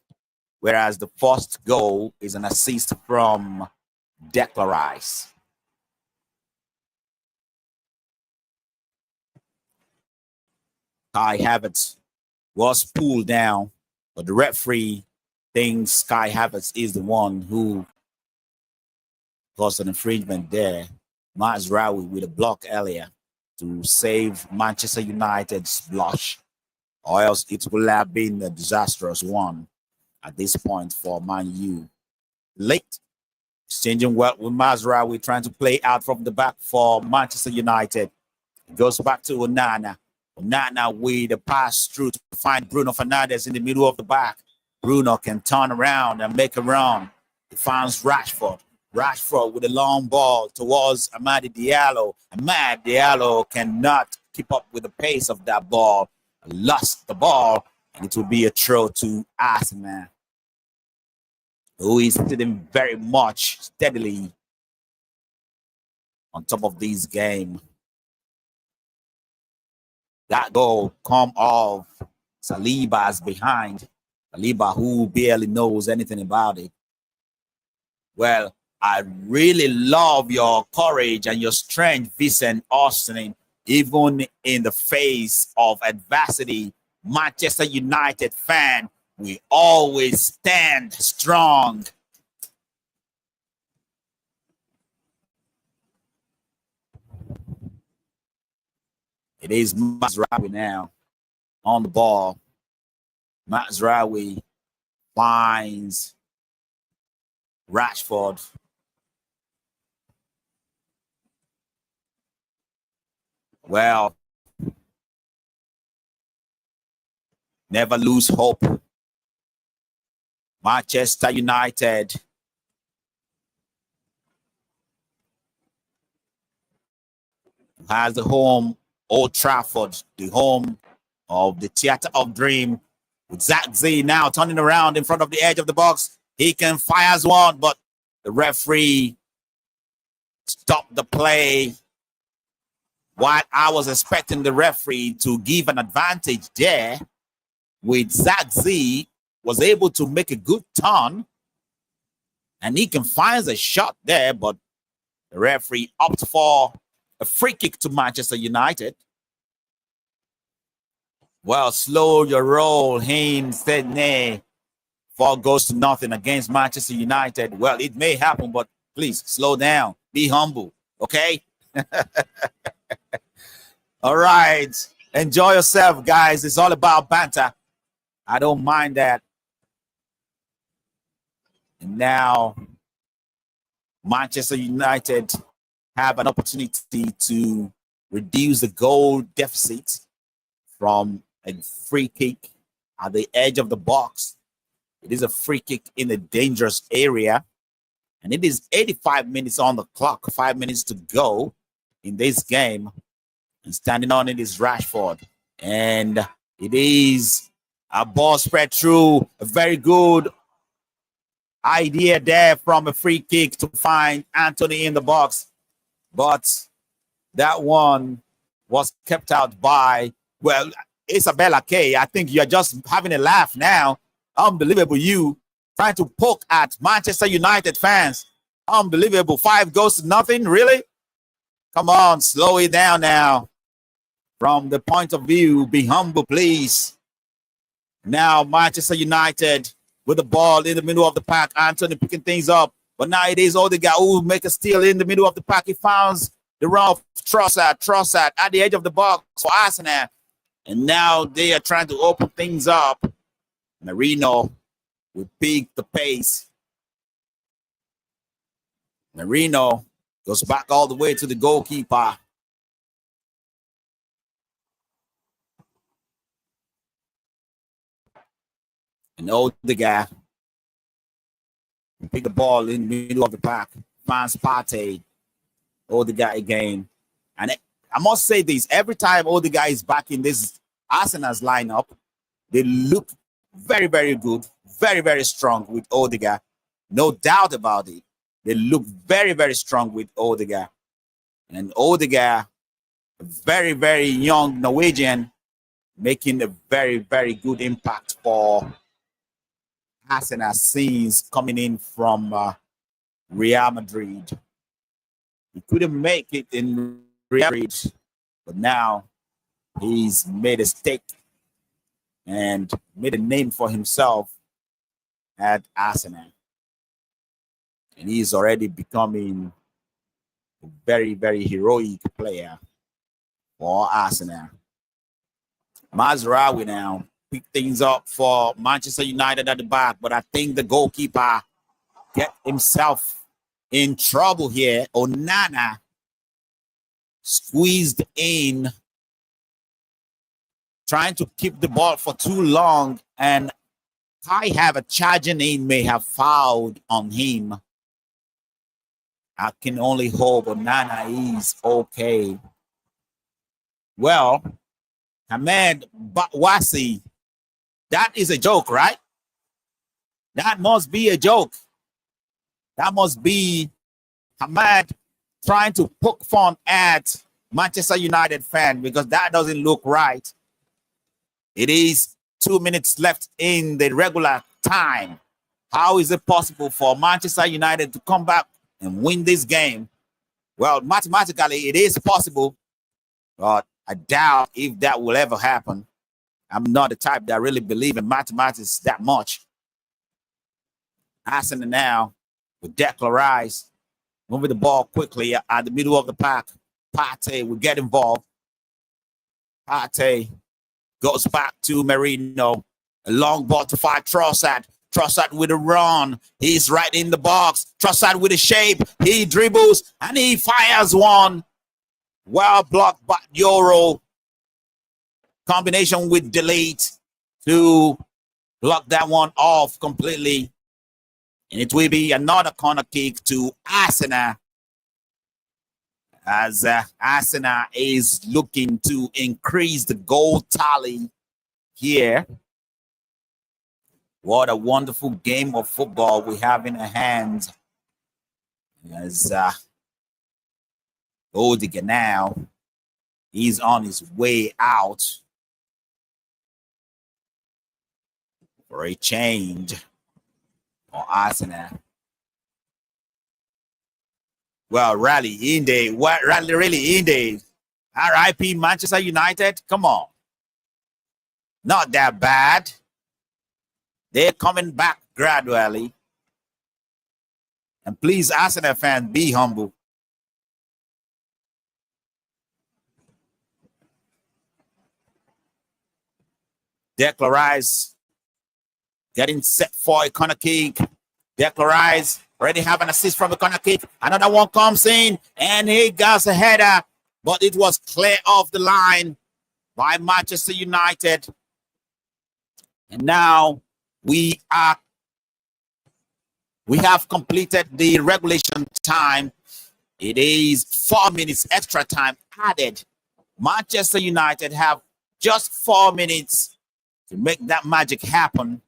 [SPEAKER 5] Whereas the first goal is an assist from Declan Rice. Kai Havertz was pulled down, but the referee thinks Kai Havertz is the one who caused an infringement there. Mazraoui with a block earlier to save Manchester United's blush, or else it will have been a disastrous one at this point for Man U. Late, exchanging well with Mazraoui, trying to play out from the back for Manchester United. It goes back to Onana. Onana with a pass through to find Bruno Fernandes in the middle of the back. Bruno can turn around and make a run. He finds Rashford. Rashford with a long ball towards Amadi Diallo. Amadi Diallo cannot keep up with the pace of that ball. Lost the ball, and it will be a throw to Arsenal, who is sitting very much steadily on top of this game. That goal come off Saliba's behind. Saliba, who barely knows anything about it. Well, I really love your courage and your strength, Vincent Austin, even in the face of adversity. Manchester United fan, we always stand strong. It is Mazraoui now on the ball. Mazraoui finds Rashford. Well, never lose hope. Manchester United has the home Old Trafford, the home of the Theatre of Dream. With Zagzi now turning around in front of the edge of the box. He can fire one, but the referee stopped the play. While I was expecting the referee to give an advantage there, with Zagzi was able to make a good turn, and he can find a shot there, but the referee opted for a free kick to Manchester United. Well, slow your roll, Haynes said nay. 4 goes to nothing against Manchester United. Well, it may happen, but please slow down. Be humble, okay? All right. Enjoy yourself, guys. It's all about banter. I don't mind that. And now, Manchester United have an opportunity to reduce the goal deficit from a free kick at the edge of the box. It is a free kick in a dangerous area. And it is 85 minutes on the clock, 5 minutes to go in this game. And standing on it is Rashford. And it is a ball spread through. A very good idea there from a free kick to find Anthony in the box. But that one was kept out by, well, Isabella K. I think you're just having a laugh now. Unbelievable, you trying to poke at Manchester United fans. Unbelievable. 5 goes to nothing, really? Come on, slow it down now. From the point of view, be humble, please. Now, Manchester United with the ball in the middle of the pack. Anthony picking things up. But now it is Odegaard who make a steal in the middle of the pack. He finds the run of Trossard at the edge of the box for Arsenal. And now they are trying to open things up. Marino will pick the pace. Marino goes back all the way to the goalkeeper. And Odegaard pick the ball in the middle of the pack. Finds Partey. Odegaard again. And I must say this, every time Odegaard is back in this Arsenal's lineup, they look very, very good, very, very strong with Odegaard. No doubt about it. They look very, very strong with Odegaard. And Odegaard, a very, very young Norwegian, making a very, very good impact for Arsenal since coming in from Real Madrid. He couldn't make it in Real Madrid, but now he's made a stake and made a name for himself at Arsenal. And he's already becoming a very, very heroic player for Arsenal. Mazraoui now pick things up for Manchester United at the back, but I think the goalkeeper get himself in trouble here. Onana squeezed in, trying to keep the ball for too long, and Kai Havertz charging in may have fouled on him. I can only hope Onana is okay. Well, Ahmed Bawasi, that is a joke, right? That must be a joke. That must be Ahmed trying to poke fun at Manchester United fan, because that doesn't look right. It is 2 minutes left in the regular time. How is it possible for Manchester United to come back and win this game? Well, mathematically, it is possible, but I doubt if that will ever happen. I'm not the type that really believe in mathematics that much. Arsenal now with Declan Rice moving the ball quickly at the middle of the pack. Partey will get involved. Partey goes back to Merino. A long ball to fight Trossard. Trossard with a run. He's right in the box. Trossard with a shape. He dribbles and he fires one. Well blocked by Euro. Combination with Delete to block that one off completely. And it will be another corner kick to Arsenal, as Arsenal is looking to increase the goal tally here. What a wonderful game of football we have in our hands. As Odegaard now, he's on his way out for a change for Arsenal. Well, rally Inde, what rally really Inde? RIP Manchester United. Come on, not that bad. They're coming back gradually. And please, Arsenal fans, be humble. Declan Rice getting set for a corner kick. Declan Rice already have an assist from the corner kick. Another one comes in, and he gets a header, but it was clear off the line by Manchester United. And now we have completed the regulation time. It is 4 minutes extra time added. Manchester United have just 4 minutes to make that magic happen,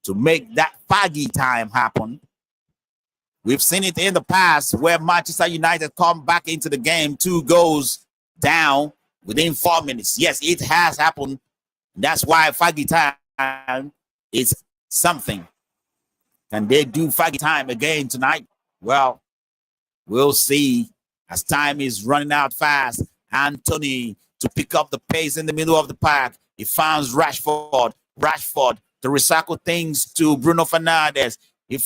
[SPEAKER 5] to make that faggy time happen. We've seen it in the past where Manchester United come back into the game, 2 goals down within 4 minutes. Yes, it has happened. That's why faggy time is something. Can they do faggy time again tonight? Well, we'll see, as time is running out fast. Anthony to pick up the pace in the middle of the park. He finds Rashford to recycle things to Bruno Fernandes. He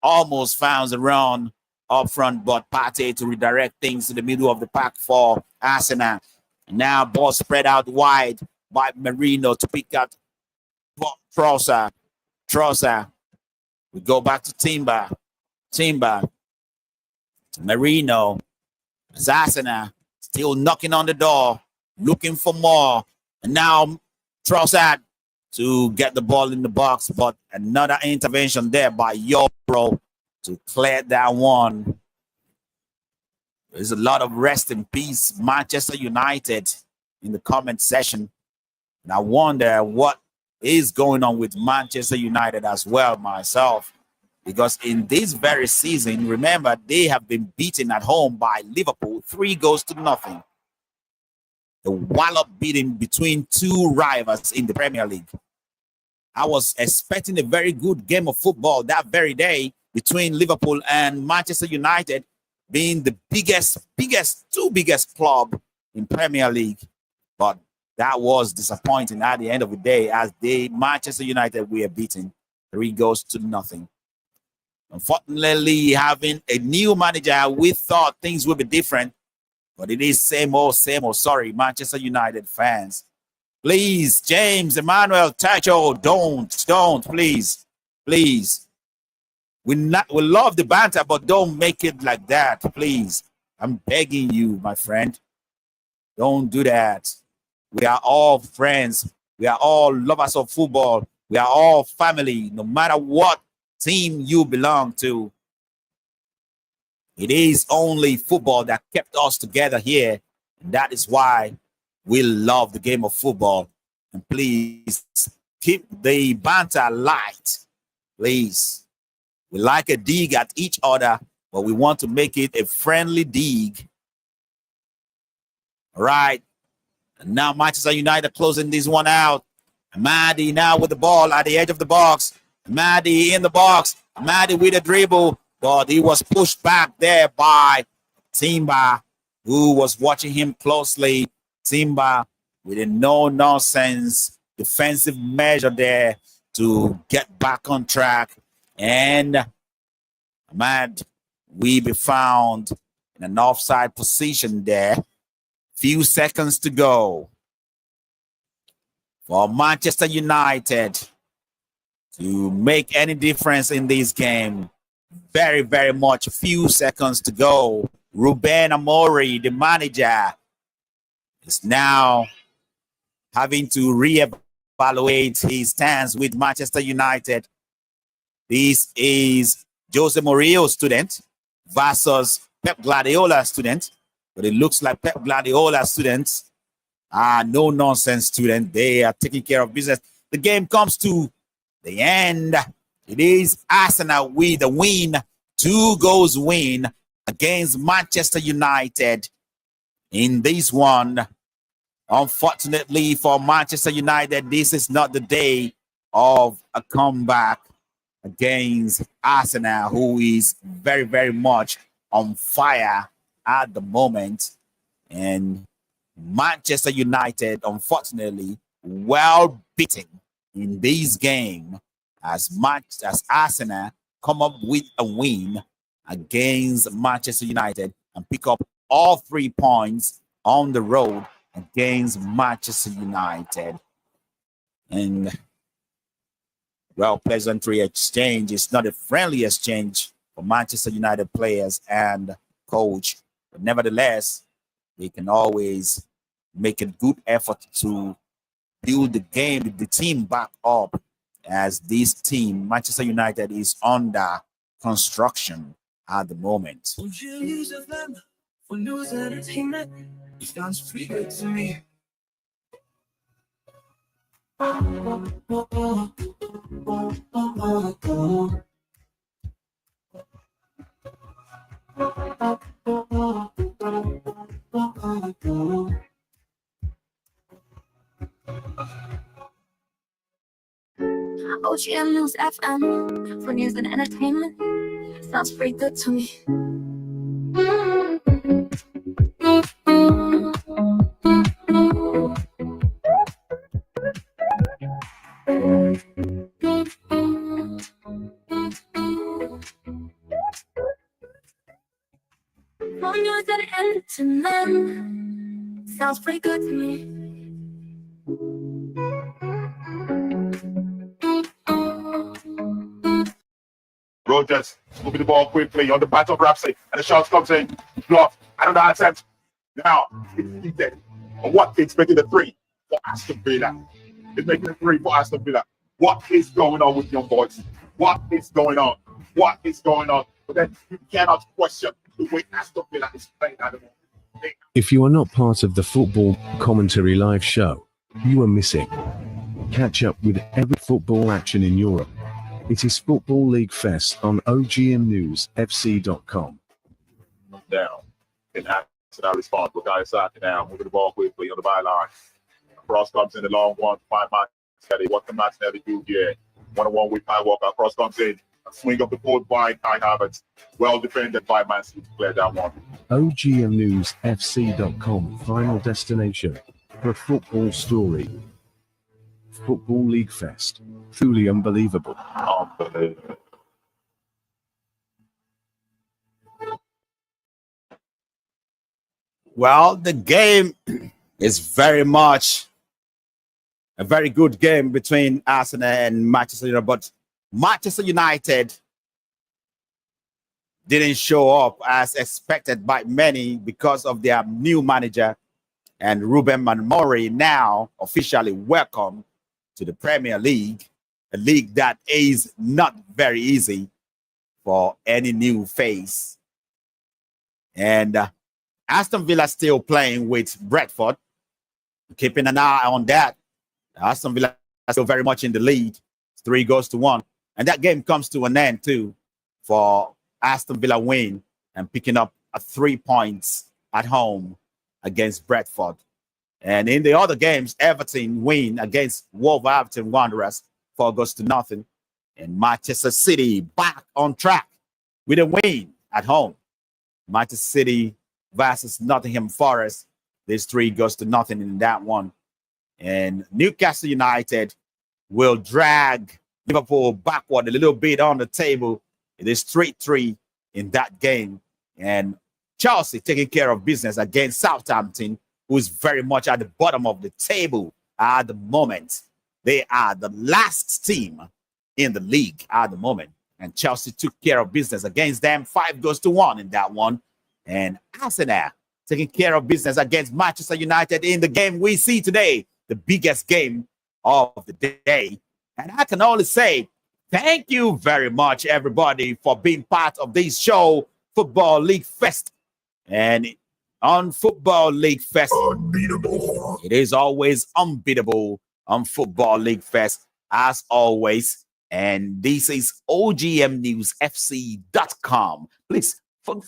[SPEAKER 5] almost found a run up front, but Partey to redirect things to the middle of the pack for Arsenal. And now ball spread out wide by Merino to pick out Trossard. We go back to Timber. Merino. Arsenal still knocking on the door, looking for more. And now Trossard to get the ball in the box, but another intervention there by Euro to clear that one. There's a lot of rest in peace, Manchester United, in the comment section. And I wonder what is going on with Manchester United as well myself. because in this very season, remember, they have been beaten at home by Liverpool 3-0. The wallop beating between two rivals in the Premier League. I was expecting a very good game of football that very day between Liverpool and Manchester United, being the two biggest club in Premier League. But that was disappointing at the end of the day, as Manchester United were beaten 3-0. Unfortunately, having a new manager, we thought things would be different, but it is same old. Sorry, Manchester United fans. Please, James, Emmanuel, Tacho, don't, please. We love the banter, but don't make it like that, please. I'm begging you, my friend. Don't do that. We are all friends. We are all lovers of football. We are all family, no matter what team you belong to. It is only football that kept us together here, and that is why we love the game of football. And please keep the banter light, please. We like a dig at each other, but we want to make it a friendly dig. All right. And now Manchester United closing this one out. Amadi now with the ball at the edge of the box. Amadi in the box. Amadi with a dribble, but he was pushed back there by Timber, who was watching him closely. Timber with a no-nonsense defensive measure there to get back on track. And Ahmad will be found in an offside position there. Few seconds to go for Manchester United to make any difference in this game. Very, very much. Few seconds to go. Ruben Amorim, the manager, is now having to reevaluate his stance with Manchester United. This is Jose Mourinho's student versus Pep Guardiola's student. But it looks like Pep Guardiola's students are no-nonsense students. They are taking care of business. The game comes to the end. It is Arsenal with a win, 2-goals win against Manchester United in this one. Unfortunately for Manchester United, this is not the day of a comeback against Arsenal, who is very, very much on fire at the moment. And Manchester United, unfortunately, well beaten in this game as much as Arsenal come up with a win against Manchester United and pick up all 3 points on the road against Manchester United. And, well, pleasantry exchange is not a friendly exchange for Manchester United players and coach. But nevertheless, they can always make a good effort to build the team back up, as this team, Manchester United, is under construction at the moment.
[SPEAKER 3] Would you use a lemon for news entertainment? It sounds pretty good to me.
[SPEAKER 4] OGM News FM for news and entertainment. Sounds pretty good to me. For news and entertainment. Sounds pretty good to me.
[SPEAKER 1] Rogers moving the ball quickly on the back of Ramsey, and the shot comes in. Blocked. Another attempt. Now it's heated. And what is making the 3 for Aston Villa? It's making the 3 for Aston Villa. What is going on with young boys? What is going on? What is going on? But then you cannot question the way Aston Villa is playing at the moment.
[SPEAKER 2] If you are not part of the Football Commentary Live show, you are missing. Catch up with every football action in Europe. It is Football League Fest on OGMNewsFC.com.
[SPEAKER 1] Down. And Arsenal response. Look out inside now. Moving the ball quickly on the byline. Cross comes in the long one. Find Martinelli. What can Martinelli do here? 1-on-1 with Kyle Walker. Cross comes in. A swing of the board by Kai Havertz. Well defended by Man City to clear that one.
[SPEAKER 2] OGMNewsFC.com, final destination for a football story. Football League Fest. Truly unbelievable.
[SPEAKER 1] Unbelievable.
[SPEAKER 5] Well, the game is very much a very good game between Arsenal and Manchester United, but Manchester United didn't show up as expected by many because of their new manager, and Ruben Amorim now officially welcome to the Premier League, a league that is not very easy for any new face. And Aston Villa still playing with Brentford, keeping an eye on that. Aston Villa is still very much in the lead, 3-1. And that game comes to an end too for Aston Villa win and picking up 3 points at home against Brentford. And in the other games, Everton win against Wolverhampton Wanderers 4-0. And Manchester City back on track with a win at home. Manchester City versus Nottingham Forest. There's 3-0 in that one. And Newcastle United will drag Liverpool backward a little bit on the table. It is 3-3 in that game. And Chelsea taking care of business against Southampton, who is very much at the bottom of the table at the moment. They are the last team in the league at the moment. And Chelsea took care of business against them, 5-1 in that one. And Arsenal taking care of business against Manchester United in the game we see today, the biggest game of the day. And I can only say thank you very much, everybody, for being part of this show, Football League Fest. And on Football League Fest, unbeatable. It is always unbeatable on Football League Fest, as always. And this is OGMNewsFC.com. Please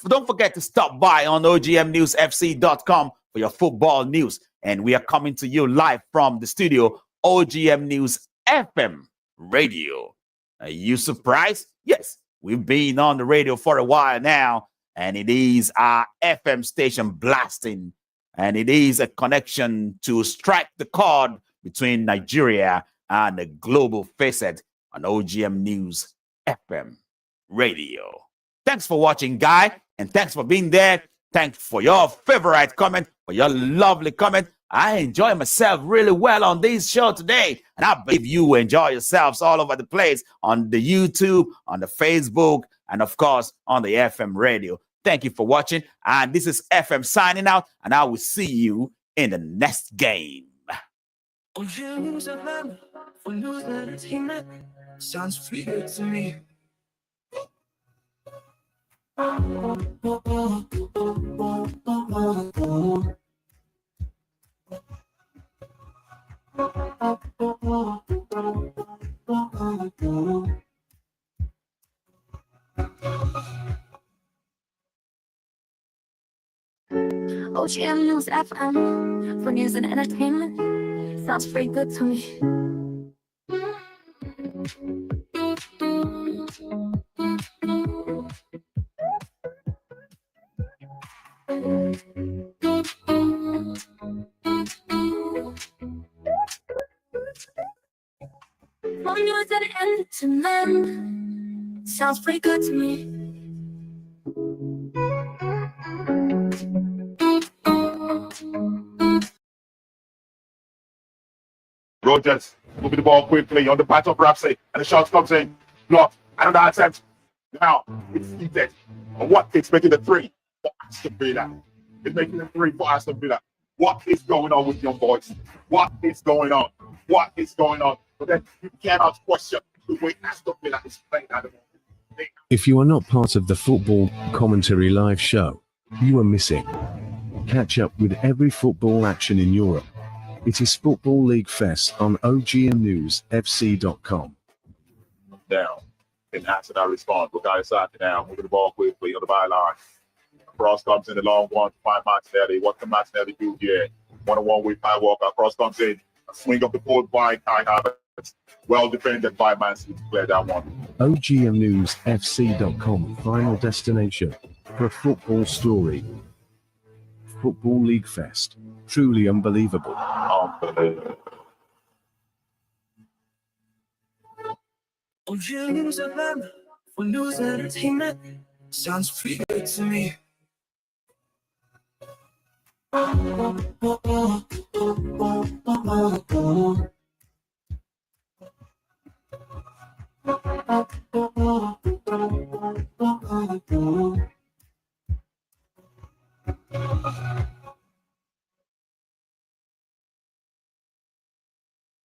[SPEAKER 5] don't forget to stop by on OGMNewsFC.com for your football news. And we are coming to you live from the studio, OGM News FM Radio. Are you surprised? Yes, we've been on the radio for a while now, and it is our FM station blasting, and it is a connection to strike the chord between Nigeria and the global facet on OGM News FM Radio. Thanks for watching, Guy, and thanks for being there. Thanks for your favorite comment, for your lovely comment. I enjoy myself really well on this show today, and I believe you enjoy yourselves all over the place on the YouTube, on the Facebook, and of course on the FM radio. Thank you for watching, and this is FM signing out, and I will see you in the next game.
[SPEAKER 3] Sounds pretty good to me.
[SPEAKER 4] OGM News FM for news and entertainment. Sounds pretty good to me. For news and entertainment. Sounds pretty good to me.
[SPEAKER 1] Rogers moving the ball quickly on the part of Ramsey, and the shot comes in. Blocked. Another attempt. Now it's heated. And what is making the 3 for Aston Villa? It's making the 3 for Aston Villa. What is going on with young boys? What is going on? What is going on? But then you cannot question the way Aston Villa is playing at the moment.
[SPEAKER 2] If you are not part of the Football Commentary Live show, you are missing. Catch up with every football action in Europe. It is Football League Fest on OGMNewsFC.com.
[SPEAKER 1] Down. can answer that response. But guys, side now, moving the ball quickly on the byline. Cross comes in the long one to find Martinelli. What can Martinelli do here? 1-on-1 with Kyle Walker. Cross comes in. A swing of the ball by Kai Havertz. Well defended by Man City to clear that one.
[SPEAKER 2] OGMNewsFC.com, final destination for a football story. Football League Fest. Truly unbelievable.
[SPEAKER 1] Unbelievable.
[SPEAKER 3] Oh, Jerusalem, for news entertainment, sounds pretty good to me.